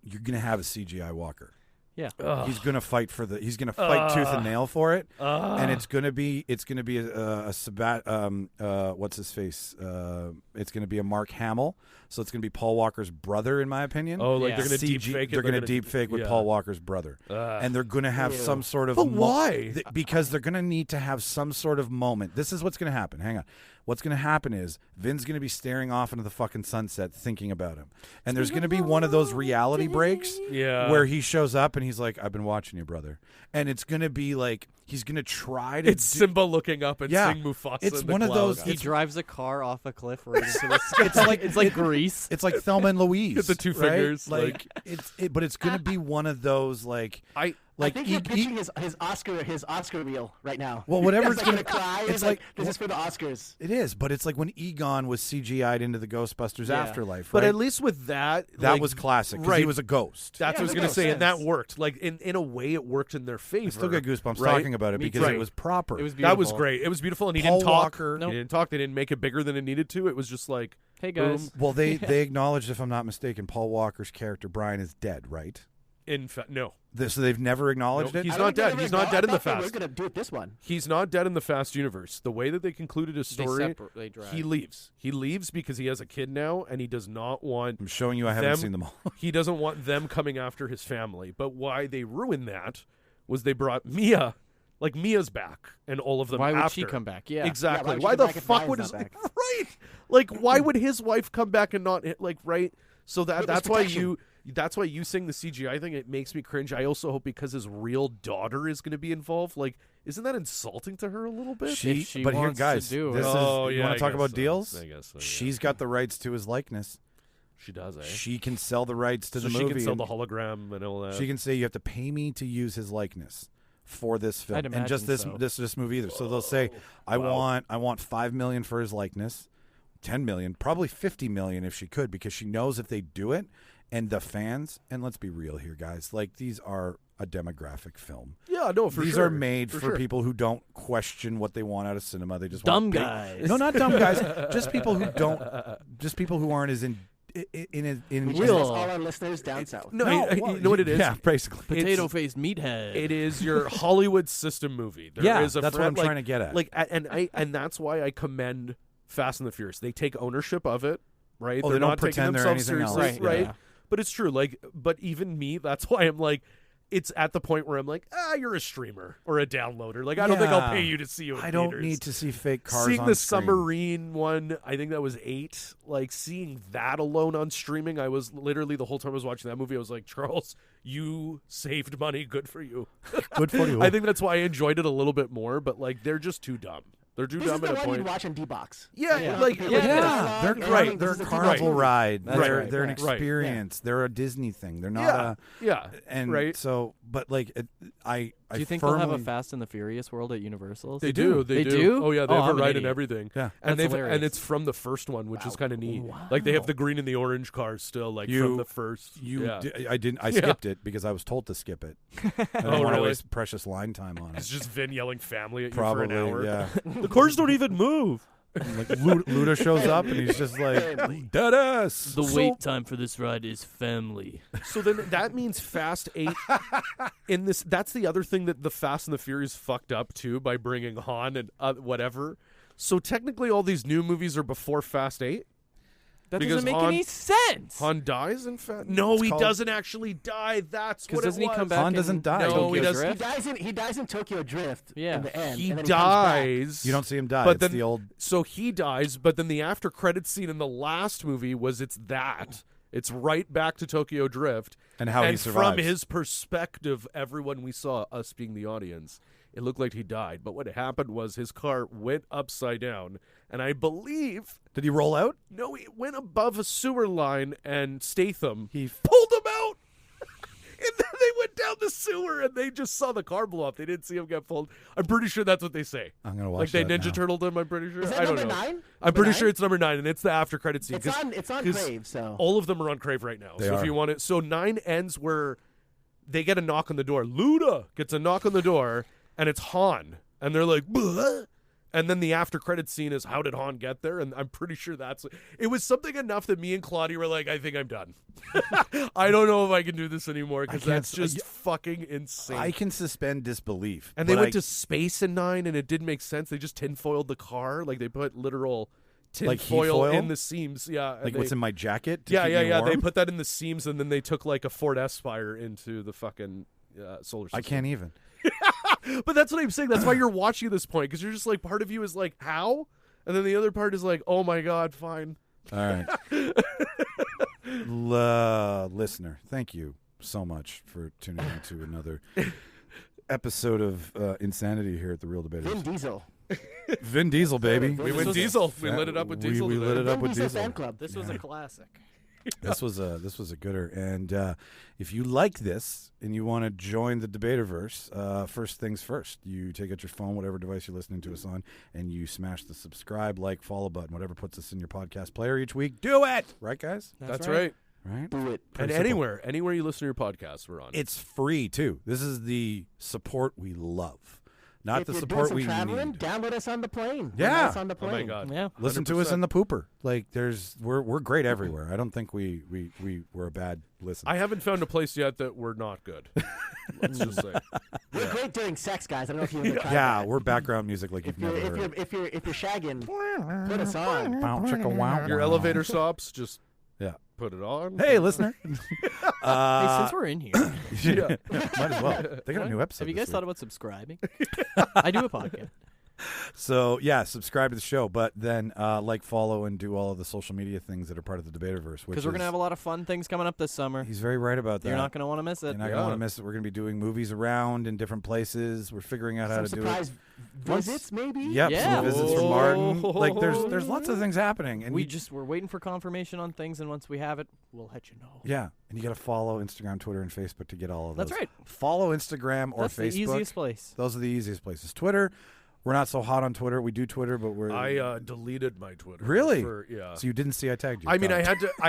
S1: You're gonna have a CGI Walker.
S6: Yeah.
S1: He's gonna fight for the. He's gonna fight tooth and nail for it, and it's gonna be a Sabat. What's his face? It's gonna be a Mark Hamill. So it's gonna be Paul Walker's brother, in my opinion.
S5: Oh, like
S6: Yeah.
S5: they're going to
S1: CG
S5: deep fake it.
S1: They're gonna deep fake with
S5: yeah.
S1: Paul Walker's brother, and they're gonna have some sort of.
S5: But why?
S1: Because they're gonna need to have some sort of moment. This is what's gonna happen. Hang on. What's gonna happen is Vin's gonna be staring off into the fucking sunset, thinking about him, and there's gonna be one of those reality breaks,
S5: Yeah.
S1: where he shows up and he's like, "I've been watching you, brother," and it's gonna be like he's gonna try to.
S5: It's Simba looking up and
S1: Yeah.
S5: seeing Mufasa.
S1: It's
S5: in the
S1: one of those-
S5: clouds.
S6: He drives a car off a cliff right into the sky. It's like Grease.
S1: It's like Thelma and Louise.
S5: Get the two
S1: right?
S5: fingers,
S1: Like but it's gonna be one of those like.
S7: I think you're pitching his Oscar reel right now.
S1: Well, whatever
S7: He's
S1: it's
S7: gonna
S1: gonna
S7: cry. It's like this is for the Oscars.
S1: It is, but it's like when Egon was CGI'd into the Ghostbusters
S6: Yeah.
S1: Afterlife,
S5: But
S1: right?
S5: at least with that,
S1: that
S5: like,
S1: was classic because
S5: right.
S1: he was a ghost.
S5: That's what
S7: Yeah,
S5: I was
S7: that
S5: going to
S7: makes
S5: say, and that
S7: sense.
S5: worked. Like in a way, it worked in their favor.
S1: I still get goosebumps
S5: right?
S1: talking about it
S6: Me
S1: because
S6: too.
S1: it was proper.
S6: It was beautiful.
S5: That was great. It was beautiful, and he
S1: Paul
S5: didn't talk.
S1: Walker-
S5: He didn't talk. They didn't make it bigger than it needed to. It was just like,
S6: Hey guys.
S1: Well, they acknowledged, if I'm not mistaken, Paul Walker's character Brian is dead, right?
S5: in fact, no.
S1: So they've never acknowledged
S5: Nope,
S1: it.
S5: he's
S7: I don't
S5: not
S7: think
S5: dead.
S7: they
S5: He's
S7: ever
S5: not dead in the
S7: thought they
S5: Fast.
S7: We're gonna do it this one.
S5: He's not dead in the Fast universe. The way that they concluded his story,
S6: They drag.
S5: he leaves. He leaves because he has a kid now, and he does not want.
S1: I'm showing you I haven't
S5: them-
S1: seen them all.
S5: He doesn't want them coming after his family. But why they ruined that was they brought Mia. Like, Mia's back, and all of them
S6: Why would
S5: after.
S6: she come back? Yeah.
S5: Exactly.
S7: Yeah, why
S5: why
S7: would
S5: the
S7: she come back if
S5: fuck
S7: Brian's
S5: would
S7: not
S5: his
S7: back?
S5: right? Like, why would his wife come back and not like right? So that's why
S7: protection.
S5: you that's why you saying the CGI thing, it makes me cringe. I also hope because his real daughter is going to be involved. Like, isn't that insulting to her a little bit?
S1: But here, guys,
S6: do
S1: this
S6: it.
S1: is.
S5: Oh,
S1: You
S5: yeah,
S1: want
S5: I
S1: to talk
S5: guess
S1: about
S5: so.
S1: deals?
S5: I guess so, yeah.
S1: She's got the rights to his likeness.
S5: She does, eh?
S1: She can sell the rights to
S5: so
S1: the
S5: she
S1: movie.
S5: can sell
S1: and
S5: the hologram and all that.
S1: she can say you have to pay me to use his likeness for this film,
S6: I'd
S1: and just
S6: imagine
S1: this movie either. So they'll say, I want $5 million for his likeness, $10 million, probably $50 million if she could, because she knows if they do it, and the fans. And let's be real here, guys. Like, these are a demographic film.
S5: Yeah, no, for
S1: These
S5: sure.
S1: are made for
S5: sure.
S1: people who don't question what they want out of cinema. They just
S6: Dumb
S1: want big-
S6: guys.
S1: No, not dumb guys. Just people who don't. Just people who aren't as in
S7: Which
S1: real.
S7: is all our listeners down south.
S5: No,
S1: well,
S5: you know what it is?
S1: Yeah, basically.
S6: Potato-faced meathead.
S5: It is your Hollywood system movie. There
S1: Yeah,
S5: is a
S1: that's what I'm trying to get at.
S5: Like, and that's why I commend Fast and the Furious. They take ownership of it, right?
S1: Oh,
S5: they're
S1: they don't
S5: not taking
S1: pretend they're
S5: themselves
S1: anything else.
S5: seriously,
S1: Right,
S5: right?
S1: yeah.
S5: But it's true. Like, but even me, that's why I'm like, it's at the point where I'm like, you're a streamer or a downloader. Like, I don't think I'll pay you to see you in
S1: I don't
S5: theaters.
S1: need to see fake cars
S5: Seeing
S1: on
S5: the
S1: screen.
S5: submarine one, I think that was 8. Like, seeing that alone on streaming, I was literally, the whole time I was watching that movie, I was like, Charles, you saved money. Good for you.
S1: Good for you.
S5: I think that's why I enjoyed it a little bit more, but like, they're just too dumb. They're too
S7: This is
S5: dumb
S7: the
S5: at a
S7: one
S5: point.
S7: you'd watch on D-Box.
S5: Yeah, like
S1: They're
S5: right.
S1: They're a
S7: This is a
S1: carnival
S7: movie.
S1: ride.
S7: That's
S1: They're
S7: right.
S1: they're an
S7: Right.
S1: experience. They're a Disney thing. They're not
S5: yeah,
S1: and
S5: right.
S1: So, but like, I
S6: Do you think
S1: firmly,
S6: they'll have a Fast and the Furious world at Universal?
S5: They do.
S6: They do?
S5: Oh yeah, they
S6: Oh,
S5: have
S6: I'm
S5: a
S6: an
S5: ride and
S6: idiot.
S5: everything.
S1: Yeah.
S5: and
S6: That's
S5: and
S6: hilarious.
S5: it's from the first one, which is kind of neat.
S6: Wow.
S5: Like, they have the green and the orange cars still, like from the first. Yeah.
S1: I didn't. I skipped it because I was told to skip it. I don't want to
S5: really?
S1: waste precious line time on
S5: It's
S1: it.
S5: just Vin yelling family at
S1: Probably,
S5: you for an hour.
S1: yeah.
S5: The cars don't even move.
S1: And, like Luda shows up and he's just like dead ass.
S6: The wait time for this ride is family.
S5: So then that means Fast 8 in this. That's the other thing that the Fast and the Furious fucked up too by bringing Han and whatever. So technically, all these new movies are before Fast 8.
S6: That
S5: Because
S6: doesn't make
S5: Han-
S6: any sense.
S5: Han dies in Fast. No, he
S1: called-
S5: doesn't actually die. That's what it
S6: doesn't he
S5: was.
S6: come back?
S1: Han
S6: in
S1: doesn't die.
S5: No,
S6: Tokyo
S5: he doesn't.
S6: Drift?
S7: He dies in Tokyo Drift.
S6: Yeah.
S7: In the end.
S5: He
S7: and then he comes back.
S5: dies.
S1: You don't see him die.
S5: But
S1: It's
S5: then
S1: the old.
S5: So he dies, but then the after credit scene in the last movie was it's right back to Tokyo Drift.
S1: And how he
S5: from
S1: survives.
S5: his perspective, everyone we saw, us being the audience, it looked like he died. But what happened was his car went upside down, and I believe
S1: Did he roll out?
S5: no, he went above a sewer line, and Statham
S1: He
S5: pulled him out. And then they went down the sewer, and they just saw the car blow up. They didn't see him get pulled. I'm pretty sure that's what they say.
S1: I'm gonna watch
S5: Like they
S1: that
S5: Ninja
S1: now.
S5: Turtled him. I'm pretty sure.
S7: Is that
S5: I don't
S7: number
S5: know.
S7: 9?
S5: I'm
S7: Number
S5: pretty
S7: 9?
S5: sure it's number 9, and it's the after credit scene.
S7: It's on
S5: 'cause
S7: Crave, so.
S5: all of them are on Crave right now.
S1: They
S5: so if
S1: are.
S5: you want it, so 9 ends where they get a knock on the door. Luda gets a knock on the door, and it's Han, and they're like, "Bleh." And then the after credit scene is how did Han get there? And I'm pretty sure it was something enough that me and Claudia were like, I think I'm done. I don't know if I can do this anymore because
S1: can't
S5: that's just fucking insane.
S1: I can suspend disbelief.
S5: And they
S1: but
S5: went
S1: I-
S5: to space in 9, and it didn't make sense. They just tinfoiled the car. Like, they put literal
S1: Like heat
S5: tinfoil
S1: foil?
S5: in the seams. Yeah. and
S1: like
S5: they,
S1: what's in my jacket. To
S5: yeah,
S1: keep
S5: yeah,
S1: me
S5: yeah. They
S1: warm?
S5: put that in the seams, and then they took, like, a Ford Esquire into the fucking solar system.
S1: I can't even.
S5: But that's what I'm saying. That's why you're watching this point, because you're just like, part of you is like, how? And then the other part is like, oh, my God, fine.
S1: All right. Listener, thank you so much for tuning into another episode of Insanity here at the Real Debaters.
S7: Vin Diesel.
S1: Vin Diesel, baby.
S5: We went Diesel. We lit it up with Diesel.
S1: We lit it up
S7: Vin
S1: with
S7: Diesel
S1: Diesel.
S7: fan club.
S6: This was a classic.
S1: This was a gooder. And if you like this and you want to join the Debaterverse, first things first, you take out your phone, whatever device you're listening to us on, and you smash the subscribe, like, follow button, whatever puts us in your podcast player each week. Do it, right, guys?
S5: That's right.
S1: Right.
S7: Do it.
S5: And
S1: Pretty simple.
S5: anywhere you listen to your podcast, we're on.
S1: It's free too. This is the support we love, not
S7: If
S1: the
S7: you're
S1: support
S7: doing
S1: we
S7: some traveling,
S1: need.
S7: download us on the plane.
S1: Yeah.
S7: Download us on the
S5: Oh, my
S7: plane.
S5: God.
S6: Yeah.
S1: Listen to us
S5: 100%.
S1: in the pooper. Like we're great everywhere. I don't think we're a bad listen.
S5: I haven't found a place yet that we're not good. Let's just say.
S7: We're great during sex, guys. I don't know if you've ever tried
S1: yeah,
S7: that.
S1: we're background music like
S7: If
S1: you've
S7: you're
S1: never
S7: if
S1: heard.
S7: you're shagging, put us on.
S1: Bow, chicka, wow,
S5: Your
S1: wow.
S5: elevator stops, just
S1: Yeah.
S5: put it on.
S1: Hey, listener.
S6: Hey, since we're in here,
S1: Yeah, might as well. They got a new episode.
S6: have you
S1: this
S6: guys thought
S1: week.
S6: about subscribing? I do a podcast.
S1: So, yeah, subscribe to the show, but then like, follow, and do all of the social media things that are part of the Debaterverse.
S6: Because we're going to have a lot of fun things coming up this summer.
S1: He's very right about that.
S6: You're not going to want to miss it.
S1: You're not going to want to miss it. We're going to be doing movies around in different places. We're figuring out how to do it.
S7: Surprise visits, maybe?
S1: Yep, some visits from Martin. Like, there's lots of things happening. And
S6: we're waiting for confirmation on things, and once we have it, we'll let you know.
S1: Yeah, and you got to follow Instagram, Twitter, and Facebook to get all of those.
S6: That's right.
S1: Follow Instagram or
S6: That's
S1: Facebook.
S6: the easiest place.
S1: Those are the easiest places. Twitter, we're not so hot on Twitter. We do Twitter, but
S5: I deleted my Twitter.
S1: Really?
S5: Yeah.
S1: So you didn't see I tagged you?
S5: I mean, I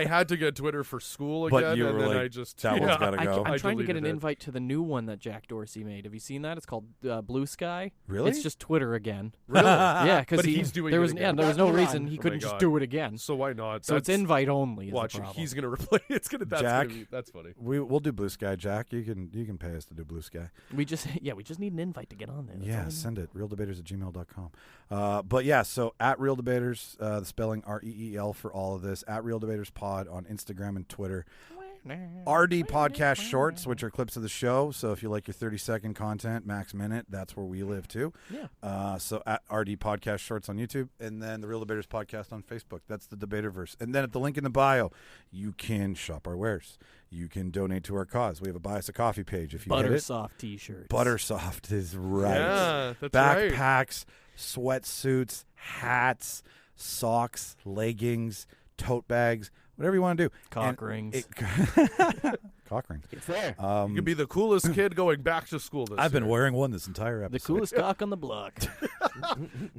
S5: had to get Twitter for school again,
S1: but you
S5: and
S1: were
S5: then
S1: like,
S5: I just
S1: that one's got to go.
S6: I'm trying to get an invite to the new one that Jack Dorsey made. Have you seen that? It's called Blue Sky.
S1: Really?
S6: It's just Twitter again.
S5: Really?
S6: Yeah, because
S5: he's doing
S6: there
S5: it
S6: was
S5: again.
S6: there was no reason
S5: Oh
S6: he
S5: my
S6: couldn't just
S5: God.
S6: do it again.
S5: So why not?
S6: So it's invite only. Is
S5: Watch,
S6: the problem.
S5: he's gonna replace. It's gonna. That's
S1: Jack,
S5: gonna be, that's funny.
S1: We'll do Blue Sky, Jack. You can pay us to do Blue Sky.
S6: We just need an invite to get on there. That's all
S1: Yeah,
S6: we need.
S1: send it. ReelDebaters@gmail.com. But yeah, so at Reel Debaters, the spelling REEL for all of this. At Reel Debaters Pod on Instagram and Twitter. RD Podcast Shorts, which are clips of the show. So if you like your 30-second content, max minute, that's where we live too.
S6: Yeah.
S1: So at RD Podcast Shorts on YouTube, and then the Reel Debaters Podcast on Facebook. That's the Debaterverse. And then at the link in the bio, you can shop our wares. You can donate to our cause. We have a Buy Us a Coffee page. If you hit it.
S6: Buttersoft T-shirts.
S1: Buttersoft is right.
S5: Yeah, that's right.
S1: Backpacks, sweatsuits, hats, socks, leggings, tote bags, whatever you want to do.
S6: Cock rings.
S1: Cock rings.
S7: It's there.
S5: You could be the coolest kid going back to school this
S1: I've been
S5: year.
S1: wearing one this entire episode.
S6: The coolest cock on the block.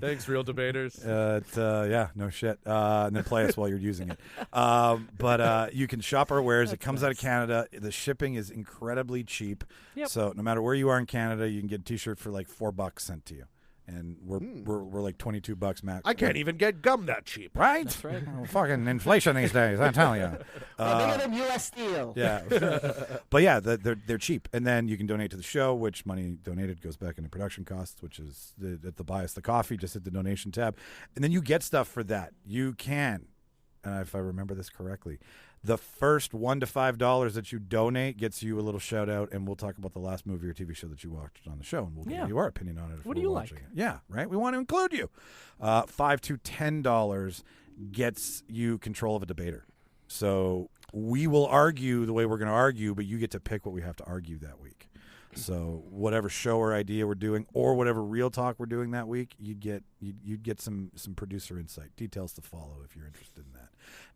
S5: Thanks, Reel Debaters.
S1: Yeah, no shit. And then play us while you're using it. But you can shop our wares. It comes out of Canada. The shipping is incredibly cheap.
S6: Yep.
S1: So no matter where you are in Canada, you can get a T-shirt for like $4 sent to you. And we're like $22 max.
S5: I can't even get gum that cheap.
S1: Right?
S6: That's right.
S1: Oh, fucking inflation these days, I tell you.
S7: Bigger than U.S. Steel.
S1: Yeah. But yeah, they're cheap. And then you can donate to the show, which money donated goes back into production costs, which is at the Buy Us the Coffee, just hit the donation tab. And then you get stuff for that. You can, if I remember this correctly, the first $1 to $5 that you donate gets you a little shout out, and we'll talk about the last movie or TV show that you watched on the show, and we'll give you our opinion on it. If
S6: What
S1: we're
S6: do you
S1: watching
S6: like?
S1: it. Yeah, right. We want to include you. $5 to $10 gets you control of a debater. So we will argue the way we're going to argue, but you get to pick what we have to argue that week. So whatever show or idea we're doing, or whatever real talk we're doing that week, you'd get some producer insight, details to follow if you're interested in that.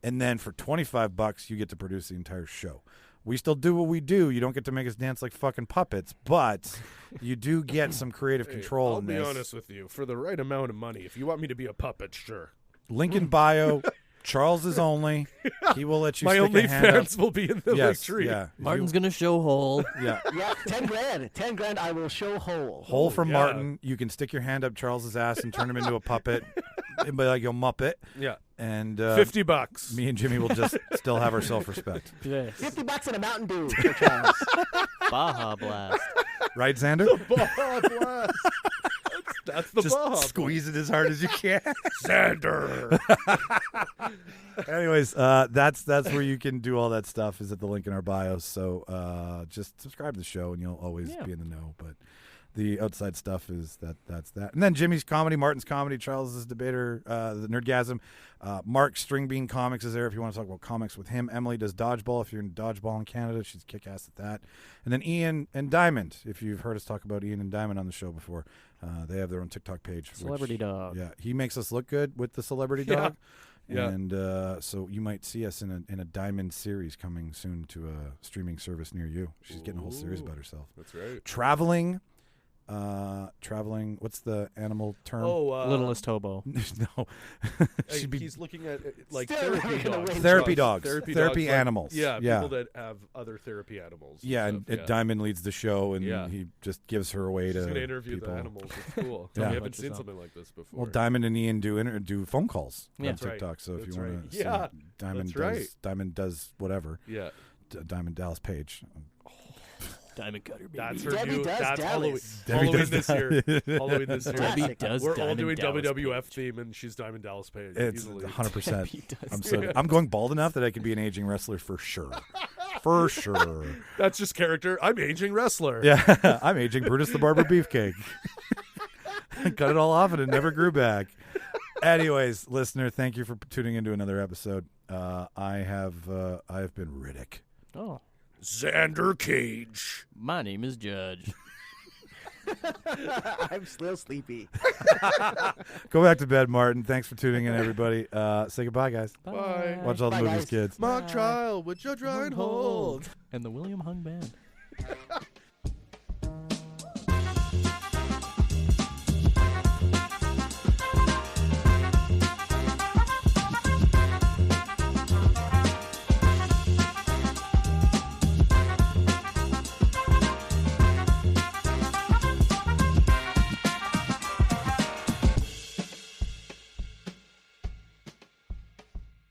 S1: And then for $25, you get to produce the entire show. We still do what we do. You don't get to make us dance like fucking puppets, but you do get some creative control in this.
S5: I'll be honest with you. For the right amount of money, if you want me to be a puppet, sure.
S1: Link in bio. Charles is only. He will let you
S5: My
S1: stick
S5: only
S1: a hand up.
S5: fans will be in the link tree.
S1: Yeah.
S6: Martin's going to show hole.
S1: Yeah.
S7: Yeah, 10 grand. 10 grand, I will show whole.
S1: Hole from
S5: yeah.
S1: Martin. You can stick your hand up Charles's ass and turn him into a puppet. And be like a Muppet.
S5: Yeah.
S1: And
S5: $50.
S1: me and Jimmy will just still have our self-respect.
S6: Yes.
S7: $50 and a Mountain Dew for Charles.
S6: Baja Blast.
S1: Right, Xander?
S5: Baja Blast. That's the
S1: Just
S5: Baja.
S1: squeeze it as hard as you can.
S5: Xander.
S1: Anyways, that's where you can do all that stuff is at the link in our bios. So just subscribe to the show and you'll always be in the know. But the outside stuff is that's that. And then Jimmy's comedy, Martin's comedy, Charles's debater, the Nerdgasm. Mark String Bean Comics is there if you want to talk about comics with him. Emily does dodgeball if you're in dodgeball in Canada. She's kick-ass at that. And then Ian and Diamond, if you've heard us talk about Ian and Diamond on the show before. They have their own TikTok page.
S6: Celebrity dog.
S1: Yeah, he makes us look good with the celebrity dog.
S5: Yeah.
S1: And so you might see us in a Diamond series coming soon to a streaming service near you. She's getting a whole series about herself.
S5: That's right.
S1: Traveling. What's the animal term?
S6: Littlest hobo.
S1: No.
S5: He's looking at like
S7: Still
S5: therapy
S7: not gonna
S5: dogs.
S7: win.
S1: Therapy dogs.
S5: Therapy
S1: Therapy
S5: dogs,
S1: animals.
S5: Yeah,
S1: Yeah.
S5: people that have other therapy animals.
S1: Yeah,
S5: stuff,
S1: and Diamond leads the show, and
S5: Yeah.
S1: he just gives her away
S5: She's
S1: to
S5: going to interview
S1: people.
S5: the animals. It's cool.
S1: Yeah.
S5: We haven't seen something like this before.
S1: Well, Diamond and Ian do phone calls
S6: Yeah.
S1: on
S5: That's right.
S1: TikTok. So if
S5: That's
S1: you want
S5: right.
S1: to
S5: Yeah,
S1: see Diamond
S5: that's
S1: does
S5: right.
S1: Diamond does whatever.
S5: Yeah.
S1: Diamond Dallas Page.
S6: Diamond Cutter, baby.
S5: That's her
S7: Debbie
S5: new.
S7: does
S5: That's
S7: Dallas.
S1: Debbie
S5: Halloween
S1: does
S5: this year. Halloween this year.
S6: Debbie does
S5: We're all
S6: Diamond
S5: doing
S6: Dallas
S5: WWF
S6: Page.
S5: theme, and she's Diamond Dallas Page.
S1: It's
S5: easily.
S1: 100%.
S6: Debbie does.
S1: I'm going bald enough that I could be an aging wrestler for sure. For sure.
S5: That's just character. I'm aging wrestler.
S1: Yeah, I'm aging Brutus the Barber Beefcake. Cut it all off and it never grew back. Anyways, listener, thank you for tuning into another episode. I have been Riddick.
S6: Oh.
S5: Xander Cage.
S6: My name is Judge.
S7: I'm still sleepy.
S1: Go back to bed, Martin. Thanks for tuning in, everybody. Say goodbye, guys.
S5: Bye.
S1: Watch all the
S7: Bye,
S1: movies,
S7: guys.
S1: kids.
S5: Mock trial with Judge Reinhold.
S6: And the William Hung Band.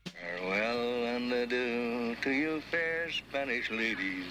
S9: Farewell and adieu to you fair Spanish ladies.